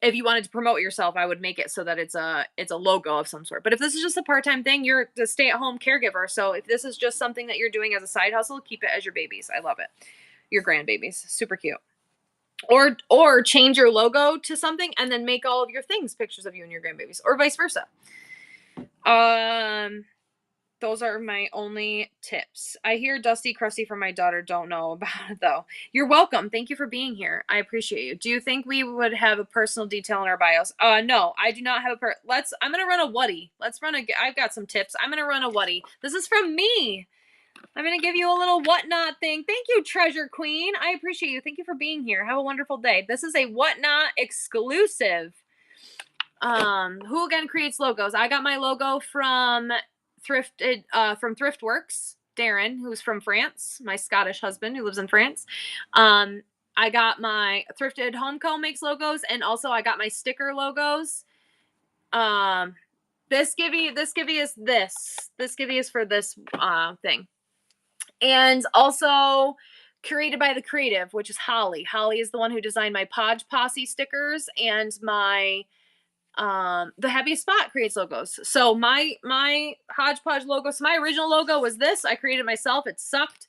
if you wanted to promote yourself, I would make it so that it's a logo of some sort. But if this is just a part-time thing, you're the stay-at-home caregiver. So if this is just something that you're doing as a side hustle, keep it as your babies. I love it. Your grandbabies, super cute. Or change your logo to something and then make all of your things pictures of you and your grandbabies, or vice versa. Those are my only tips. I hear Dusty Crusty from my daughter. Don't know about it though. You're welcome. Thank you for being here. I appreciate you. Do you think we would have a personal detail in our bios? No, I do not have I'm going to run a whatty. I've got some tips. I'm going to run a whatty. This is from me. I'm going to give you a little whatnot thing. Thank you, Treasure Queen. I appreciate you. Thank you for being here. Have a wonderful day. This is a whatnot exclusive. Who again creates logos? I got my logo from Thriftworks. Darren, who's from France, my Scottish husband who lives in France. I got my Thrifted Home Co. makes logos, and also I got my sticker logos. This givey is this. This givey is for this thing. And also curated by the creative, which is Holly. Holly is the one who designed my Podge Posse stickers, and my the Happiest Spot creates logos. So my hodgepodge logo, so my original logo was this. I created myself. It sucked.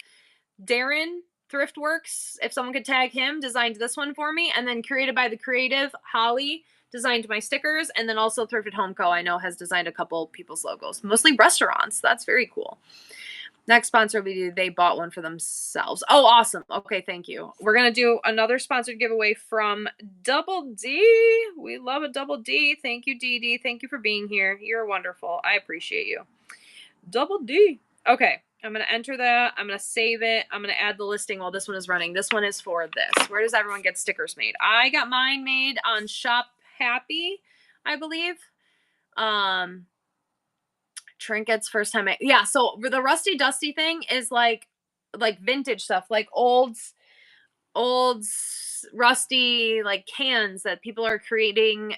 Darren Thriftworks, if someone could tag him, designed this one for me. And then curated by the creative, Holly designed my stickers. And then also Thrifted Home Co. I know has designed a couple people's logos, mostly restaurants. That's very cool. Next sponsor will be they bought one for themselves. Oh, awesome. Okay, thank you. We're going to do another sponsored giveaway from Double D. We love a Double D. Thank you, Dee Dee. Thank you for being here. You're wonderful. I appreciate you. Double D. Okay, I'm going to enter that. I'm going to save it. I'm going to add the listing while this one is running. This one is for this. Where does everyone get stickers made? I got mine made on Shop Happy, I believe. Trinkets first time so the rusty dusty thing is like vintage stuff, like old rusty like cans that people are creating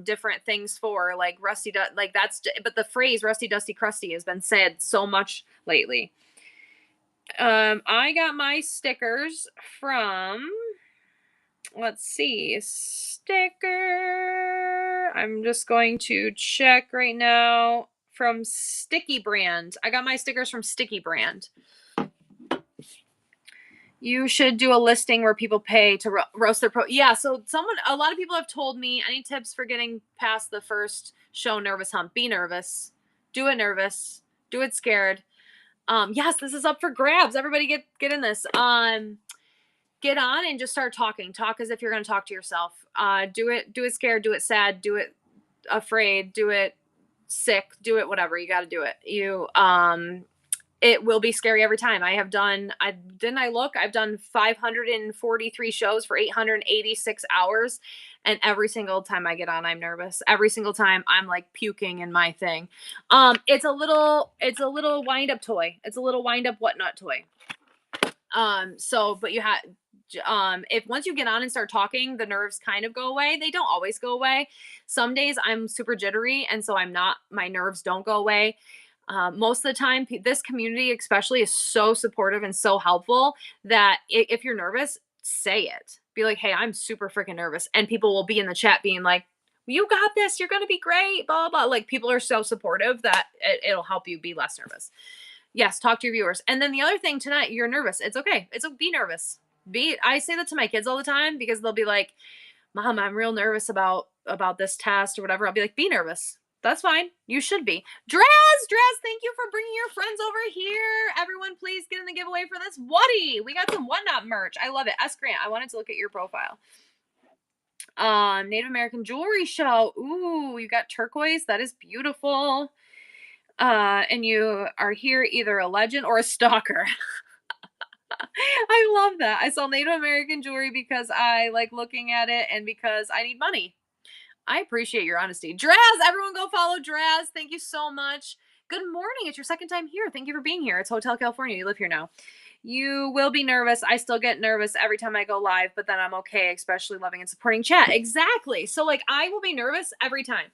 different things for, like but the phrase rusty dusty crusty has been said so much lately. I got my stickers from, let's see, sticker, I'm just going to check right now, from Sticky Brand. I got my stickers from Sticky Brand. You should do a listing where people pay to roast their so a lot of people have told me, any tips for getting past the first show nervous hump? Be nervous. Do it nervous. Do it scared. Yes, this is up for grabs. Everybody get in this. Get on and just start talking. Talk as if you're going to talk to yourself. Do it scared, do it sad, do it afraid, do it sick, do it whatever. You got to do it. it will be scary every time. I've done 543 shows for 886 hours. And every single time I get on, I'm nervous. Every single time I'm like puking in my thing. It's a little wind up toy. It's a little wind up whatnot toy. But you have, if once you get on and start talking, the nerves kind of go away. They don't always go away. Some days I'm super jittery, and so my nerves don't go away. Most of the time, this community especially is so supportive and so helpful that if you're nervous, say it. Be like, hey, I'm super freaking nervous. And people will be in the chat being like, you got this, you're going to be great, blah, blah, blah. Like, people are so supportive that it'll help you be less nervous. Yes, talk to your viewers. And then the other thing tonight, you're nervous. It's okay. Be nervous. I say that to my kids all the time because they'll be like, Mom, I'm real nervous about this test or whatever. I'll be like, be nervous. That's fine. You should be. Draz, thank you for bringing your friends over here. Everyone, please get in the giveaway for this Whatty. We got some Whatnot merch. I love it. S. Grant, I wanted to look at your profile. Native American Jewelry Show. Ooh, you got turquoise. That is beautiful. And you are here either a legend or a stalker. I love that. I sell Native American jewelry because I like looking at it and because I need money. I appreciate your honesty. Draz, everyone go follow Draz. Thank you so much. Good morning. It's your second time here. Thank you for being here. It's Hotel California. You live here now. You will be nervous. I still get nervous every time I go live, but then I'm okay, especially loving and supporting chat. Exactly. So like I will be nervous every time.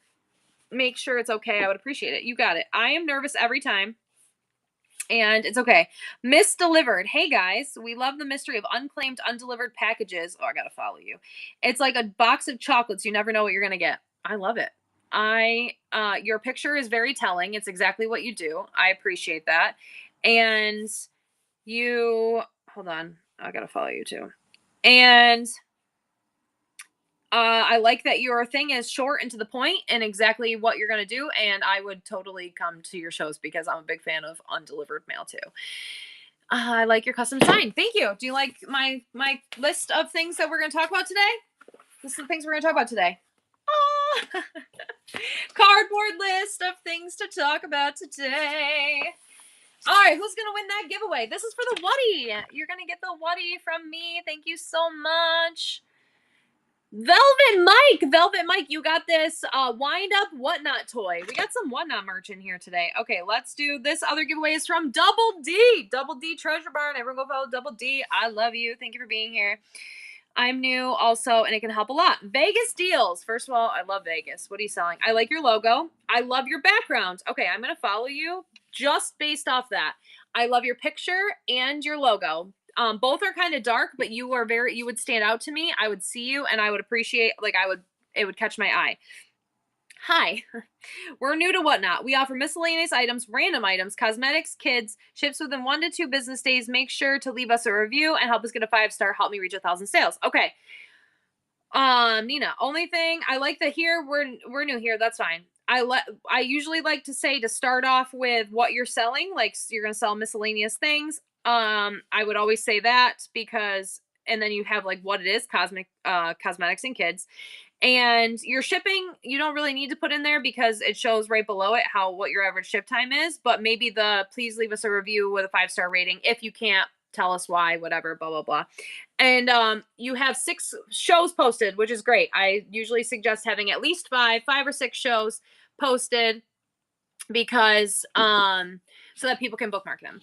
Make sure it's okay. I would appreciate it. You got it. I am nervous every time. And it's okay. Misdelivered. Hey guys, we love the mystery of unclaimed, undelivered packages. Oh, I gotta follow you. It's like a box of chocolates. You never know what you're gonna get. I love it. Your picture is very telling. It's exactly what you do. I appreciate that. And hold on. I gotta follow you too. And I like that your thing is short and to the point and exactly what you're going to do. And I would totally come to your shows because I'm a big fan of undelivered mail too. I like your custom sign. Thank you. Do you like my list of things that we're going to talk about today? This is the things we're going to talk about today. Oh, cardboard list of things to talk about today. All right, who's going to win that giveaway? This is for the Whatty. You're going to get the Whatty from me. Thank you so much. Velvet Mike, you got this wind up whatnot toy. We got some whatnot merch in here today. Okay, let's do this. Other giveaway is from Double D Treasure Barn. Everyone go follow Double D. I love you. Thank you for being here. I'm new also, and it can help a lot. Vegas deals. First of all, I love Vegas. What are you selling? I like your logo. I love your background. Okay, I'm going to follow you just based off that. I love your picture and your logo. Both are kind of dark, but you would stand out to me. I would see you and I would appreciate, it would catch my eye. Hi, we're new to Whatnot. We offer miscellaneous items, random items, cosmetics, kids, ships within 1 to 2 business days. Make sure to leave us a review and help us get a 5-star. Help me reach 1,000 sales. Okay. Nina, only thing I like that here, we're new here. That's fine. I usually like to say to start off with what you're selling. Like you're going to sell miscellaneous things. I would always say that because, and then you have like what it is, cosmetics and kids. And your shipping, you don't really need to put in there because it shows right below it what your average ship time is. But maybe please leave us a review with a 5-star rating. If you can't, tell us why, whatever, blah, blah, blah. And you have 6 shows posted, which is great. I usually suggest having at least 5 or 6 shows posted because so that people can bookmark them.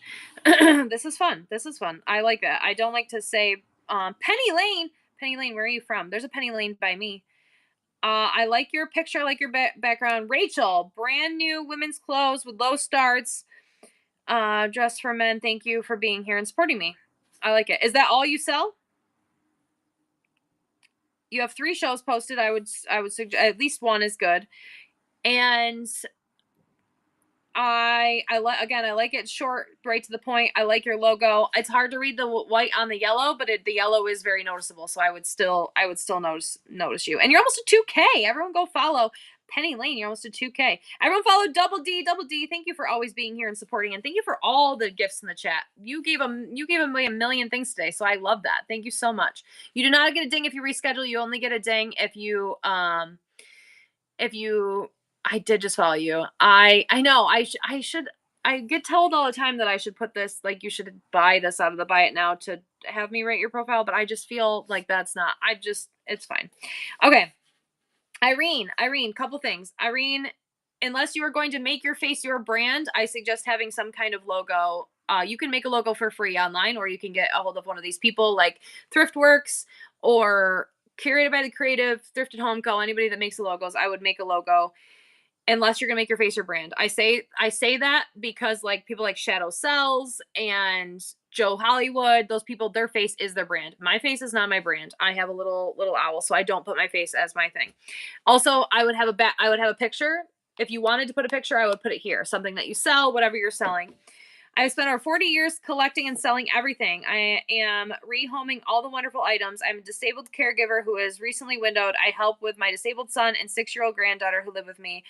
This is fun. I like that. I don't like to say Penny Lane, where are you from? There's a Penny Lane by me. I like your picture. I like your background. Rachel, brand new women's clothes with low starts. Dress for men. Thank you for being here and supporting me. I like it. Is that all you sell? You have 3 shows posted. I would suggest at least 1 is good. And I like it short, right to the point. I like your logo. It's hard to read the white on the yellow, but the yellow is very noticeable. So I would still notice you. And you're almost to 2K. Everyone go follow Penny Lane. You're almost to 2K. Everyone follow Double D. Thank you for always being here and supporting, and thank you for all the gifts in the chat. You gave a million things today, so I love that. Thank you so much. You do not get a ding if you reschedule. You only get a ding if you I did just follow you. I know I should I get told all the time that I should put this, like, you should buy this out of the buy it now to have me rate your profile, but I just feel like that's not, it's fine. Okay. Irene, couple things. Irene, unless you are going to make your face your brand, I suggest having some kind of logo. You can make a logo for free online, or you can get a hold of one of these people like Thriftworks or Curated by the Creative, Thrift at Home Co. Anybody that makes the logos, I would make a logo. Unless you're gonna make your face your brand. I say that because like people like Shadow Sells and Joe Hollywood, those people, their face is their brand. My face is not my brand. I have a little owl, so I don't put my face as my thing. Also, I would have a picture. If you wanted to put a picture, I would put it here. Something that you sell, whatever you're selling. I've spent over 40 years collecting and selling everything. I am rehoming all the wonderful items. I'm a disabled caregiver who is recently widowed. I help with my disabled son and 6-year-old granddaughter who live with me.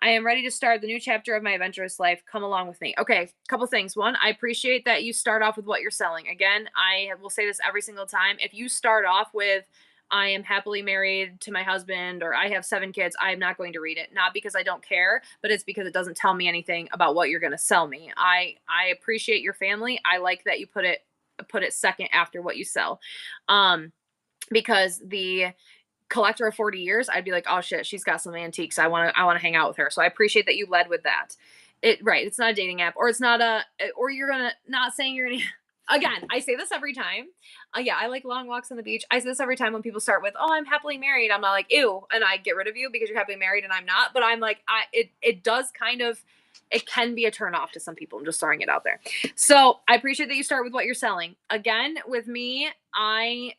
I am ready to start the new chapter of my adventurous life. Come along with me. Okay, couple things. One, I appreciate that you start off with what you're selling. Again, I will say this every single time. If you start off with, I am happily married to my husband, or I have 7 kids, I am not going to read it. Not because I don't care, but it's because it doesn't tell me anything about what you're going to sell me. I appreciate your family. I like that you put it second after what you sell. Because the collector of 40 years, I'd be like, oh shit, she's got some antiques. I want to hang out with her. So I appreciate that you led with that. It's not a dating app, or it's not or you're going to, not saying you're going to, again, I say this every time. Yeah, I like long walks on the beach. I say this every time when people start with, oh, I'm happily married. I'm not like, ew, and I get rid of you because you're happily married and I'm not. But I'm like, it does kind of, it can be a turn off to some people. I'm just throwing it out there. So I appreciate that you start with what you're selling. Again, with me, I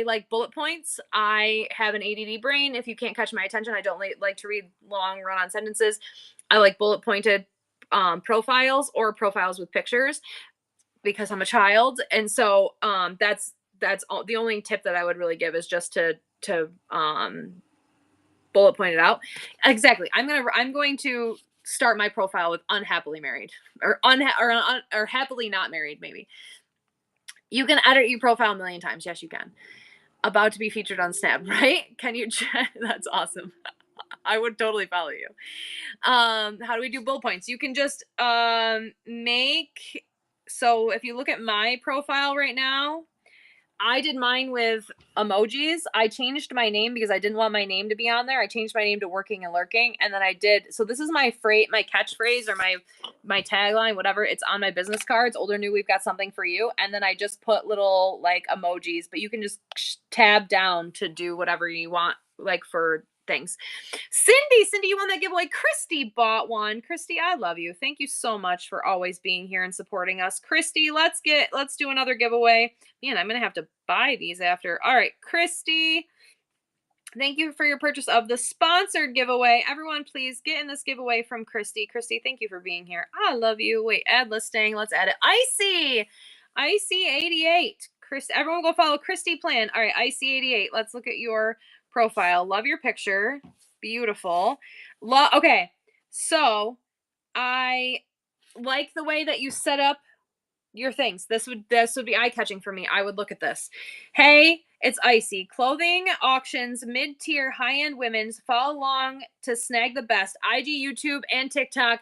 like bullet points. I have an ADD brain. If you can't catch my attention, I don't like to read long run on sentences. I like bullet pointed profiles, or profiles with pictures, because I'm a child. And so that's all, the only tip that I would really give is just to bullet point it out. Exactly. I'm going to start my profile with unhappily married, or happily not married, maybe. You can edit your profile a million times. Yes, you can. About to be featured on Snap, right? Can you check? That's awesome. I would totally follow you. How do we do bullet points? You can just so if you look at my profile right now, I did mine with emojis. I changed my name because I didn't want my name to be on there. I changed my name to Working and Lurking. And then so this is my catchphrase, or my tagline, whatever. It's on my business cards. Older New, we've got something for you. And then I just put little like emojis, but you can just tab down to do whatever you want, like for things. Cindy, you won that giveaway. Christy bought one. Christy, I love you. Thank you so much for always being here and supporting us. Christy, let's do another giveaway. Man, I'm going to have to buy these after. All right, Christy, thank you for your purchase of the sponsored giveaway. Everyone, please get in this giveaway from Christy. Christy, thank you for being here. I love you. Wait, add listing. Let's add it. Icy88. Everyone go follow Christy Plan. All right, Icy88. Let's look at your profile. Love your picture. Beautiful. Okay, so I like the way that you set up your things. This would be eye-catching for me. I would look at this. Hey, it's Icy. Clothing auctions, mid-tier, high-end women's. Follow along to snag the best. IG, YouTube, and TikTok.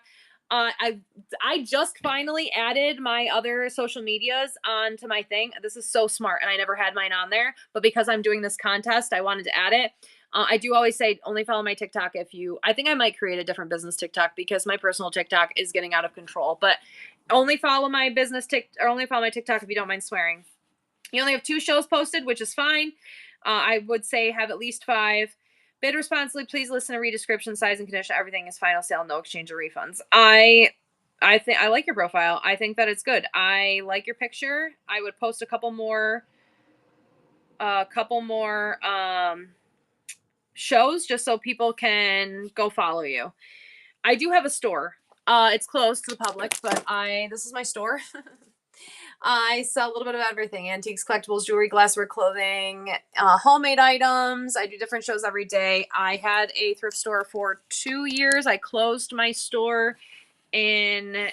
I just finally added my other social medias onto my thing. This is so smart, and I never had mine on there. But because I'm doing this contest, I wanted to add it. I do always say only follow my TikTok I think I might create a different business TikTok, because my personal TikTok is getting out of control. But only follow my business only follow my TikTok if you don't mind swearing. You only have 2 shows posted, which is fine. I would say have at least 5. Bid responsibly. Please listen to read description, size and condition. Everything is final sale, no exchange or refunds. I think I like your profile. I think that it's good. I like your picture. I would post a couple more shows just so people can go follow you. I do have a store. It's closed to the public, but this is my store. I sell a little bit of everything: antiques, collectibles, jewelry, glassware, clothing, homemade items. I do different shows every day. I had a thrift store for 2 years. I closed my store in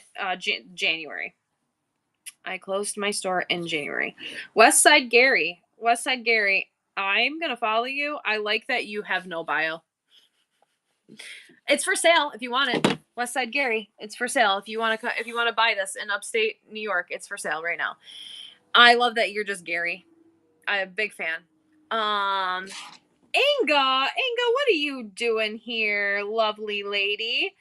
January. Westside Gary, I'm going to follow you. I like that you have no bio. It's for sale if you want it. West Side Gary. It's for sale. If you want to buy this in upstate New York, it's for sale right now. I love that you're just Gary. I'm a big fan. Inga, what are you doing here, lovely lady?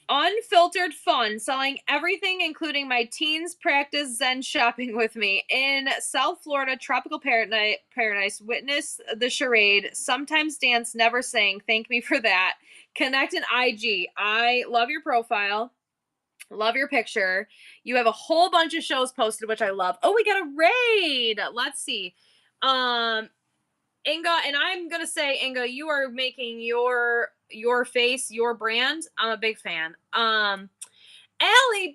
Unfiltered fun, selling everything, including my teens practice Zen shopping with me in South Florida, tropical paradise. Witness the charade. Sometimes dance, never sing. Thank me for that. Connect an IG. I love your profile. Love your picture. You have a whole bunch of shows posted, which I love. Oh, we got a raid. Let's see. Inga, and I'm gonna say, Inga, you are making your face, your brand. I'm a big fan. Allie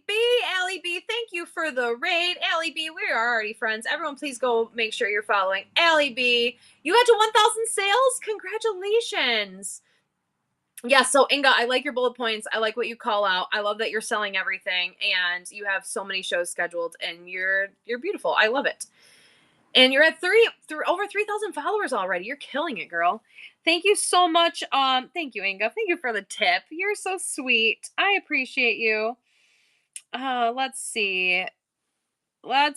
B, thank you for the raid. Allie B, we are already friends. Everyone, please go make sure you're following. Allie B, you got to 1,000 sales. Congratulations. Yeah, so Inga, I like your bullet points. I like what you call out. I love that you're selling everything and you have so many shows scheduled and you're beautiful. I love it. And you're at over 3,000 followers already. You're killing it, girl. Thank you so much. Thank you, Inga. Thank you for the tip. You're so sweet. I appreciate you. Let's see. What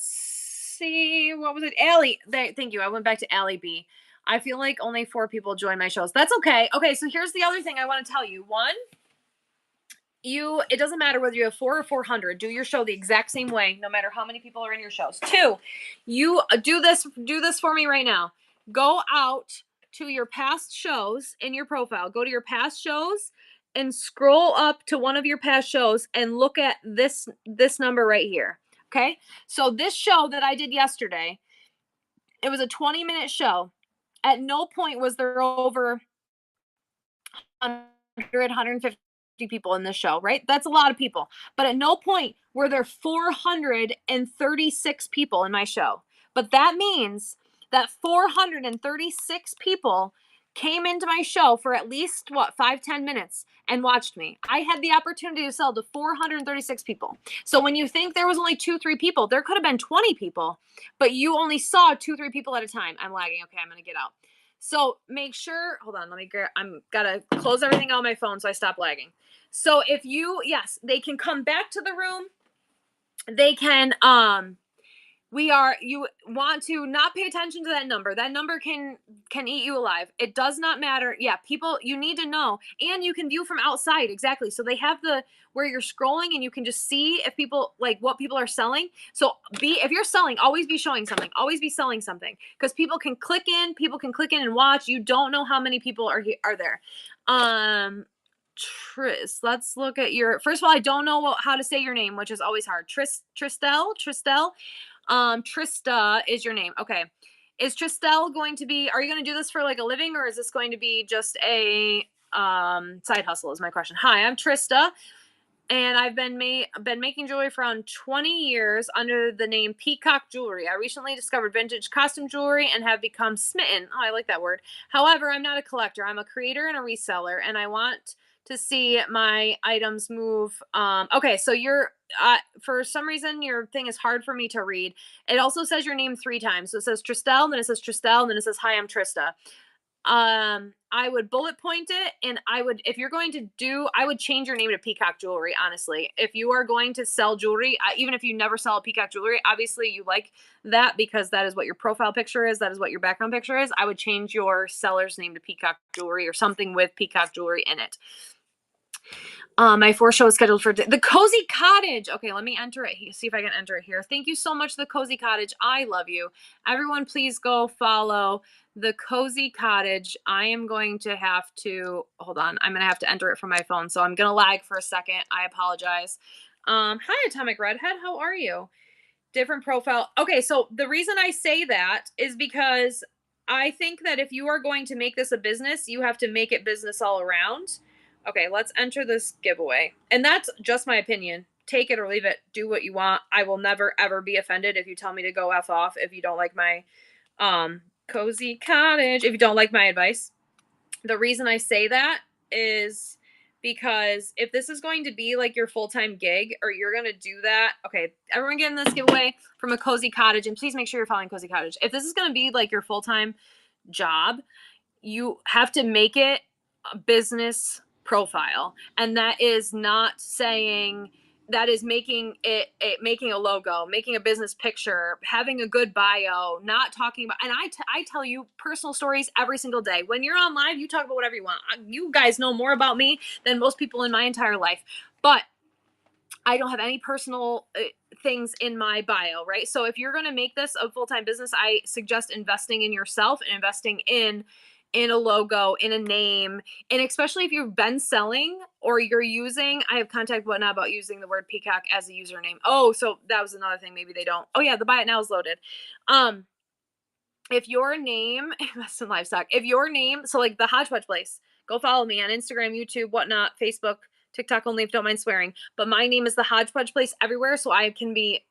was it? Allie. Thank you. I went back to Allie B. I feel like only 4 people join my shows. That's okay. Okay, so here's the other thing I want to tell you. One, it doesn't matter whether you have 4 or 400. Do your show the exact same way, no matter how many people are in your shows. 2, you do this for me right now. Go out to your past shows in your profile. Go to your past shows and scroll up to one of your past shows and look at this number right here. Okay? So this show that I did yesterday, it was a 20-minute show. At no point was there over 150 people in this show, right? That's a lot of people. But at no point were there 436 people in my show. But that means that 436 people came into my show for at least 5-10 minutes and watched me. I had the opportunity to sell to 436 people. So when you think there was only 2-3 people, there could have been 20 people, but you only saw 2-3 people at a time. I'm lagging. Okay, I'm going to get out. So make sure, hold on, I'm gotta close everything on my phone so I stop lagging. So yes, they can come back to the room. They can, you want to not pay attention to that number. That number can eat you alive. It does not matter. Yeah, people, you need to know. And you can view from outside. Exactly. So they have where you're scrolling and you can just see if people, like what people are selling. So if you're selling, always be showing something. Always be selling something. Because people can click in and watch. You don't know how many people are there. Tris, let's look at first of all, I don't know how to say your name, which is always hard. Tristel. Trista is your name. Okay. Is Tristel are you going to do this for like a living, or is this going to be just a side hustle is my question. Hi, I'm Trista, and I've been making jewelry for around 20 years under the name Peacock Jewelry. I recently discovered vintage costume jewelry and have become smitten. Oh, I like that word. However, I'm not a collector. I'm a creator and a reseller, and I want to see my items move. Okay, so for some reason, your thing is hard for me to read. It also says your name 3 times. So it says Tristel, then it says Tristel, and then it says, hi, I'm Trista. I would bullet point it, and I would change your name to Peacock Jewelry, honestly. If you are going to sell jewelry, even if you never sell a Peacock Jewelry, obviously you like that because that is what your profile picture is, that is what your background picture is. I would change your seller's name to Peacock Jewelry or something with Peacock Jewelry in it. My 4 shows scheduled for the Cozy Cottage. Okay, let me enter it. See if I can enter it here. Thank you so much, the Cozy Cottage. I love you. Everyone, please go follow the Cozy Cottage. I am going to have to hold on. I'm going to have to enter it from my phone, so I'm going to lag for a second. I apologize. Hi, Atomic Redhead. How are you? Different profile. Okay, so the reason I say that is because I think that if you are going to make this a business, you have to make it business all around. Okay, let's enter this giveaway. And that's just my opinion. Take it or leave it. Do what you want. I will never, ever be offended if you tell me to go F off if you don't like my Cozy Cottage, if you don't like my advice. The reason I say that is because if this is going to be like your full-time gig or you're going to do that, okay, everyone getting this giveaway from a Cozy Cottage, and please make sure you're following Cozy Cottage. If this is going to be like your full-time job, you have to make it a business profile. And that is not saying, that is making making a logo, making a business picture, having a good bio, not talking about, and I tell you personal stories every single day. When you're on live, you talk about whatever you want. You guys know more about me than most people in my entire life, but I don't have any personal things in my bio, right? So if you're going to make this a full-time business, I suggest investing in yourself and investing in a logo, in a name, and especially if you've been selling or you're using, I have contact whatnot about using the word peacock as a username. Oh, so that was another thing. Maybe they don't. Oh yeah, the buy it now is loaded. If your name, invest in livestock, if your name, so like the Hodgepodge Place, go follow me on Instagram, YouTube, whatnot, Facebook, TikTok only if don't mind swearing. But my name is the Hodgepodge Place everywhere, so I can be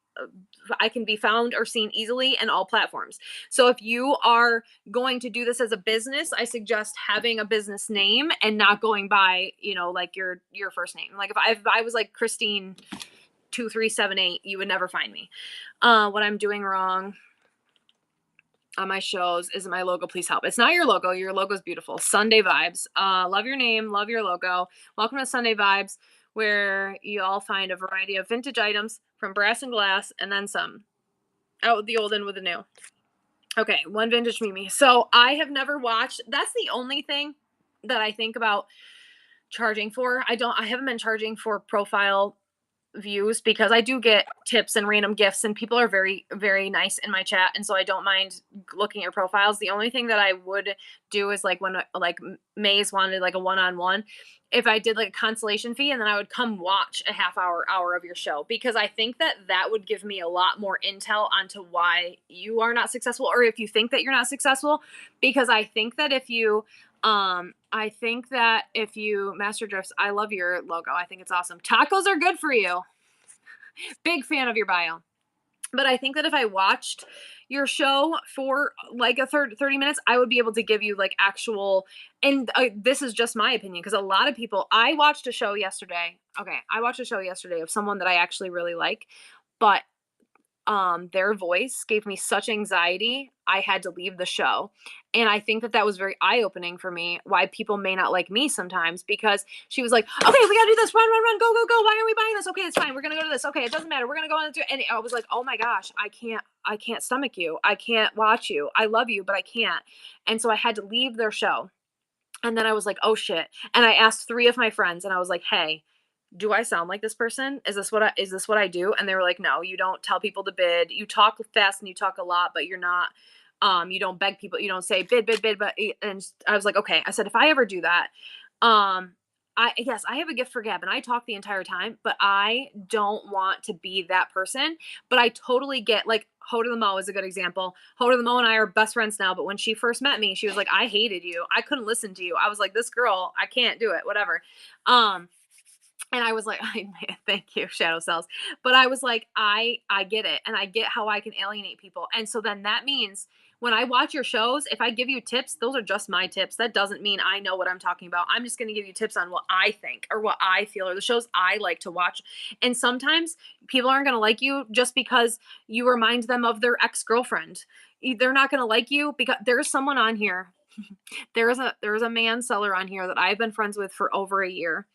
found or seen easily in all platforms. So if you are going to do this as a business, I suggest having a business name and not going by, like your first name. Like if I was like Christine 2378, you would never find me. What I'm doing wrong on my shows is my logo. Please help. It's not your logo. Your logo is beautiful. Sunday vibes. Love your name. Love your logo. Welcome to Sunday Vibes, where you all find a variety of vintage items from brass and glass, and then some. Out with the old and with the new. Okay, one vintage Mimi. So I have never watched. That's the only thing that I think about charging for. I haven't been charging for profile views because I do get tips and random gifts, and people are very, very nice in my chat, and so I don't mind looking at profiles. The only thing that I would do is like when like Maze wanted like a one-on-one, if I did like a consolation fee, and then I would come watch a half hour of your show, because I think that would give me a lot more intel onto why you are not successful, or if you think that you're not successful. Because I think that if you Master Drifts, I love your logo. I think it's awesome. Tacos are good for you. Big fan of your bio. But I think that if I watched your show for like a 30 minutes, I would be able to give you like actual, and this is just my opinion, because a lot of people, I watched a show yesterday. Okay. I watched a show yesterday of someone that I actually really like, but their voice gave me such anxiety, I had to leave the show. And I think that was very eye-opening for me, why people may not like me sometimes, because she was like, okay, we gotta do this, run, go, why are we buying this? Okay, it's fine, we're gonna go to this. Okay, it doesn't matter, we're gonna go on and I was like, oh my gosh, I can't stomach you, I can't watch you, I love you, but I can't. And so I had to leave their show. And then I was like, oh shit. And I asked 3 of my friends, and I was like, hey, do I sound like this person? Is this what I do? And they were like, no, you don't tell people to bid. You talk fast and you talk a lot, but you're not, you don't beg people. You don't say bid, but, and I was like, okay. I said, if I ever do that, yes, I have a gift for gab and I talk the entire time, but I don't want to be that person. But I totally get, like, Hoda the Mo is a good example. Hoda the Mo and I are best friends now, but when she first met me, she was like, I hated you. I couldn't listen to you. I was like, this girl, I can't do it, whatever. And I was like, thank you, Shadow Cells. But I was like, I get it. And I get how I can alienate people. And so then that means when I watch your shows, if I give you tips, those are just my tips. That doesn't mean I know what I'm talking about. I'm just going to give you tips on what I think or what I feel or the shows I like to watch. And sometimes people aren't going to like you just because you remind them of their ex-girlfriend. They're not going to like you because there's someone on here. There's a man seller on here that I've been friends with for over a year.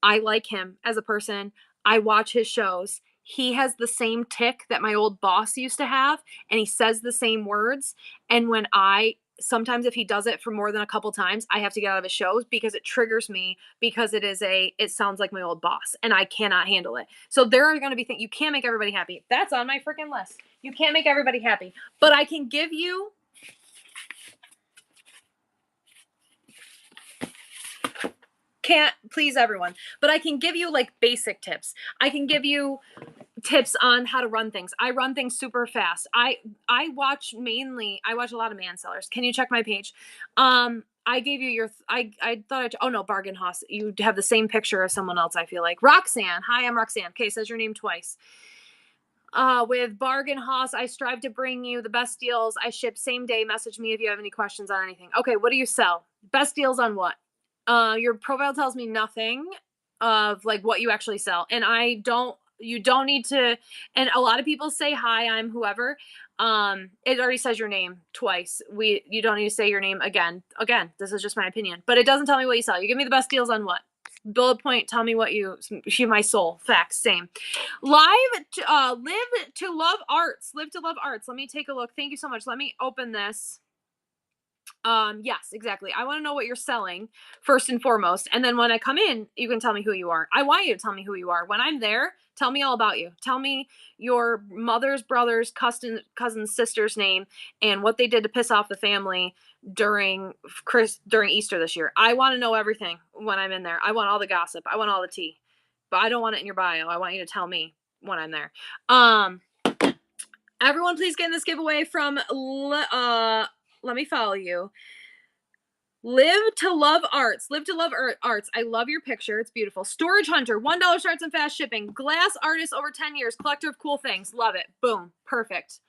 I like him as a person. I watch his shows. He has the same tick that my old boss used to have, and he says the same words. And sometimes if he does it for more than a couple times, I have to get out of his shows because it triggers me, because it sounds like my old boss and I cannot handle it. So there are going to be things, you can't make everybody happy. That's on my freaking list. You can't make everybody happy, but I can give you can't please everyone, but I can give you like basic tips. I can give you tips on how to run things. I run things super fast. I watch a lot of man sellers. Can you check my page? I gave you oh no, Bargain Hoss. You have the same picture as someone else, I feel like. Roxanne. Hi, I'm Roxanne. Okay, says your name twice. With Bargain Hoss, I strive to bring you the best deals. I ship same day. Message me if you have any questions on anything. Okay, what do you sell? Best deals on what? Your profile tells me nothing of like what you actually sell. And you don't need to, and a lot of people say, hi, I'm whoever. It already says your name twice. You don't need to say your name again. This is just my opinion, but it doesn't tell me what you sell. You give me the best deals on what? Bullet point, tell me what you, she, my soul, facts, same. Live, live to love arts, live to love arts. Let me take a look. Thank you so much. Let me open this. Yes, exactly. I want to know what you're selling first and foremost. And then when I come in, you can tell me who you are. I want you to tell me who you are. When I'm there, tell me all about you. Tell me your mother's, brother's, cousin's, sister's name and what they did to piss off the family during Easter this year. I want to know everything when I'm in there. I want all the gossip. I want all the tea. But I don't want it in your bio. I want you to tell me when I'm there. Everyone please get in this giveaway from let me follow you. Live to love arts. Live to love arts. I love your picture. It's beautiful. Storage Hunter. $1 starts and fast shipping. Glass artist over 10 years. Collector of cool things. Love it. Boom. Perfect.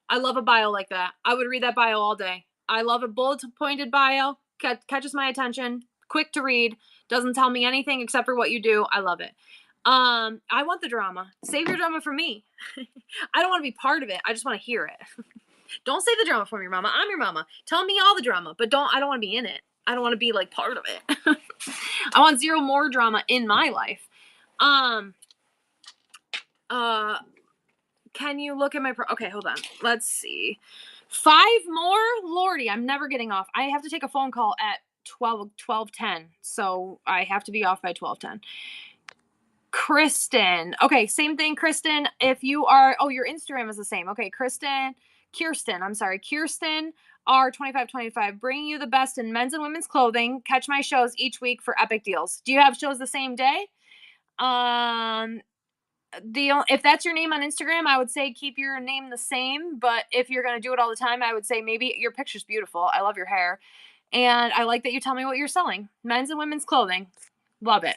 I love a bio like that. I would read that bio all day. I love a bullet pointed bio. Catches my attention. Quick to read. Doesn't tell me anything except for what you do. I love it. I want the drama. Save your drama for me. I don't want to be part of it. I just want to hear it. Don't say the drama for me, mama. I'm your mama. Tell me all the drama, but I don't want to be in it. I don't want to be like part of it. I want zero more drama in my life. Can you look at my okay, hold on. Let's see. 5 more? Lordy, I'm never getting off. I have to take a phone call at 12:10. So I have to be off by 12:10. Kristen. Okay, same thing, Kristen. If you are, your Instagram is the same. Okay, Kirsten, R2525, bringing you the best in men's and women's clothing. Catch my shows each week for epic deals. Do you have shows the same day? If that's your name on Instagram, I would say keep your name the same. But if you're going to do it all the time, I would say maybe your picture's beautiful. I love your hair. And I like that you tell me what you're selling. Men's and women's clothing. Love it.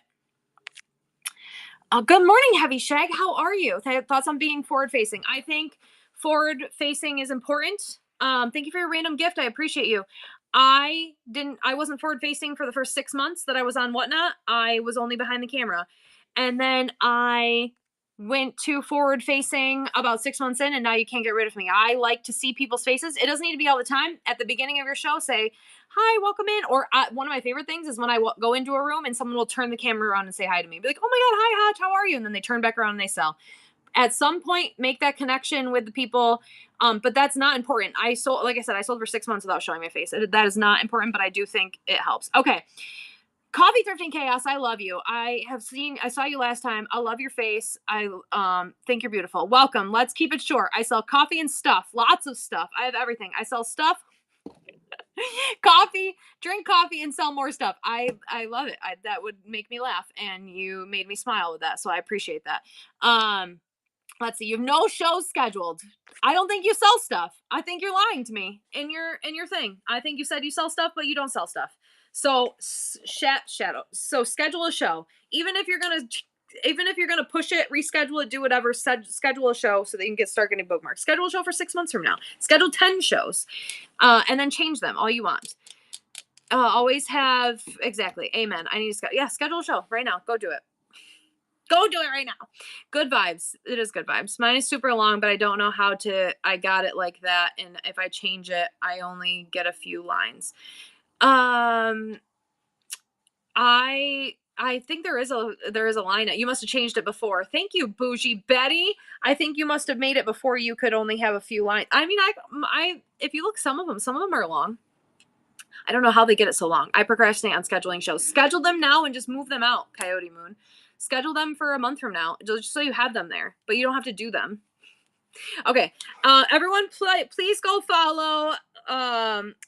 Good morning, Heavy Shag. How are you? Thoughts on being forward-facing? I think forward-facing is important. Thank you for your random gift. I appreciate you. I wasn't forward-facing for the first 6 months that I was on Whatnot. I was only behind the camera. And then I went to forward-facing about 6 months in, and now you can't get rid of me. I like to see people's faces. It doesn't need to be all the time. At the beginning of your show, say, hi, welcome in. Or one of my favorite things is when I go into a room and someone will turn the camera around and say hi to me. Be like, oh my God, hi, Hotch, how are you? And then they turn back around and they sell. At some point, make that connection with the people. But that's not important. Like I said, I sold for 6 months without showing my face. That is not important, but I do think it helps. Okay. Coffee Thrifting Chaos, I love you. I saw you last time. I love your face. I think you're beautiful. Welcome. Let's keep it short. I sell coffee and stuff. Lots of stuff. I have everything. I sell stuff. Coffee, drink coffee and sell more stuff. I love it. That would make me laugh, and you made me smile with that, so I appreciate that. Let's see. You have no shows scheduled. I don't think you sell stuff. I think you're lying to me in your thing. I think you said you sell stuff, but you don't sell stuff. So shadow. So schedule a show. Even if you're gonna push it, reschedule it, do whatever. Schedule a show so that you can start getting bookmarks. Schedule a show for 6 months from now. Schedule 10 shows, and then change them all you want. Always have exactly. Amen. I need to schedule a show right now. Go do it. Go do it right now. Good vibes. It is good vibes. Mine is super long, but I don't know how to. I got it like that, and if I change it, I only get a few lines. I think there is a line. You must have changed it before. Thank you, Bougie Betty. I think you must have made it before you could only have a few lines. I mean, if you look, some of them are long. I don't know how they get it so long. I procrastinate on scheduling shows. Schedule them now and just move them out, Coyote Moon. Schedule them for a month from now, just so you have them there, but you don't have to do them. Okay. Everyone, please go follow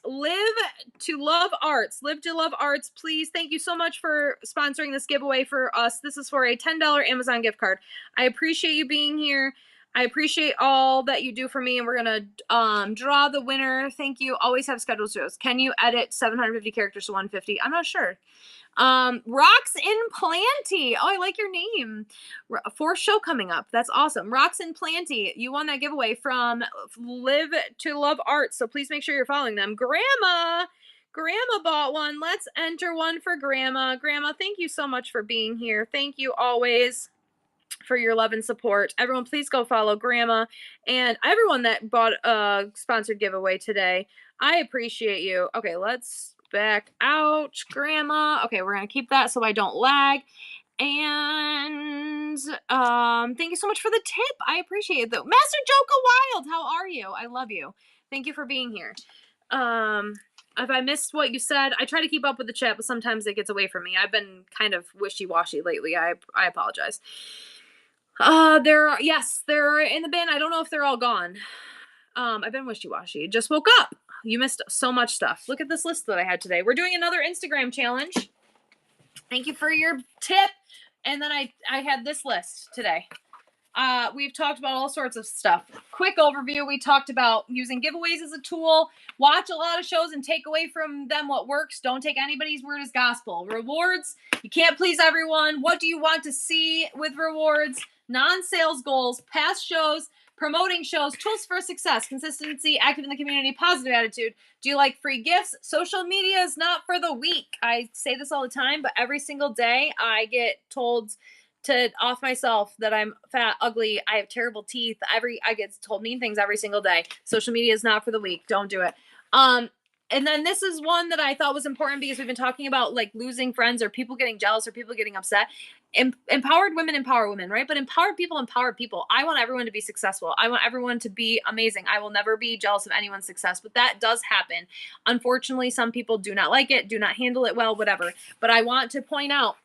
Live to Love Arts. Live to Love Arts, please. Thank you so much for sponsoring this giveaway for us. This is for a $10 Amazon gift card. I appreciate you being here. I appreciate all that you do for me, and we're gonna draw the winner. Thank you. Always have scheduled shows. Can you edit 750 characters to 150? I'm not sure. Rocks in Planty. Oh, I like your name. 4th show coming up. That's awesome. Rocks in Planty. You won that giveaway from Live to Love Arts. So please make sure you're following them. Grandma bought one. Let's enter one for Grandma. Grandma, thank you so much for being here. Thank you always for your love and support. Everyone, please go follow Grandma and everyone that bought a sponsored giveaway today. I appreciate you. Okay, let's back out, Grandma. Okay, we're gonna keep that so I don't lag. And thank you so much for the tip. I appreciate it though. Master Joka Wild, how are you? I love you. Thank you for being here. If I missed what you said, I try to keep up with the chat, but sometimes it gets away from me. I've been kind of wishy-washy lately. I apologize. They're in the bin. I don't know if they're all gone. I've been wishy-washy. Just woke up. You missed so much stuff. Look at this list that I had today. We're doing another Instagram challenge. Thank you for your tip. And then I had this list today. We've talked about all sorts of stuff. Quick overview. We talked about using giveaways as a tool. Watch a lot of shows and take away from them what works. Don't take anybody's word as gospel. Rewards. You can't please everyone. What do you want to see with rewards? Non-sales goals, past shows, promoting shows, tools for success, consistency, active in the community, positive attitude. Do you like free gifts? Social media is not for the weak. I say this all the time, but every single day I get told to off myself that I'm fat, ugly, I have terrible teeth. I get told mean things every single day. Social media is not for the weak. Don't do it. And then this is one that I thought was important because we've been talking about like losing friends or people getting jealous or people getting upset. Empowered women empower women, right? But empowered people empower people. I want everyone to be successful. I want everyone to be amazing. I will never be jealous of anyone's success, but that does happen. Unfortunately, some people do not like it, do not handle it well, whatever. But I want to point out,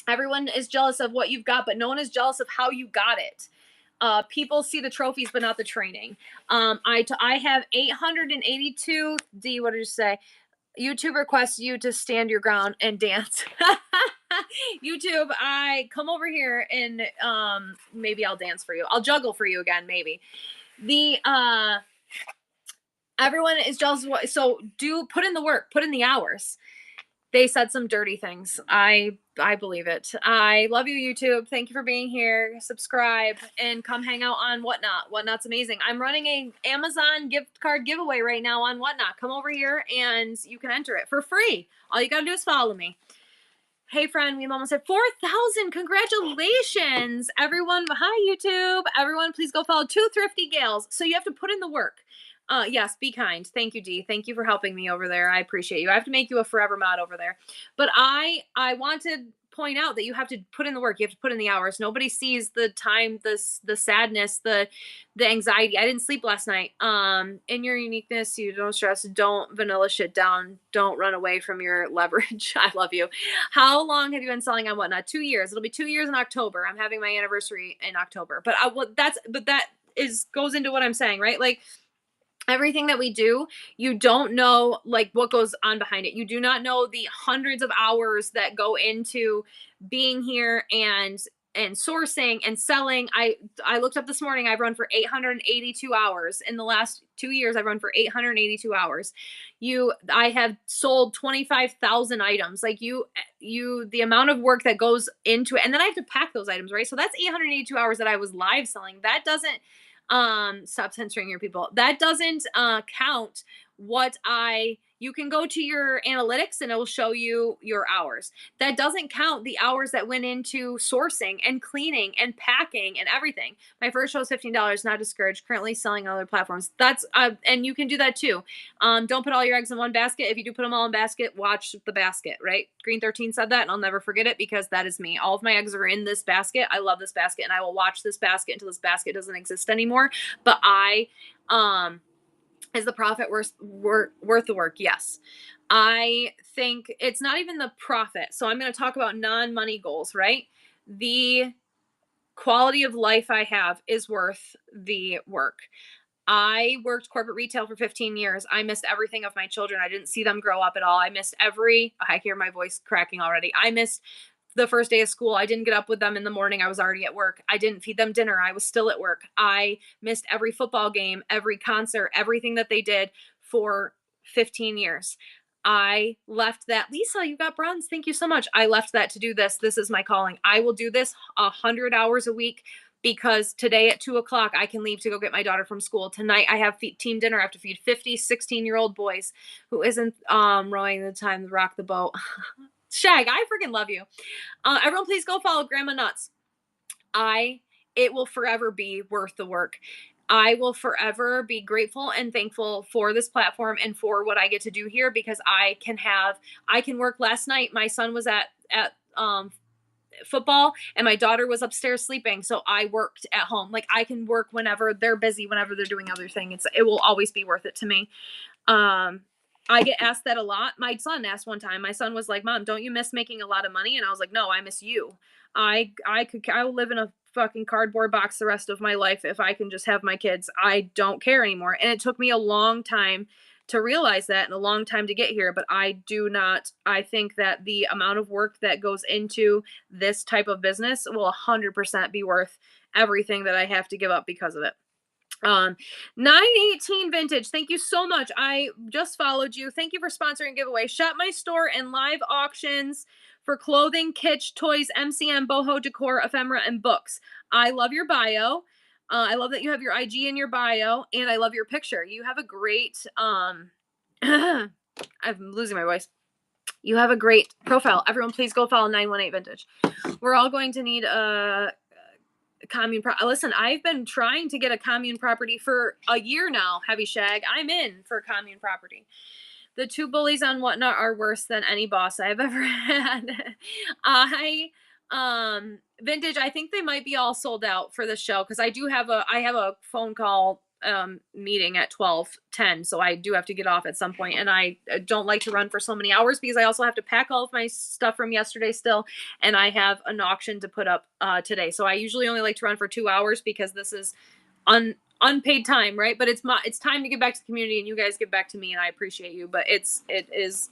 everyone is jealous of what you've got, but no one is jealous of how you got it. People see the trophies, but not the training. I have 882. D, what did you say? YouTube requests you to stand your ground and dance. YouTube, I come over here and maybe I'll dance for you. I'll juggle for you again, maybe. Everyone is jealous of what, so put in the work, put in the hours. They said some dirty things. I believe it. I love you, YouTube. Thank you for being here. Subscribe and come hang out on Whatnot. Whatnot's amazing. I'm running a Amazon gift card giveaway right now on Whatnot. Come over here and you can enter it for free. All you gotta do is follow me. Hey, friend, we almost hit 4,000. Congratulations, everyone. Hi, YouTube. Everyone, please go follow Two Thrifty Gals. So you have to put in the work. Yes, be kind. Thank you, Dee. Thank you for helping me over there. I appreciate you. I have to make you a forever mod over there. But I want to point out that you have to put in the work. You have to put in the hours. Nobody sees the time, the sadness, the anxiety. I didn't sleep last night. In your uniqueness, you don't stress. Don't vanilla shit down. Don't run away from your leverage. I love you. How long have you been selling on Whatnot? 2 years. It'll be 2 years in October. I'm having my anniversary in October. But that goes into what I'm saying, right? Like, everything that we do, you don't know like what goes on behind it. You do not know the hundreds of hours that go into being here and sourcing and selling. I looked up this morning, I've run for 882 hours. In the last 2 years, I've run for 882 hours. I have sold 25,000 items. Like the amount of work that goes into it. And then I have to pack those items, right? So that's 882 hours that I was live selling. That doesn't, stop censoring your people. That doesn't count what you can go to your analytics and it will show you your hours. That doesn't count the hours that went into sourcing and cleaning and packing and everything. My first show is $15, not discouraged, currently selling on other platforms. That's, and you can do that too. Don't put all your eggs in one basket. If you do put them all in basket, watch the basket, right? Green 13 said that and I'll never forget it because that is me. All of my eggs are in this basket. I love this basket and I will watch this basket until this basket doesn't exist anymore. But is the profit worth the work? Yes. I think it's not even the profit. So I'm going to talk about non-money goals, right? The quality of life I have is worth the work. I worked corporate retail for 15 years. I missed everything of my children. I didn't see them grow up at all. I hear my voice cracking already. I missed the first day of school. I didn't get up with them in the morning. I was already at work. I didn't feed them dinner. I was still at work. I missed every football game, every concert, everything that they did for 15 years. I left that. Lisa, you got bronze. Thank you so much. I left that to do this. This is my calling. I will do this 100 hours a week because today at 2:00, I can leave to go get my daughter from school. Tonight, I have team dinner. I have to feed 50, 16-year-old boys who isn't rowing the time to rock the boat. Shag, I freaking love you. Everyone, please go follow Grandma Nuts. It will forever be worth the work. I will forever be grateful and thankful for this platform and for what I get to do here, because I can work. Last night my son was at football and my daughter was upstairs sleeping, so I worked at home. Like, I can work whenever they're busy, whenever they're doing other things. It will always be worth it to me. I get asked that a lot. My son asked one time. My son was like, "Mom, don't you miss making a lot of money?" And I was like, "No, I miss you. I will live in a fucking cardboard box the rest of my life if I can just have my kids. I don't care anymore." And it took me a long time to realize that, and a long time to get here, but I do not. I think that the amount of work that goes into this type of business will 100% be worth everything that I have to give up because of it. 918 Vintage, thank you so much. I just followed you. Thank you for sponsoring giveaway. Shop my store and live auctions for clothing, kitsch, toys, MCM, boho decor, ephemera, and books. I love your bio. I love that you have your IG in your bio, and I love your picture. You have a great I'm losing my voice. You have a great profile. Everyone, please go follow 918 Vintage. We're all going to need a commune. Listen, I've been trying to get a commune property for a year now. Heavy Shag, I'm in for a commune property. The two bullies on Whatnot are worse than any boss I've ever had. Vintage, I think they might be all sold out for the show, because I have a phone call meeting at 12:10, so I do have to get off at some point, and I don't like to run for so many hours because I also have to pack all of my stuff from yesterday still, and I have an auction to put up today. So I usually only like to run for 2 hours because this is unpaid time, right? But it's time to give back to the community, and you guys give back to me, and I appreciate you. But it is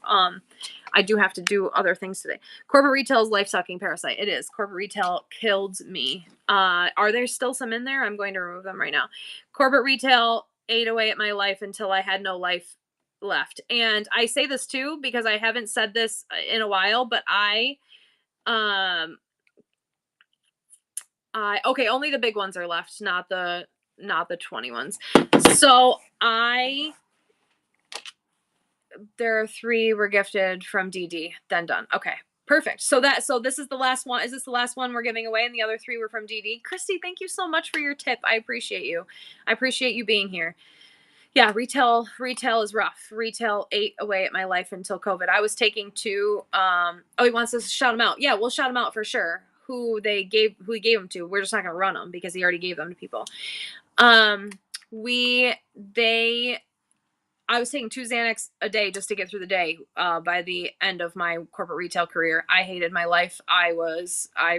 I do have to do other things today. Corporate retail is life-sucking parasite. It is. Corporate retail killed me. Are there still some in there? I'm going to remove them right now. Corporate retail ate away at my life until I had no life left. And I say this too because I haven't said this in a while, but okay, only the big ones are left, not the 20 ones. So there are 3 were gifted from DD, then done. Okay, perfect. So this is the last one. Is this the last one we're giving away, and the other 3 were from DD? Christy, thank you so much for your tip. I appreciate you. I appreciate you being here. Yeah, retail is rough. Retail ate away at my life until COVID. I was taking 2. Oh, he wants us to shout them out. Yeah, we'll shout them out for sure. Who he gave them to. We're just not gonna run them because he already gave them to people. I was taking 2 Xanax a day just to get through the day. By the end of my corporate retail career, I hated my life. I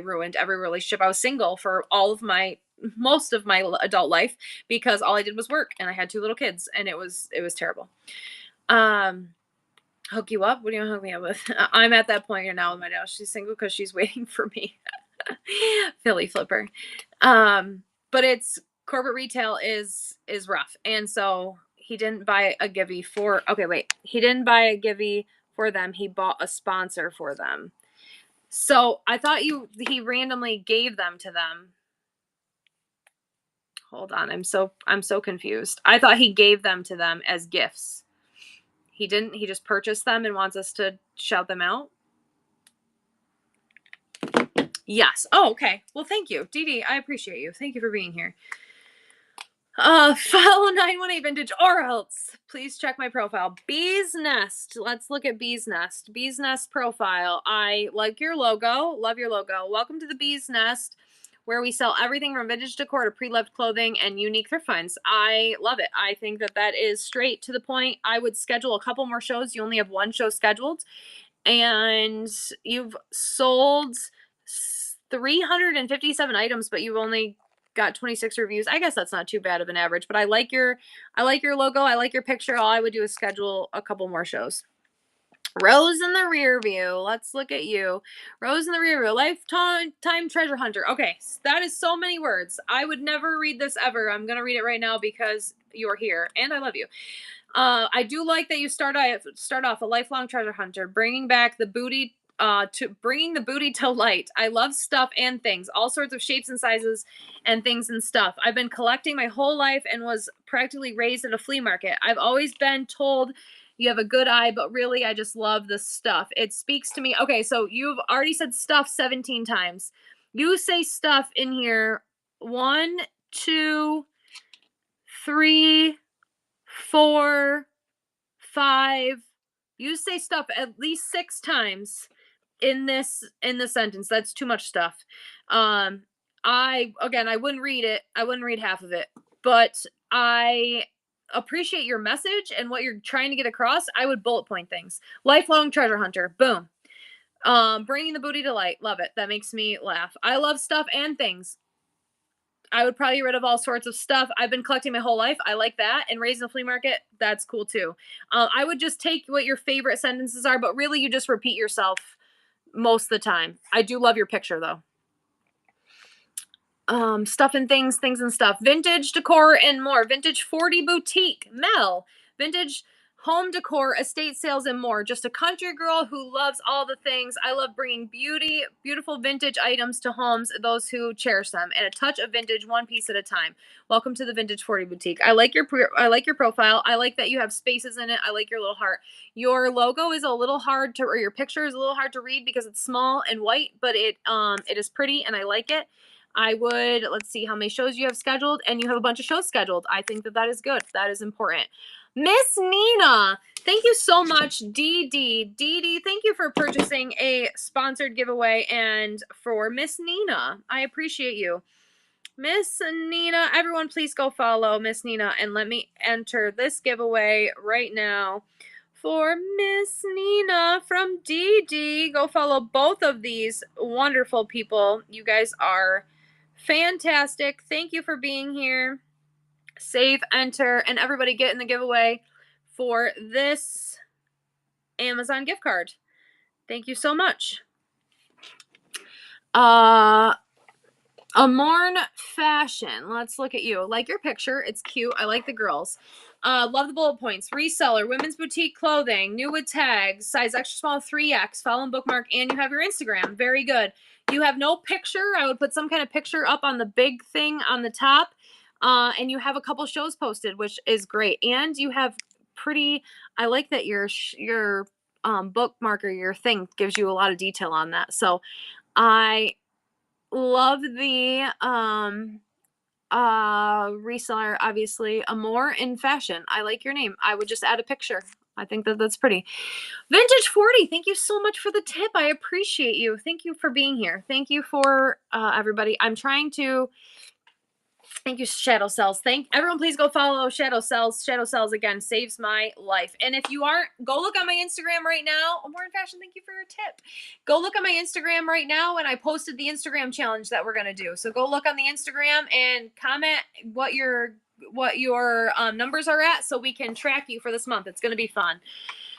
ruined every relationship. I was single for most of my adult life because all I did was work, and I had 2 little kids, and it was terrible. Hook you up? What do you want to hook me up with? I'm at that point now with my dad. She's single because she's waiting for me. Philly flipper. But it's corporate retail is rough, and so he didn't buy a givey for. Okay, wait. He didn't buy a givey for them. He bought a sponsor for them. So I thought he randomly gave them to them. Hold on, I'm so confused. I thought he gave them to them as gifts. He didn't. He just purchased them and wants us to shout them out. Yes. Oh, okay. Well, thank you, Dee Dee. I appreciate you. Thank you for being here. Follow 918 Vintage or else. Please check my profile. Bee's Nest. Let's look at Bee's Nest. Bee's Nest profile. I like your logo. Love your logo. Welcome to the Bee's Nest, where we sell everything from vintage decor to pre-loved clothing and unique thrift finds. I love it. I think that is straight to the point. I would schedule a couple more shows. You only have 1 show scheduled, and you've sold 357 items, but you've only got 26 reviews. I guess that's not too bad of an average, but I like your logo. I like your picture. All I would do is schedule a couple more shows. Rose in the rear view. Let's look at you. Rose in the rear view. Lifetime treasure hunter. Okay, that is so many words. I would never read this ever. I'm going to read it right now because you're here and I love you. I do like that you start off a lifelong treasure hunter, bringing the booty to light. I love stuff and things, all sorts of shapes and sizes and things and stuff. I've been collecting my whole life and was practically raised at a flea market. I've always been told you have a good eye, but really I just love the stuff. It speaks to me. Okay, so you've already said stuff 17 times. You say stuff in here 1, 2, 3, 4, 5. You say stuff at least 6 times in this sentence. That's too much stuff. Um, I wouldn't read it. I wouldn't read half of it, but I appreciate your message and what you're trying to get across. I would bullet point things. Lifelong treasure hunter. Boom. Bringing the booty to light. Love it. That makes me laugh. I love stuff and things. I would probably get rid of all sorts of stuff. I've been collecting my whole life. I like that. And raising a flea market, that's cool too. I would just take what your favorite sentences are, but really you just repeat yourself most of the time. I do love your picture though. Stuff and things and stuff. Vintage decor and more. Vintage 40 boutique. Mel. Vintage home decor, estate sales, and more. Just a country girl who loves all the things. I love bringing beautiful vintage items to homes, those who cherish them, and a touch of vintage, one piece at a time. Welcome to the Vintage 40 Boutique. I like your profile. I like that you have spaces in it. I like your little heart. Your logo is a little hard to, or your picture is a little hard to read because it's small and white, but it is pretty and I like it. I would, let's see how many shows you have scheduled, and you have a bunch of shows scheduled. I think that is good. That is important. Miss Nina, thank you so much. Dee Dee, thank you for purchasing a sponsored giveaway, and for Miss Nina, I appreciate you. Miss Nina, everyone please go follow Miss Nina and let me enter this giveaway right now for Miss Nina from Dee Dee. Go follow both of these wonderful people. You guys are fantastic. Thank you for being here. Save, enter, and everybody get in the giveaway for this Amazon gift card. Thank you so much. Amorn Fashion. Let's look at you. Like your picture. It's cute. I like the girls. Love the bullet points. Reseller, women's boutique clothing, new with tags, size extra small 3X, follow and bookmark, and you have your Instagram. Very good. You have no picture. I would put some kind of picture up on the big thing on the top. And you have a couple shows posted, which is great. And you have pretty, I like that your bookmarker, your thing gives you a lot of detail on that. So I love the reseller, obviously. Amore in fashion. I like your name. I would just add a picture. I think that that's pretty. Vintage 40, thank you so much for the tip. I appreciate you. Thank you for being here. Thank you for everybody. I'm trying to thank you, Shadow Cells. Everyone, please go follow Shadow Cells. Shadow Cells, again, saves my life. And if you aren't, go look on my Instagram right now. More in fashion, thank you for your tip. Go look on my Instagram right now, and I posted the Instagram challenge that we're going to do. So go look on the Instagram and comment what your numbers are at so we can track you for this month. It's going to be fun.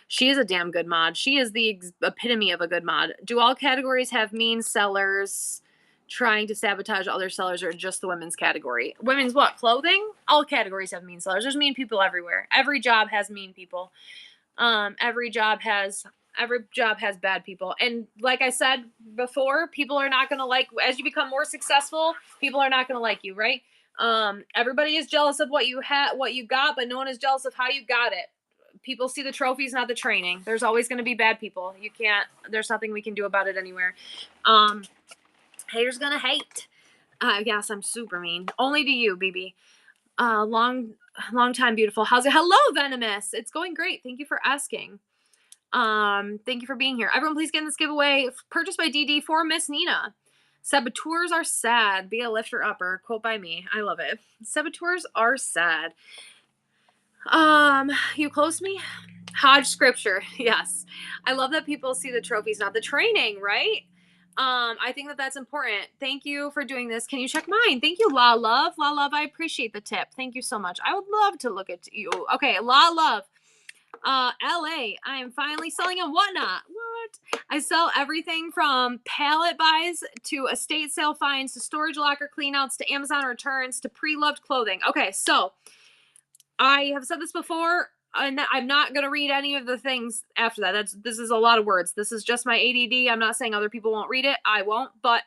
She is a damn good mod. She is the epitome of a good mod. Do all categories have mean sellers trying to sabotage other sellers, or just the women's category? Women's what? Clothing? All categories have mean sellers. There's mean people everywhere. Every job has mean people. Every job has bad people. And like I said before, people are not going to like, as you become more successful, people are not going to like you, right? Everybody is jealous of what you got, but no one is jealous of how you got it. People see the trophies, not the training. There's always going to be bad people. There's nothing we can do about it anywhere. Haters gonna hate. Yes, I'm super mean. Only to you, BB. Long time, beautiful. How's it? Hello, Venomous. It's going great. Thank you for asking. Thank you for being here. Everyone, please get in this giveaway. Purchased by DD for Miss Nina. Saboteurs are sad. Be a lifter upper. Quote by me. I love it. Saboteurs are sad. You close me? Hodge scripture. Yes. I love that people see the trophies, not the training, right? I think that that's important. Thank you for doing this. Can you check mine? Thank you, La Love. La Love, I appreciate the tip. Thank you so much. I would love to look at you. Okay, La Love. LA, I am finally selling a whatnot. What? I sell everything from pallet buys to estate sale finds to storage locker cleanouts to Amazon returns to pre-loved clothing. Okay, so I have said this before, and I'm not going to read any of the things after that. This is a lot of words. This is just my ADD. I'm not saying other people won't read it. I won't, but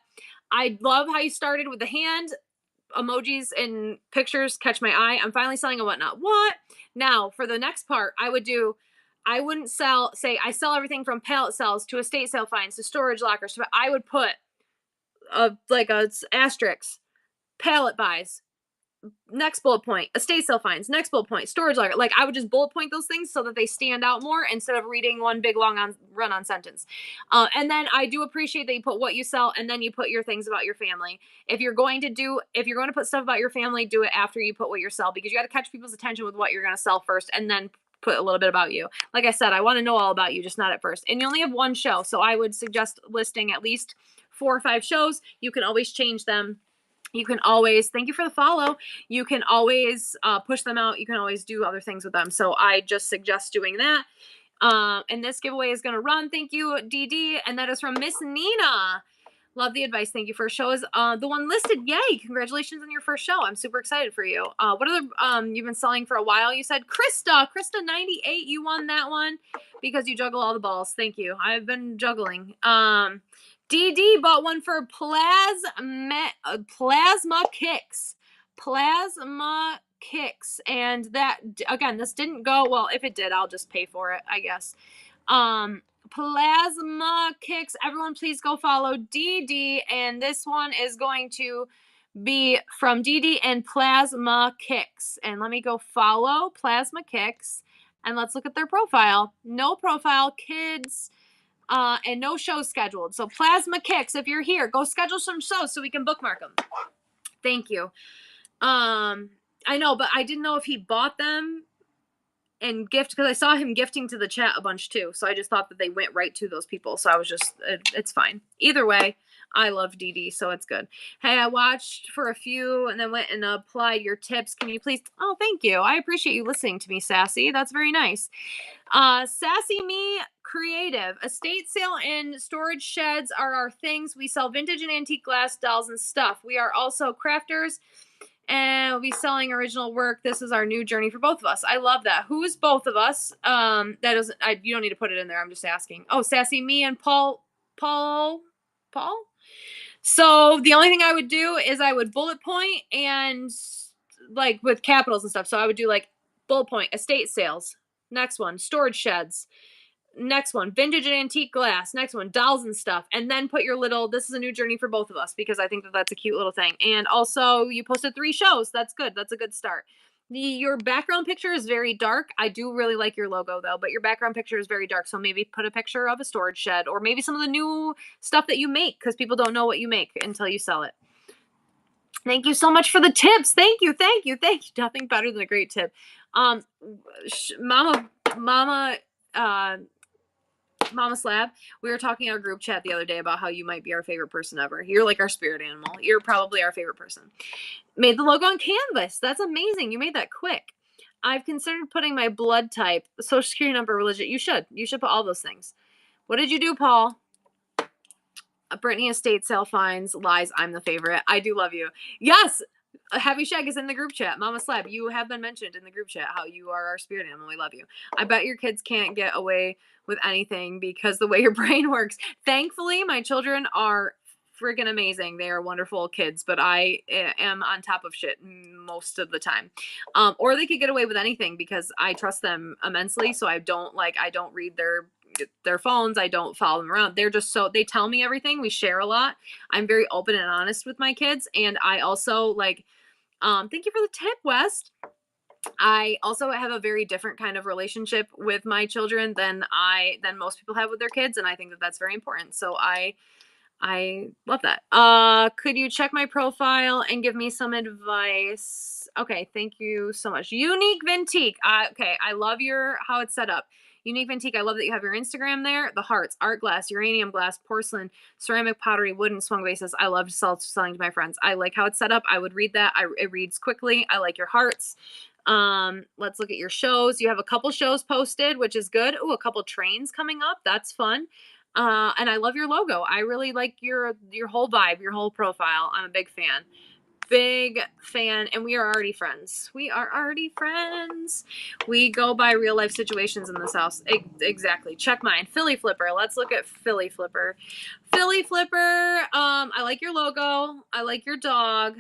I love how you started with the hand emojis and pictures catch my eye. I'm finally selling a whatnot. What? Now, for the next part, I wouldn't say I sell everything from pallet sales to estate sale finds to storage lockers. But I would put like a asterisk, pallet buys, next bullet point, estate sale fines, next bullet point, storage locker. Like I would just bullet point those things so that they stand out more instead of reading one big long run on sentence. And then I do appreciate that you put what you sell and then you put your things about your family. If you're going to put stuff about your family, do it after you put what you sell, because you got to catch people's attention with what you're going to sell first and then put a little bit about you. Like I said, I want to know all about you, just not at first. And you only have one show. So I would suggest listing at least 4 or 5 shows. You can always change them. You can always, thank you for the follow. You can always push them out. You can always do other things with them. So I just suggest doing that. And this giveaway is going to run. Thank you, DD. And that is from Miss Nina. Love the advice. Thank you. First show is the one listed. Yay. Congratulations on your first show. I'm super excited for you. What other, you've been selling for a while. You said Krista 98. You won that one because you juggle all the balls. Thank you. I've been juggling. DD bought one for plasma kicks. Plasma kicks. And that, again, this didn't go, well, if it did, I'll just pay for it, I guess. Plasma kicks. Everyone please go follow DD. And this one is going to be from DD and Plasma Kicks. And let me go follow Plasma Kicks. And let's look at their profile. No profile, kids. And no shows scheduled. So Plasma Kicks, if you're here, go schedule some shows so we can bookmark them. Thank you. I know, but I didn't know if he bought them and gift, because I saw him gifting to the chat a bunch too. So I just thought that they went right to those people. So I was just, it's fine. Either way, I love DD, so it's good. Hey, I watched for a few and then went and applied your tips. Can you please? Oh, thank you. I appreciate you listening to me, Sassy. That's very nice. Sassy Me Creative. Estate sale and storage sheds are our things. We sell vintage and antique glass, dolls, and stuff. We are also crafters, and we'll be selling original work. This is our new journey for both of us. I love that. Who is both of us? That doesn't. You don't need to put it in there. I'm just asking. Oh, Sassy Me and Paul. So the only thing I would do is I would bullet point and like with capitals and stuff. So I would do like bullet point, estate sales. Next one, storage sheds. Next one, vintage and antique glass. Next one, dolls and stuff. And then put your little, this is a new journey for both of us, because I think that that's a cute little thing. And also you posted 3 shows. That's good. That's a good start. Your background picture is very dark. I do really like your logo though, but your background picture is very dark. So maybe put a picture of a storage shed or maybe some of the new stuff that you make, because people don't know what you make until you sell it. Thank you so much for the tips. Thank you. Nothing better than a great tip. Mama Slab, we were talking in our group chat the other day about how you might be our favorite person ever. You're like our spirit animal. You're probably our favorite person. Made the logo on canvas. That's amazing. You made that quick. I've considered putting my blood type, social security number, religion. You should put all those things. What did you do, Paul? Brittany estate sale fines, lies. I'm the favorite. I do love you. Yes. Heavy Shag is in the group chat. Mama Slab, you have been mentioned in the group chat how you are our spirit animal. We love you. I bet your kids can't get away with anything because the way your brain works. Thankfully, my children are freaking amazing. They are wonderful kids, but I am on top of shit most of the time. Or they could get away with anything because I trust them immensely. So I don't read their phones. I don't follow them around. They're just they tell me everything. We share a lot. I'm very open and honest with my kids. And I also thank you for the tip, West. I also have a very different kind of relationship with my children than most people have with their kids. And I think that that's very important. So I love that. Could you check my profile and give me some advice? Okay. Thank you so much. Unique Vintique. Okay. I love how it's set up. Unique Vintique. I love that you have your Instagram there. The hearts, art glass, uranium glass, porcelain, ceramic pottery, wooden swung vases. I love selling to my friends. I like how it's set up. I would read that. It reads quickly. I like your hearts. Let's look at your shows. You have a couple shows posted, which is good. Ooh, a couple trains coming up. That's fun. And I love your logo. I really like your whole vibe, your whole profile. I'm a big fan. And we are already friends. We go by real life situations in this house. Exactly. Check mine. Philly Flipper. Let's look at Philly Flipper. I like your logo. I like your dog.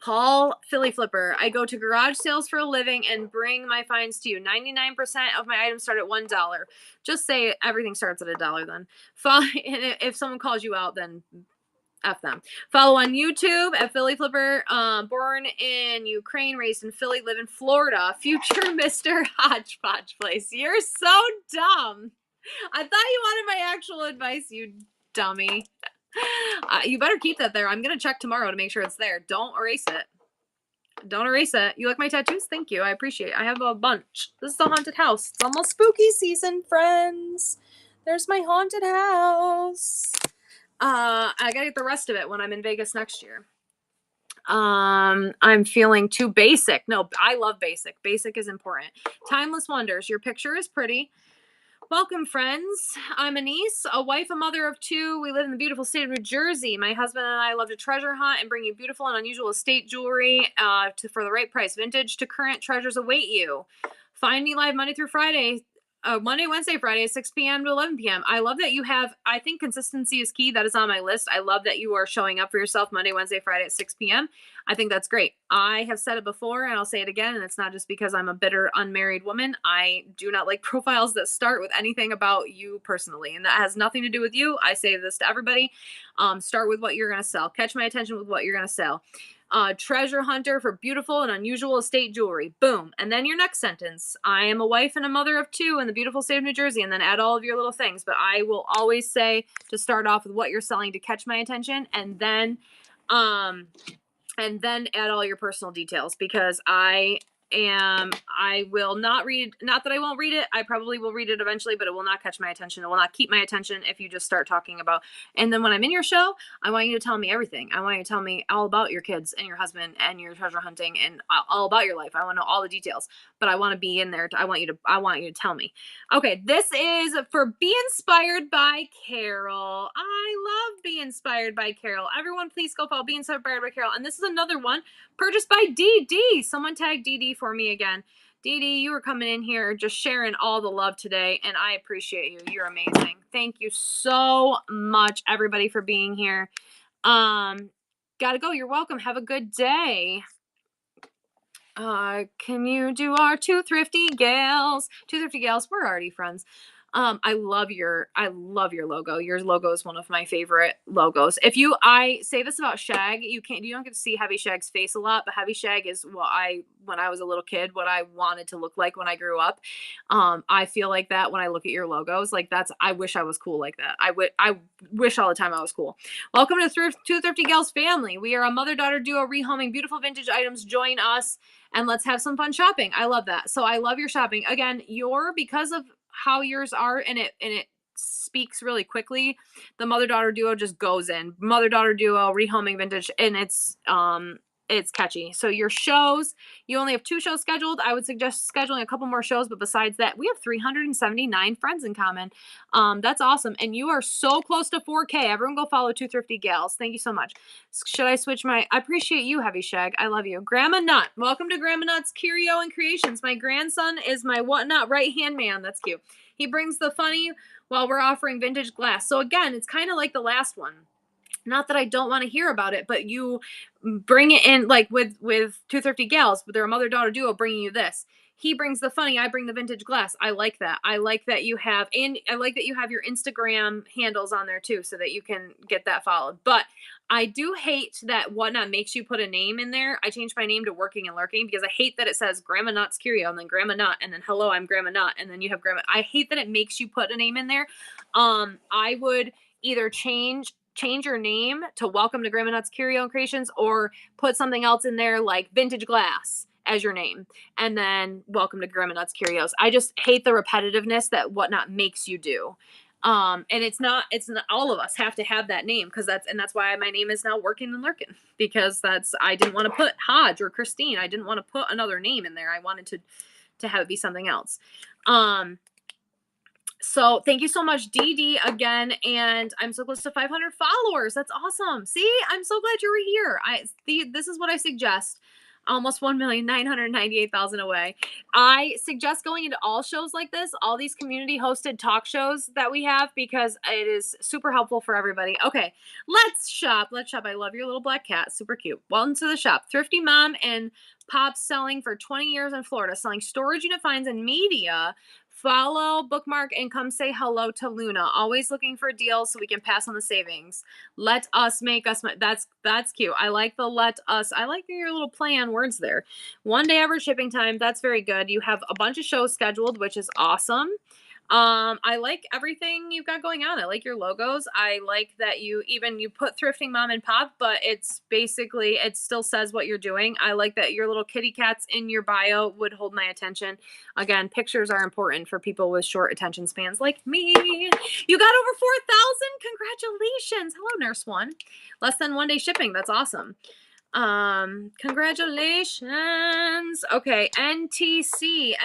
Paul Philly Flipper. I go to garage sales for a living and bring my finds to you. 99% of my items start at $1. Just say everything starts at $1 then. If someone calls you out, then F them. Follow on YouTube at Philly Flipper. Born in Ukraine, raised in Philly, live in Florida. Future Mr. Hodgepodge Place. You're so dumb. I thought you wanted my actual advice, you dummy. You better keep that there. I'm going to check tomorrow to make sure it's there. Don't erase it. Don't erase it. You like my tattoos? Thank you. I appreciate it. I have a bunch. This is the haunted house. It's almost spooky season, friends. There's my haunted house. I gotta get the rest of it when I'm in Vegas next year. I'm feeling too basic. No, I love basic. Basic is important. Timeless Wonders. Your picture is pretty. Welcome, friends. I'm Anise, a wife, a mother of two. We live in the beautiful state of New Jersey. My husband and I love to treasure hunt and bring you beautiful and unusual estate jewelry for the right price. Vintage to current treasures await you. Find me live Monday through Friday. Monday, Wednesday, Friday, 6 p.m. to 11 p.m. I love that you have, I think consistency is key. That is on my list. I love that you are showing up for yourself Monday, Wednesday, Friday at 6 p.m. I think that's great. I have said it before and I'll say it again. And it's not just because I'm a bitter unmarried woman. I do not like profiles that start with anything about you personally. And that has nothing to do with you. I say this to everybody. Start with what you're going to sell. Catch my attention with what you're going to sell. Treasure hunter for beautiful and unusual estate jewelry. Boom. And then your next sentence. I am a wife and a mother of two in the beautiful state of New Jersey. And then add all of your little things. But I will always say to start off with what you're selling to catch my attention. And then add all your personal details, because I will not read, not that I won't read it. I probably will read it eventually, but it will not catch my attention. It will not keep my attention if you just start talking about, and then when I'm in your show, I want you to tell me everything. I want you to tell me all about your kids and your husband and your treasure hunting and all about your life. I want to know all the details, but I want to be in there. I want you to tell me. Okay. This is for Be Inspired by Carol. I love Be Inspired by Carol. Everyone please go follow Be Inspired by Carol. And this is another one purchased by DD. Someone tag DD for me again. DD, you were coming in here just sharing all the love today, and I appreciate you. You're amazing. Thank you so much, everybody, for being here. Gotta go. You're welcome. Have a good day. Can you do our two thrifty gals? Two thrifty gals. We're already friends. I love your logo. Your logo is one of my favorite logos. I say this about Shag, you don't get to see Heavy Shag's face a lot, but Heavy Shag is when I was a little kid, what I wanted to look like when I grew up. I feel like that when I look at your logos, like I wish I was cool like that. I wish all the time I was cool. Welcome to Two Thrifty Gals family. We are a mother-daughter duo rehoming beautiful vintage items. Join us and let's have some fun shopping. I love that. So I love your shopping. Again, because of how yours are, and it speaks really quickly. The mother-daughter duo just goes in. Mother-daughter duo, rehoming vintage, and it's catchy. So your shows, you only have 2 shows scheduled. I would suggest scheduling a couple more shows, but besides that, we have 379 friends in common. That's awesome. And you are so close to 4K. Everyone go follow Two Thrifty Gals. Thank you so much. Should I switch I appreciate you, Heavy Shag. I love you. Grandma Nut. Welcome to Grandma Nut's Curio and Creations. My grandson is my whatnot right-hand man. That's cute. He brings the funny while we're offering vintage glass. So again, it's kind of like the last one. Not that I don't want to hear about it, but you bring it in like with Two Thrifty Gals, but they're a mother-daughter duo bringing you this. He brings the funny, I bring the vintage glass. I like that. I like that you have your Instagram handles on there too, so that you can get that followed. But I do hate that Whatnot makes you put a name in there. I changed my name to Working and Lurking because I hate that it says Grandma Nut's Curio and then Grandma Nut and then hello, I'm Grandma Nut and then you have Grandma. I hate that it makes you put a name in there. I would either change your name to Welcome to Grandma Nut's Curio and Creations, or put something else in there like Vintage Glass as your name, and then Welcome to Grandma Nut's Curios. I just hate the repetitiveness that Whatnot makes you do. And it's not all of us have to have that name, because that's why my name is now Working and Lurking, because I didn't want to put Hodge or Christine. I didn't want to put another name in there. I wanted to have it be something else. So thank you so much, DD, again. And I'm so close to 500 followers. That's awesome. See, I'm so glad you were here. This is what I suggest. Almost 1,998,000 away. I suggest going into all shows like this, all these community hosted talk shows that we have, because it is super helpful for everybody. Okay, let's shop. I love your little black cat. Super cute. Welcome to the shop. Thrifty Mom and Pop's selling for 20 years in Florida, selling storage unit finds and media. Follow, bookmark, and come say hello to Luna. Always looking for deals so we can pass on the savings. Let us make us. That's cute. I like the let us. I like your little play on words there. 1 day average shipping time. That's very good. You have a bunch of shows scheduled, which is awesome. I like everything you've got going on. I like your logos. I like that you put thrifting mom and pop, but it's basically, it still says what you're doing. I like that your little kitty cats in your bio would hold my attention. Again, pictures are important for people with short attention spans like me. You got over 4,000. Congratulations. Hello, Nurse One. Less than 1 day shipping. That's awesome. Congratulations. Okay, NTC,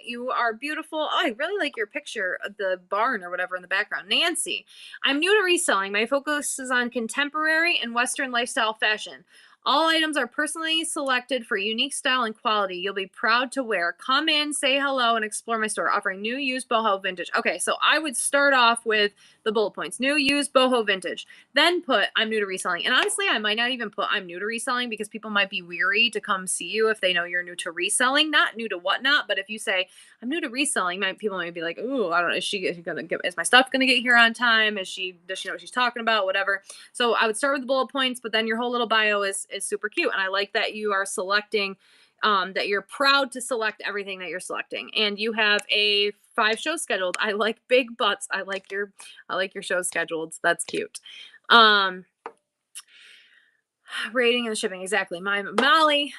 you are beautiful. Oh, I really like your picture of the barn or whatever in the background. Nancy, I'm new to reselling. My focus is on contemporary and Western lifestyle fashion. All items are personally selected for unique style and quality you'll be proud to wear. Come in, say hello, and explore my store, offering new, used, boho, vintage. Okay, so I would start off with the bullet points. New, used, boho, vintage. Then put, I'm new to reselling. And honestly, I might not even put I'm new to reselling because people might be weary to come see you if they know you're new to reselling. Not new to whatnot, but if you say, I'm new to reselling, people might be like, ooh, I don't know, is my stuff gonna get here on time? Does she know what she's talking about? Whatever. So I would start with the bullet points, but then your whole little bio is super cute. And I like that you are selecting, that you're proud to select everything that you're selecting. And you have 5 shows scheduled. I like big butts. I like your show scheduled. That's cute. Rating and shipping. Exactly. Molly.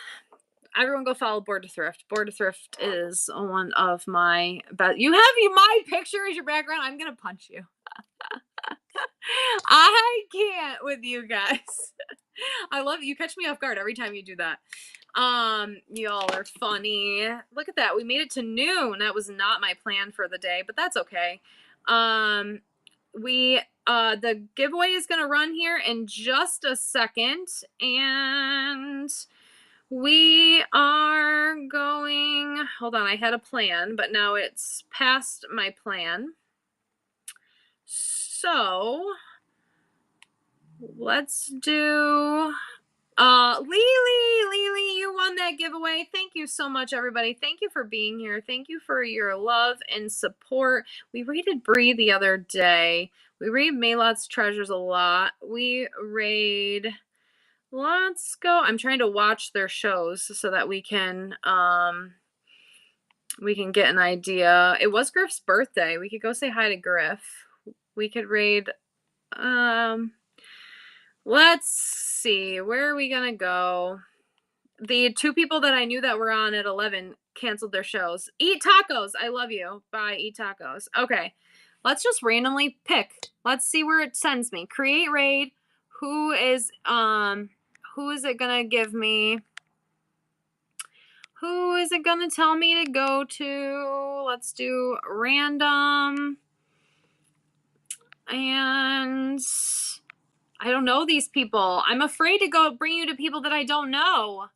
Everyone go follow Board to Thrift. Board to Thrift is one of my best. You have my picture as your background. I'm going to punch you. I can't with you guys. I love you. Catch me off guard every time you do that. Y'all are funny. Look at that. We made it to noon. That was not my plan for the day, but that's okay. The giveaway is going to run here in just a second, and we are going, hold on, I had a plan, but now it's past my plan. So let's do Lily, you won that giveaway. Thank you so much, everybody. Thank you for being here. Thank you for your love and support. We rated Bree the other day. We read Maylot's Treasures a lot. Let's go. I'm trying to watch their shows so that we can get an idea. It was Griff's birthday. We could go say hi to Griff. We could raid let's see. Where are we gonna go? The 2 people that I knew that were on at 11 canceled their shows. Eat tacos. I love you. Bye. Eat tacos. Okay. Let's just randomly pick. Let's see where it sends me. Create raid. Who is it gonna give me? Who is it gonna tell me to go to? Let's do random. And I don't know these people. I'm afraid to go bring you to people that I don't know.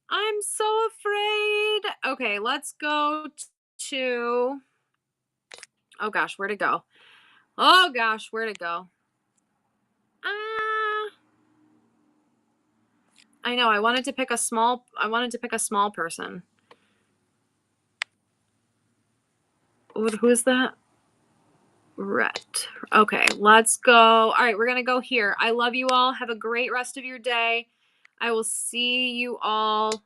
I'm so afraid. Okay, let's go to, oh gosh, where to go? Oh gosh, where to go? I know, I wanted to pick a small person. Who is that? Rhett. Okay, let's go. All right, we're gonna go here. I love you all. Have a great rest of your day. I will see you all